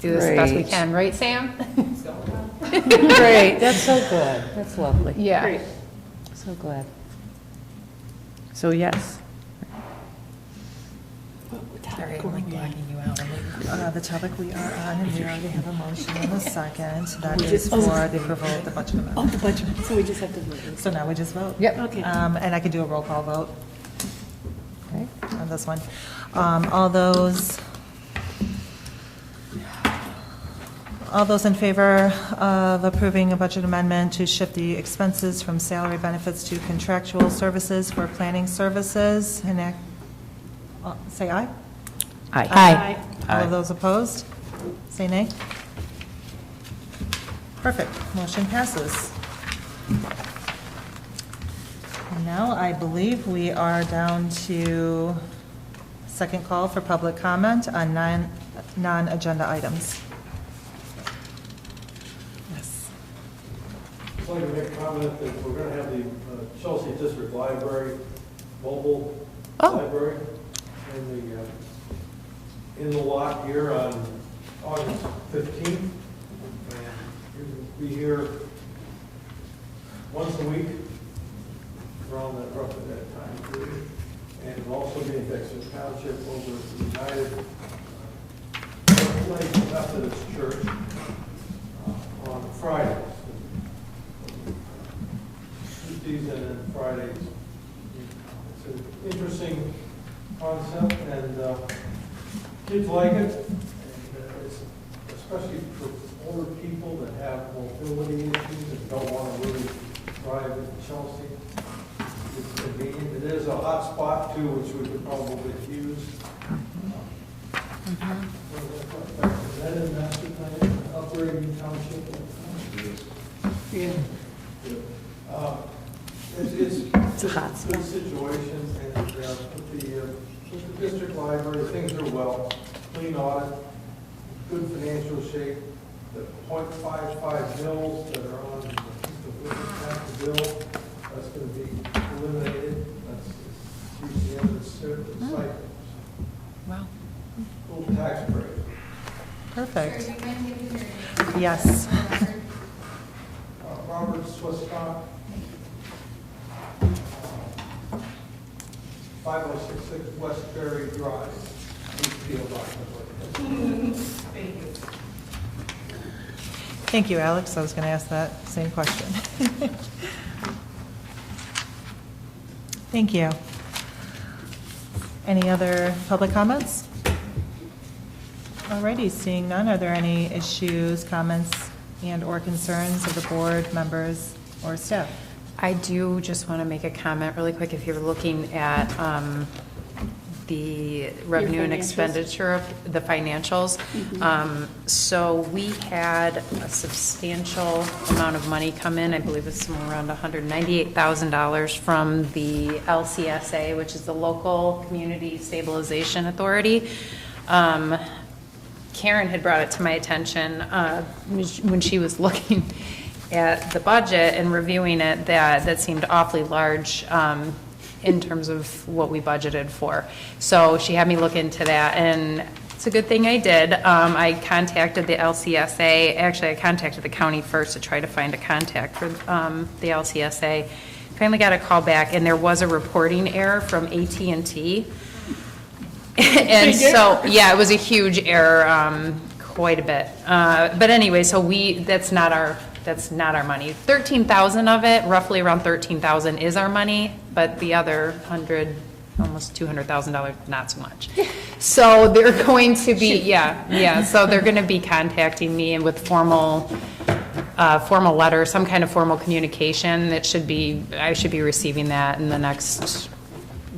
do this the best we Great. can, right, Sam? Great, that's so good. That's lovely. Yeah. Great. So glad. So yes. Sorry, I'm like blocking you out. The topic we are on, and we already have a motion in a second. That is for the approval of the budget Oh, amendment. the budget, so we just have to vote. So now we just vote. Yep. Okay. And I can do a roll call vote Okay. on this one. All those in favor of approving a budget amendment to shift the expenses from salary benefits to contractual services for planning services, say aye. Aye. All Aye. of those opposed, say nay. Perfect, motion passes. And now I believe we are down to second call for public comment on non-agenda items. Yes. I'd like to make a comment that we're going to have the Chelsea District Library, mobile library, in the lot here on August 15th. And you can be here once a week around that, roughly that time period. And we'll also be in Dixon Township over at the United Methodist Church on Fridays. Tuesdays and then Fridays. It's an interesting concept, and kids like it. And it's especially for older people that have mobility issues and don't want to really drive in Chelsea. it's convenient. It is a hot spot too, which we could probably use. Is that in master plan, upgrading township? Yeah. It's a hot spot. Good situation, and with the district library, things are well, clean audit, good financial shape. The .55 mills that are on the bill, that's going to be eliminated. That's the end of the cycle. Wow. Little tax break. Perfect. Yes. Robert Swisscott, 5066 Westbury Drive, Eastfield, Iowa. Thank you. Thank you, Alex. I was going to ask that same question. Thank you. Any other public comments? Alrighty, seeing none, are there any issues, comments, and/or concerns of the board members or staff? I do just want to make a comment really quick. If you're looking at the revenue and financials? expenditure of the financials, so we had a substantial amount of money come in. I believe it's somewhere around $198,000 from the LCSA, which is the Local Community Stabilization Authority. Karen had brought it to my attention when she was looking at the budget and reviewing it, that seemed awfully large in terms of what we budgeted for. So she had me look into that, and it's a good thing I did. I contacted the LCSA. Actually, I contacted the county first to try to find a contact for the LCSA. Finally got a call back, and there was a reporting error from AT&T. And so, yeah, it was a huge error, quite a bit. But anyway, so that's not our money. 13,000 of it, roughly around 13,000 is our money, but the other almost $200,000, not so much. So they're going to be, so they're going to be contacting me and with formal letter, some kind of formal communication. I should be receiving that in the next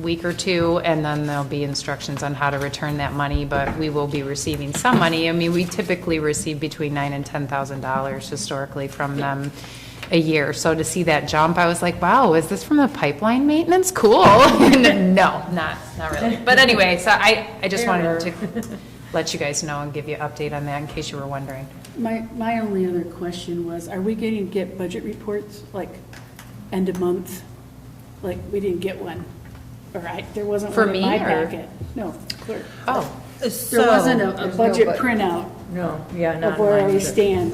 week or two, and then there'll be instructions on how to return that money, but we will be receiving some money. I mean, we typically receive between $9,000 and $10,000 historically from them a year. So to see that jump, I was like, wow, is this from the pipeline maintenance? Cool. No, not really. But anyway, so I just wanted to let you guys know and give you an update on that in case you were wondering. My only other question was, are we going to get budget reports, like, end of month? Like, we didn't get one. There wasn't For one in me, my or? packet. No, clerk. Oh, There wasn't a budget printout No, yeah, not of where mine we either. stand.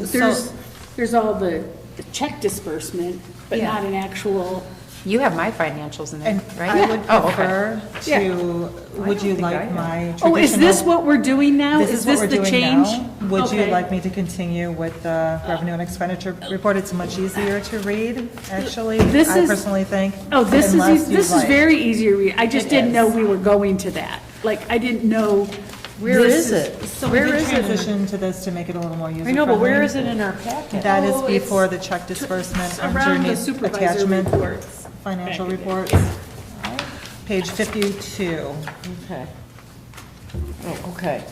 There's all the check disbursement, but Yeah. not an actual, you have my financials in there, And right? I would Oh, okay. prefer would you like my traditional? oh, is this what we're doing now? This is what we're the doing change? now. Would you Okay. like me to continue with the revenue and expenditure report? It's much easier to read, actually, This I is- personally think. Oh, this unless is, you'd this is like. very easy to read. I just It didn't is. know we were going to that. Like, I didn't know. Where this is it? So we Where did is it? transition to this to make it a little more user-friendly. I know, but where is it in our packet? That is Oh, it's before the check disbursement Around the underneath supervisor attachment, reports. financial Back in the reports. Page 52. Okay. Oh, okay.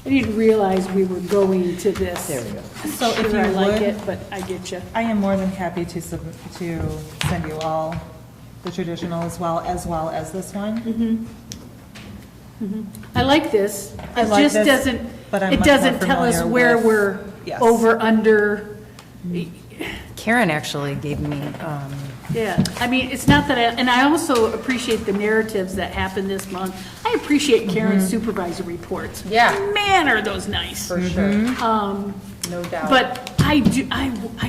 I didn't realize we were going to this. There we go. So if Sure, I you like would, it, but I get you. I am more than happy to send you all the traditional as well as this one. I like this. I It like just this, doesn't, but I'm it much more doesn't tell us familiar where with- we're Yes. over, under. Karen actually gave me, Yeah, I mean, it's not that and I also appreciate the narratives that happened this month. I appreciate Karen's supervisor reports. Yeah. Man, are those nice. for sure, Um, no doubt. But I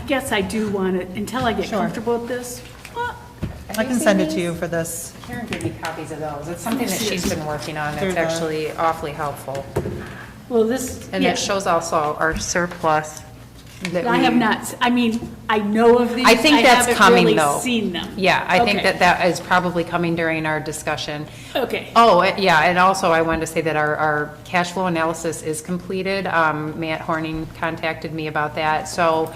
guess I do want to, until I get Sure. comfortable with this, well, I can send it to you for this. Karen gave me copies of those. It's something that she's been working on. They're It's the- actually awfully helpful. well, this, And yeah. it shows also our surplus that I have we- not, I mean, I know of these. I think that's haven't coming, really though. seen them. Yeah, I think Okay. that is probably coming during our discussion. Okay. Oh, yeah, and also I wanted to say that our cash flow analysis is completed. Matt Horning contacted me about that, so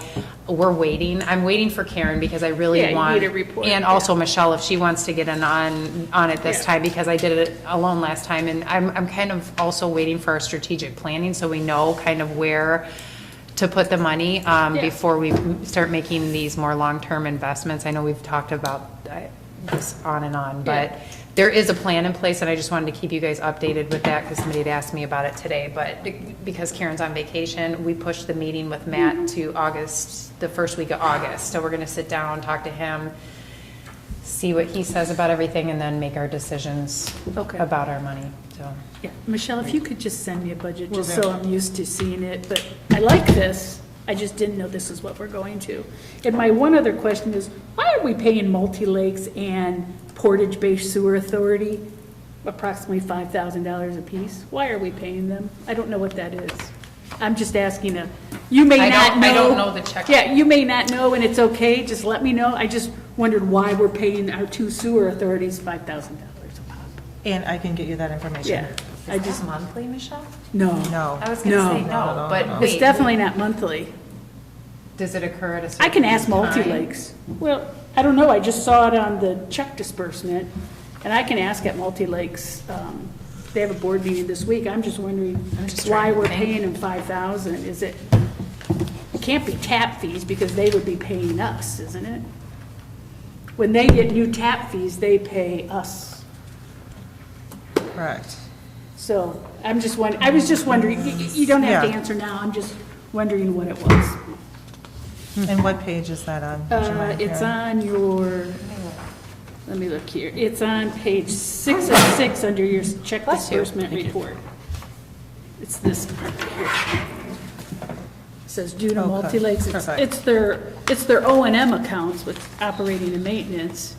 we're waiting. I'm waiting for Karen because I really Yeah, you want. need a report, And yeah. also Michelle, if she wants to get in on it this Yeah. time, because I did it alone last time. And I'm kind of also waiting for our strategic planning, so we know kind of where to put the money before we start making these more long-term investments. I know we've talked about this on and on, but there is a plan in place, and I just wanted to keep you guys updated with that because somebody had asked me about it today. But because Karen's on vacation, we pushed the meeting with Matt to August, the first week of August. So we're going to sit down, talk to him, see what he says about everything, and then make our decisions Okay. about our money, so. Yeah, Michelle, if you could just send me a budget, just so I'm used to seeing it, but I like this, I just didn't know this is what we're going to. And my one other question is, why are we paying Multi-Lakes and Portage Bay Sewer Authority approximately $5,000 apiece? Why are we paying them? I don't know what that is. I'm just asking you may not know. I don't know the check. Yeah, you may not know, and it's okay, just let me know. I just wondered why we're paying our two sewer authorities $5,000 a pop. And I can get you that information. Yeah, I Is just, this monthly, Michelle? no. No. I was going to No. say no, but It's wait, definitely not monthly. does it occur at a certain I can ask time? Multi-Lakes. Well, I don't know, I just saw it on the check disbursement, and I can ask at Multi-Lakes. They have a board meeting this week. I'm just wondering just why trying to we're think. paying them $5,000. Is it can't be tap fees because they would be paying us, isn't it? When they get new tap fees, they pay us. Correct. So I'm just wondering, I was just wondering, you don't have to Yeah. answer now, I'm just wondering what it was. And what page is that on? Would you mind, It's Karen? on your, let me look here, it's on page 6 of 6 under your check disbursement report. It's this part here. It says due to Okay, Multi-Lakes, perfect. it's their O and M accounts with operating and maintenance.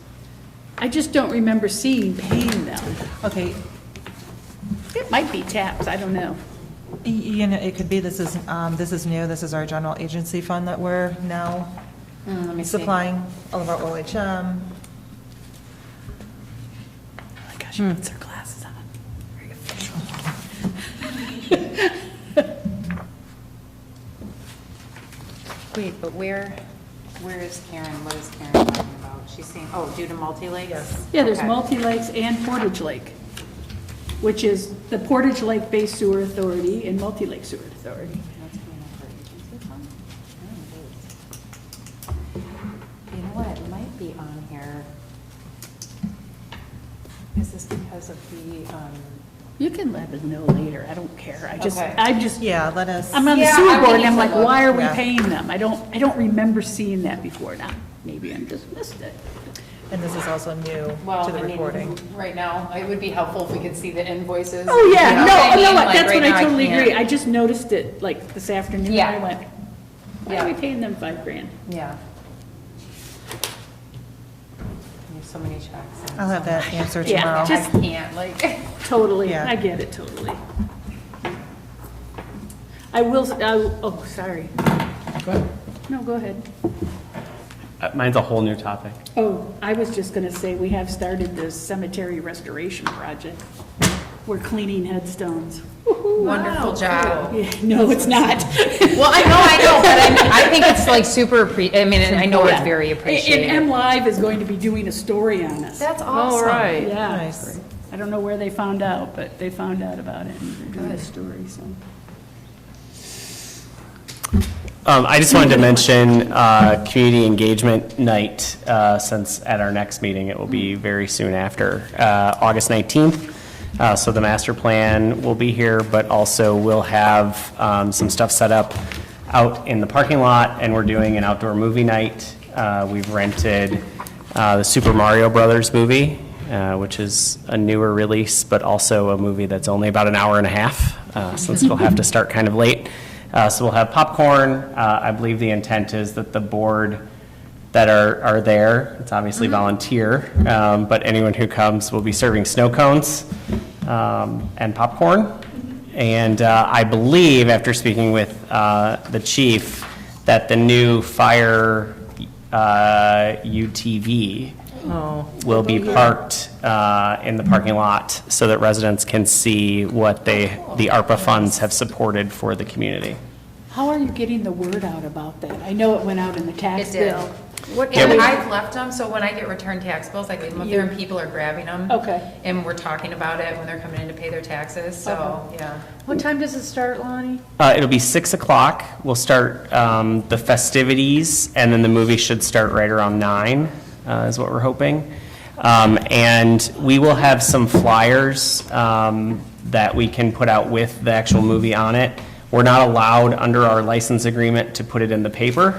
I just don't remember seeing paying them. Okay, It might be taps, I don't know. you know, it could be this is new, this is our general agency fund that we're now Let me see. supplying all of our OHM. Oh my gosh, she puts her glasses on. Very official. Wait, but where is Karen? What is Karen talking about? She's saying, oh, due to Multi-Lakes? Yes. Yeah, there's Multi-Lakes and Portage Lake, which is the Portage Lake Bay Sewer Authority and Multi-Lake Sewer Authority. You know what, it might be on here. Is this because of the, You can let us know later, I don't care, Okay. Yeah, let us. I'm on the Yeah, sewer I would board, and need I'm to like, look. why are we Yeah. paying them? I don't remember seeing that before, now, maybe I'm just missed it. And this is also new well, to the I mean, reporting. right now, it would be helpful if we could see the invoices. Oh, yeah, You know what I mean? no, Like, that's right what now I totally can't. agree, I just noticed it, like, this afternoon, Yeah. I went, why are we paying them $5,000? Yeah. We have so many checks. and I'll have so that much. answer Yeah, tomorrow. just- I can't, like. Totally, Yeah. I get it, totally. I will, oh, sorry. Go ahead. No, go ahead. Mine's a whole new topic. Oh, I was just gonna say, we have started the cemetery restoration project. We're cleaning headstones. Wonderful job. Yeah, no, it's not. Well, I know, but I think it's like super, I mean, and I know it's Yeah. very appreciated. And M Live is going to be doing a story on us. That's awesome. Yeah. Nice. I don't know where they found out, but they found out about it, and they're doing a story, so. I just wanted to mention Community Engagement Night, since at our next meeting, it will be very soon after, August 19th. So the master plan will be here, but also we'll have some stuff set up out in the parking lot, and we're doing an outdoor movie night. We've rented the Super Mario Brothers movie, which is a newer release, but also a movie that's only about an hour and a half, since we'll have to start kind of late. So we'll have popcorn. I believe the intent is that the board that are there, it's obviously volunteer, but anyone who comes will be serving snow cones and popcorn. And I believe, after speaking with the chief, that the new fire UTV will be parked in the parking lot so that residents can see what the ARPA funds have supported for the community. How are you getting the word out about that? I know it went out in the tax It did. bill. And I've left them, so when I get returned tax bills, I leave them up there and people are grabbing them. Okay. And we're talking about it when they're coming in to pay their taxes, so, yeah. What time does it start, Lonnie? It'll be 6 o'clock. We'll start the festivities, and then the movie should start right around 9, is what we're hoping. And we will have some flyers that we can put out with the actual movie on it. We're not allowed, under our license agreement, to put it in the paper,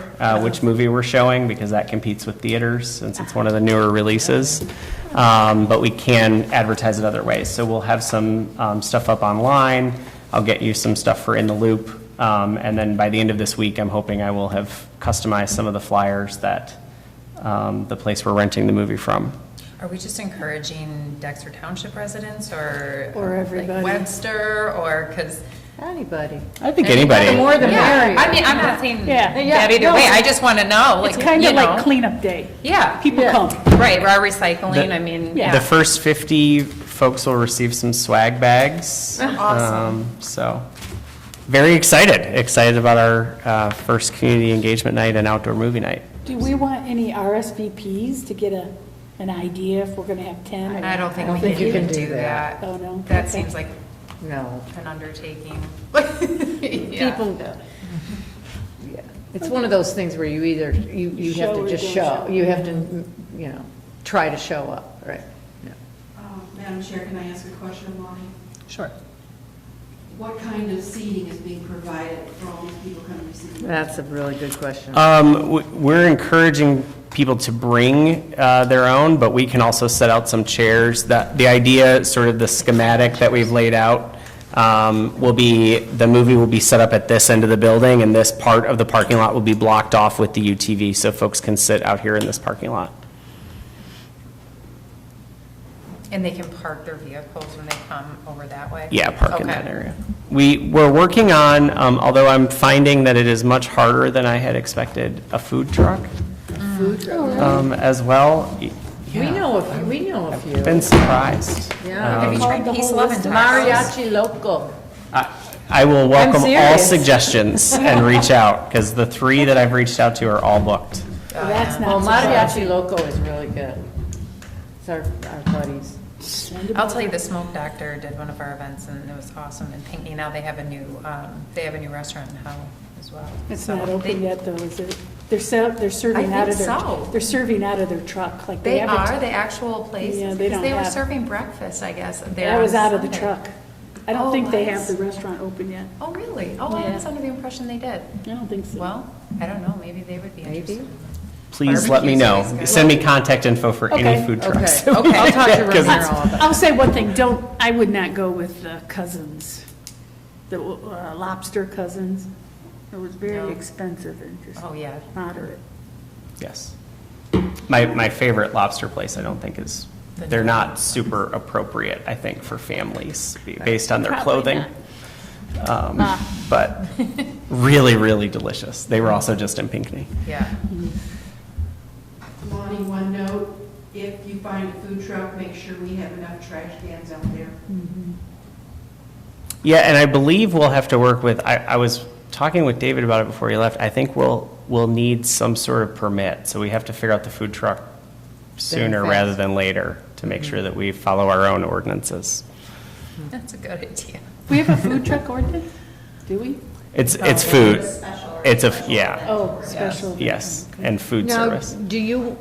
which movie we're showing, because that competes with theaters, since it's one of the newer releases. But we can advertise it other ways. So we'll have some stuff up online. I'll get you some stuff for In the Loop. And then by the end of this week, I'm hoping I will have customized some of the flyers that the place we're renting the movie from. Are we just encouraging Dexter Township residents or? Or everybody. Like Webster, or, because. Anybody. I think anybody. The more the merrier. I mean, I'm not saying Yeah. that either way, I just want to know, like, It's kind you of know. like cleanup day. Yeah. People Yeah. come. Right, our recycling, I mean, Yeah. The yeah. first 50 folks will receive some swag bags. Awesome. So, very excited about our first community engagement night and outdoor movie night. Do we want any RSVPs to get an idea if we're going to have 10? or I don't think we think can you can even do do that. that. Oh, no? That Okay. seems like No. an undertaking. Yeah. People, yeah. It's one of those things where you either, you have Show to or just don't show. show. You have to, you know, try to show up, right? Yeah. Madam Chair, can I ask a question, Lonnie? Sure. What kind of seating is being provided for all these people coming to see the movie? That's a really good question. We're encouraging people to bring their own, but we can also set out some chairs. The idea, sort of the schematic that we've laid out, will be, the movie will be set up at this end of the building, and this part of the parking lot will be blocked off with the UTV, so folks can sit out here in this parking lot. And they can park their vehicles when they come over that way? Yeah, park in Okay. that area. We're working on, although I'm finding that it is much harder than I had expected, a food truck as well. We Yeah. know a few. Been surprised. Yeah. Have you tried the Peace, whole Love, and list of Tacos? Mariachi Loco. I will welcome all serious. suggestions and reach out, because the 3 that I've reached out to are all booked. Well, that's Well, not Mariachi Loco is really good. It's our buddies. I'll tell you, the Smoke Doctor did one of our events, and it was awesome. And Pinckney, now they have a new restaurant in Howe as well. It's So not open they- yet, though, is it? They're serving I out of think their, so. they're serving out of their truck, like They have are, the actual place? Yeah, they don't Because they were have- serving breakfast, I guess, there That was on out of the Sunday. truck. I Oh, don't think they was? have the restaurant open yet. Oh, really? Oh, I Yeah. was under the impression they did. I don't think so. Well, I don't know, maybe they would be Maybe. interested. Please let me know. Barbecue's always good. Send me contact info for any Okay. food Okay, trucks. okay. I'll talk to 'Cause Romero it's- about I'll say one thing, I would not go with the cousins, the lobster cousins. It was very No. expensive and just Oh, yeah. moderate. Yes. My favorite lobster place, I don't think is, they're not super appropriate, I think, for families, based on their Probably clothing. But really, really delicious. They were also just in Pinckney. Yeah. Lonnie, one note, if you find a food truck, make sure we have enough trash cans out there. Yeah, and I believe we'll have to work with, I was talking with David about it before he left. I think we'll need some sort of permit, so we have to figure out the food truck sooner fast. rather than later to make sure that we follow our own ordinances. That's a good idea. We have a food truck ordinance? Do we? It's food. It's yeah, Oh, special. yes, and food Now, service. do you,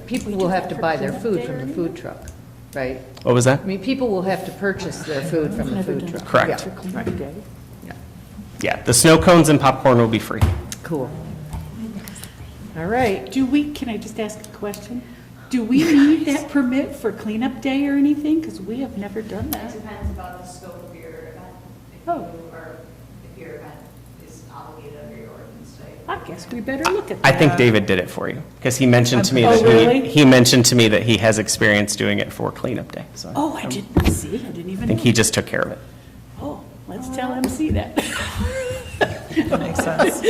people will have to buy their food from the food truck, right? What was that? I mean, people will have to purchase their food from the Never food done truck. Correct. For cleanup day. Yeah, Yeah, the snow cones and popcorn will be free. cool. All right. Can I just ask a question? Do we need that permit for cleanup day or anything? Because we have never done that. Depends about the scope of your event. Oh. If your event is obligated under your ordinance today. I guess we better look at I that. think David did it for you, because he mentioned to me Oh, that really? he mentioned to me that he has experience doing it for cleanup day, so. Oh, I didn't see, I didn't even I think know. he just took care of it. Oh, let's tell MC that. That makes sense.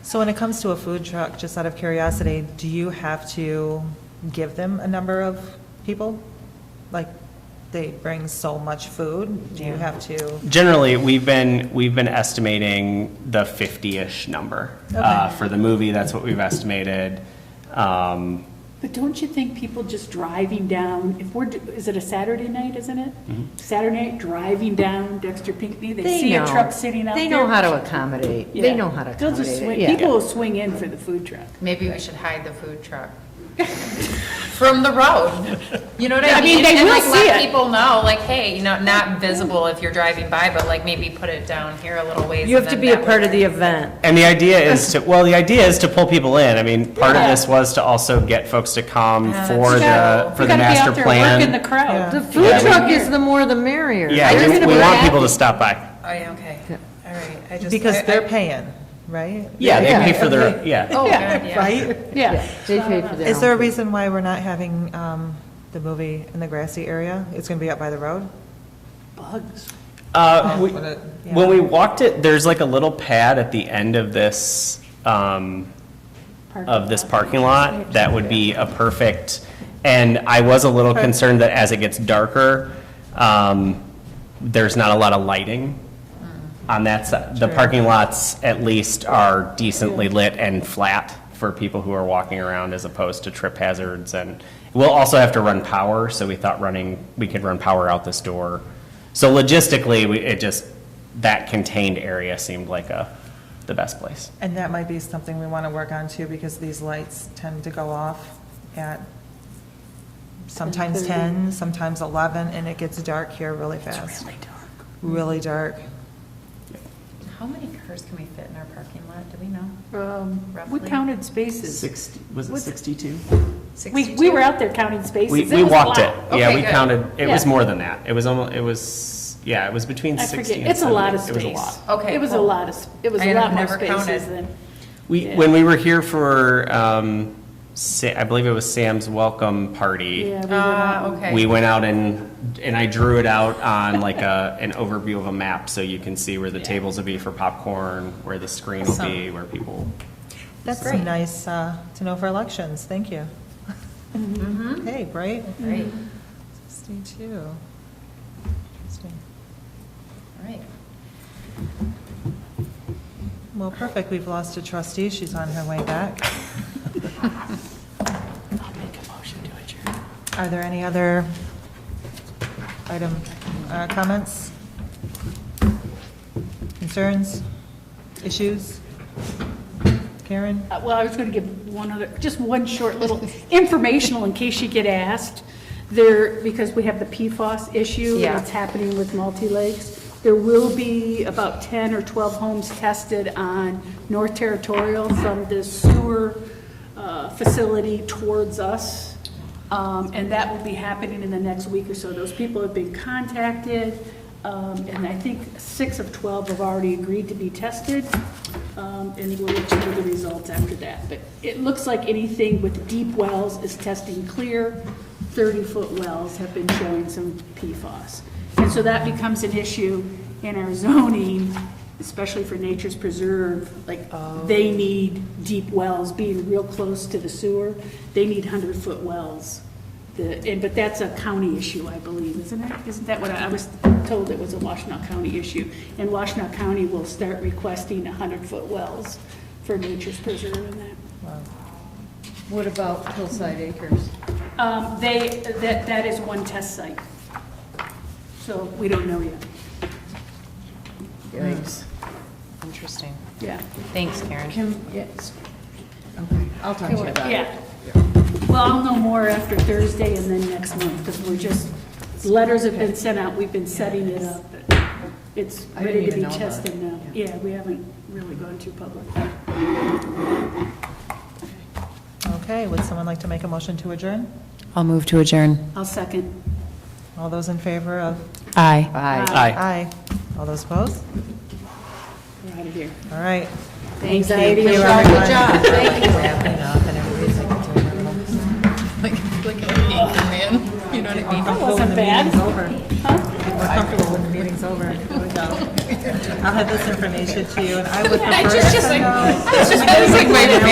So when it comes to a food truck, just out of curiosity, do you have to give them a number of people? Like, they bring so much food, do you have to? Generally, we've been estimating the 50-ish number. Okay. For the movie, that's what we've estimated. But don't you think people just driving down, is it a Saturday night, isn't it? Saturday night, driving down Dexter Pinckney, they see a truck sitting out there. They know how to accommodate. Yeah. They know how to They'll just accommodate swing, it, yeah. people will swing in for the food truck. Maybe we should hide the food truck from the road. You know what I I mean, mean? they And will like see let it. people know, like, hey, you know, not visible if you're driving by, but like maybe put it down here a little ways. You have and to then be a that part way of the event. And the idea is to pull people in. I mean, part of this was to also get folks to come Yeah, for that's the master Working plan. the crowd. Yeah. The food Yeah, truck is the more the merrier. Yeah, They're gonna we be want happy. people to stop by. Oh, yeah, okay. All right. I just Because I- they're I- paying, right? Yeah, they Yeah, pay for their, yeah. Oh, Yeah. good, yeah. Right? Yeah. They pay for their Is there a own food. reason why we're not having the movie in the grassy area? It's going to be up by the road? Bugs. But it- yeah. When we walked it, there's like a little pad at the end of this parking lot that would be a perfect, and I was a little concerned that as it gets darker, there's not a lot of lighting on that side. The parking lots at least are decently lit and flat for people who are walking around as opposed to trip hazards. And we'll also have to run power, so we thought we could run power out this door. So logistically, that contained area seemed like the best place. And that might be something we want to work on too, because these lights tend to go off at sometimes 10, sometimes 11, and it gets dark here really fast. It's really dark. Really dark. How many cars can we fit in our parking lot? Do we know? We Roughly? counted spaces. 60, was it 62? We were out there counting spaces. We It was a walked it. lot. Yeah, Okay, we good. counted, it was Yeah. more than that. It was between I 60 forget, and it's a lot 70. of space. It was a lot. Okay, It was a cool. lot it was I a lot have more never spaces counted. than. We, Yeah. when we were here for, I believe it was Sam's welcome party. Yeah, we were out. Okay. We went out and I drew it out on like an overview of a map, so you can see where the tables will be for popcorn, where the screen will be, where people. That's Great. nice to know for elections. Thank you. Okay, great. Great. 62. Interesting. All right. Well, perfect. We've lost a trustee. She's on her way back. I'll make a motion to adjourn. Are there any other comments? Concerns? Issues? Karen? Well, I was going to give just one short little informational in case you get asked. Because we have the PFAS issue Yeah. that's happening with multi-lakes, there will be about 10 or 12 homes tested on North Territorial from the sewer facility towards us. And that will be happening in the next week or so. Those people have been contacted, and I think 6 of 12 have already agreed to be tested. And we'll let you know the results after that. But it looks like anything with deep wells is testing clear. 30-foot wells have been showing some PFAS. And so that becomes an issue in our zoning, especially for Nature's Preserve. Like, they need deep wells, being real close to the sewer. They need 100-foot wells. But that's a county issue, I believe, isn't it? Isn't that what I was told? It was a Washtenaw County issue. And Washtenaw County will start requesting 100-foot wells for Nature's Preserve and that. What about Hillside Acres? That is one test site. So we don't know yet. Yikes. Interesting. Yeah. Thanks, Karen. Yes. Okay, I'll talk to you about it. Yeah. Well, I'll know more after Thursday and then next month, because letters have been sent out, we've been setting it up. But it's I didn't ready to even be know about tested it. now. Yeah, we haven't really gone too public. Okay, would someone like to make a motion to adjourn? I'll move to adjourn. I'll second. All those in favor of? Aye. Bye. Aye. Aye. All those opposed? We're out of here. All right. Anxiety Thank you, shot. everyone. Good job. Thank you. Wrapping up and everybody's like, Like an anchor man, you know what I mean? I wasn't bad? meeting's over. We're comfortable when the meeting's over. Here we go. I'll have this information to you, and I would prefer. I just like, to know- I was just gonna segue to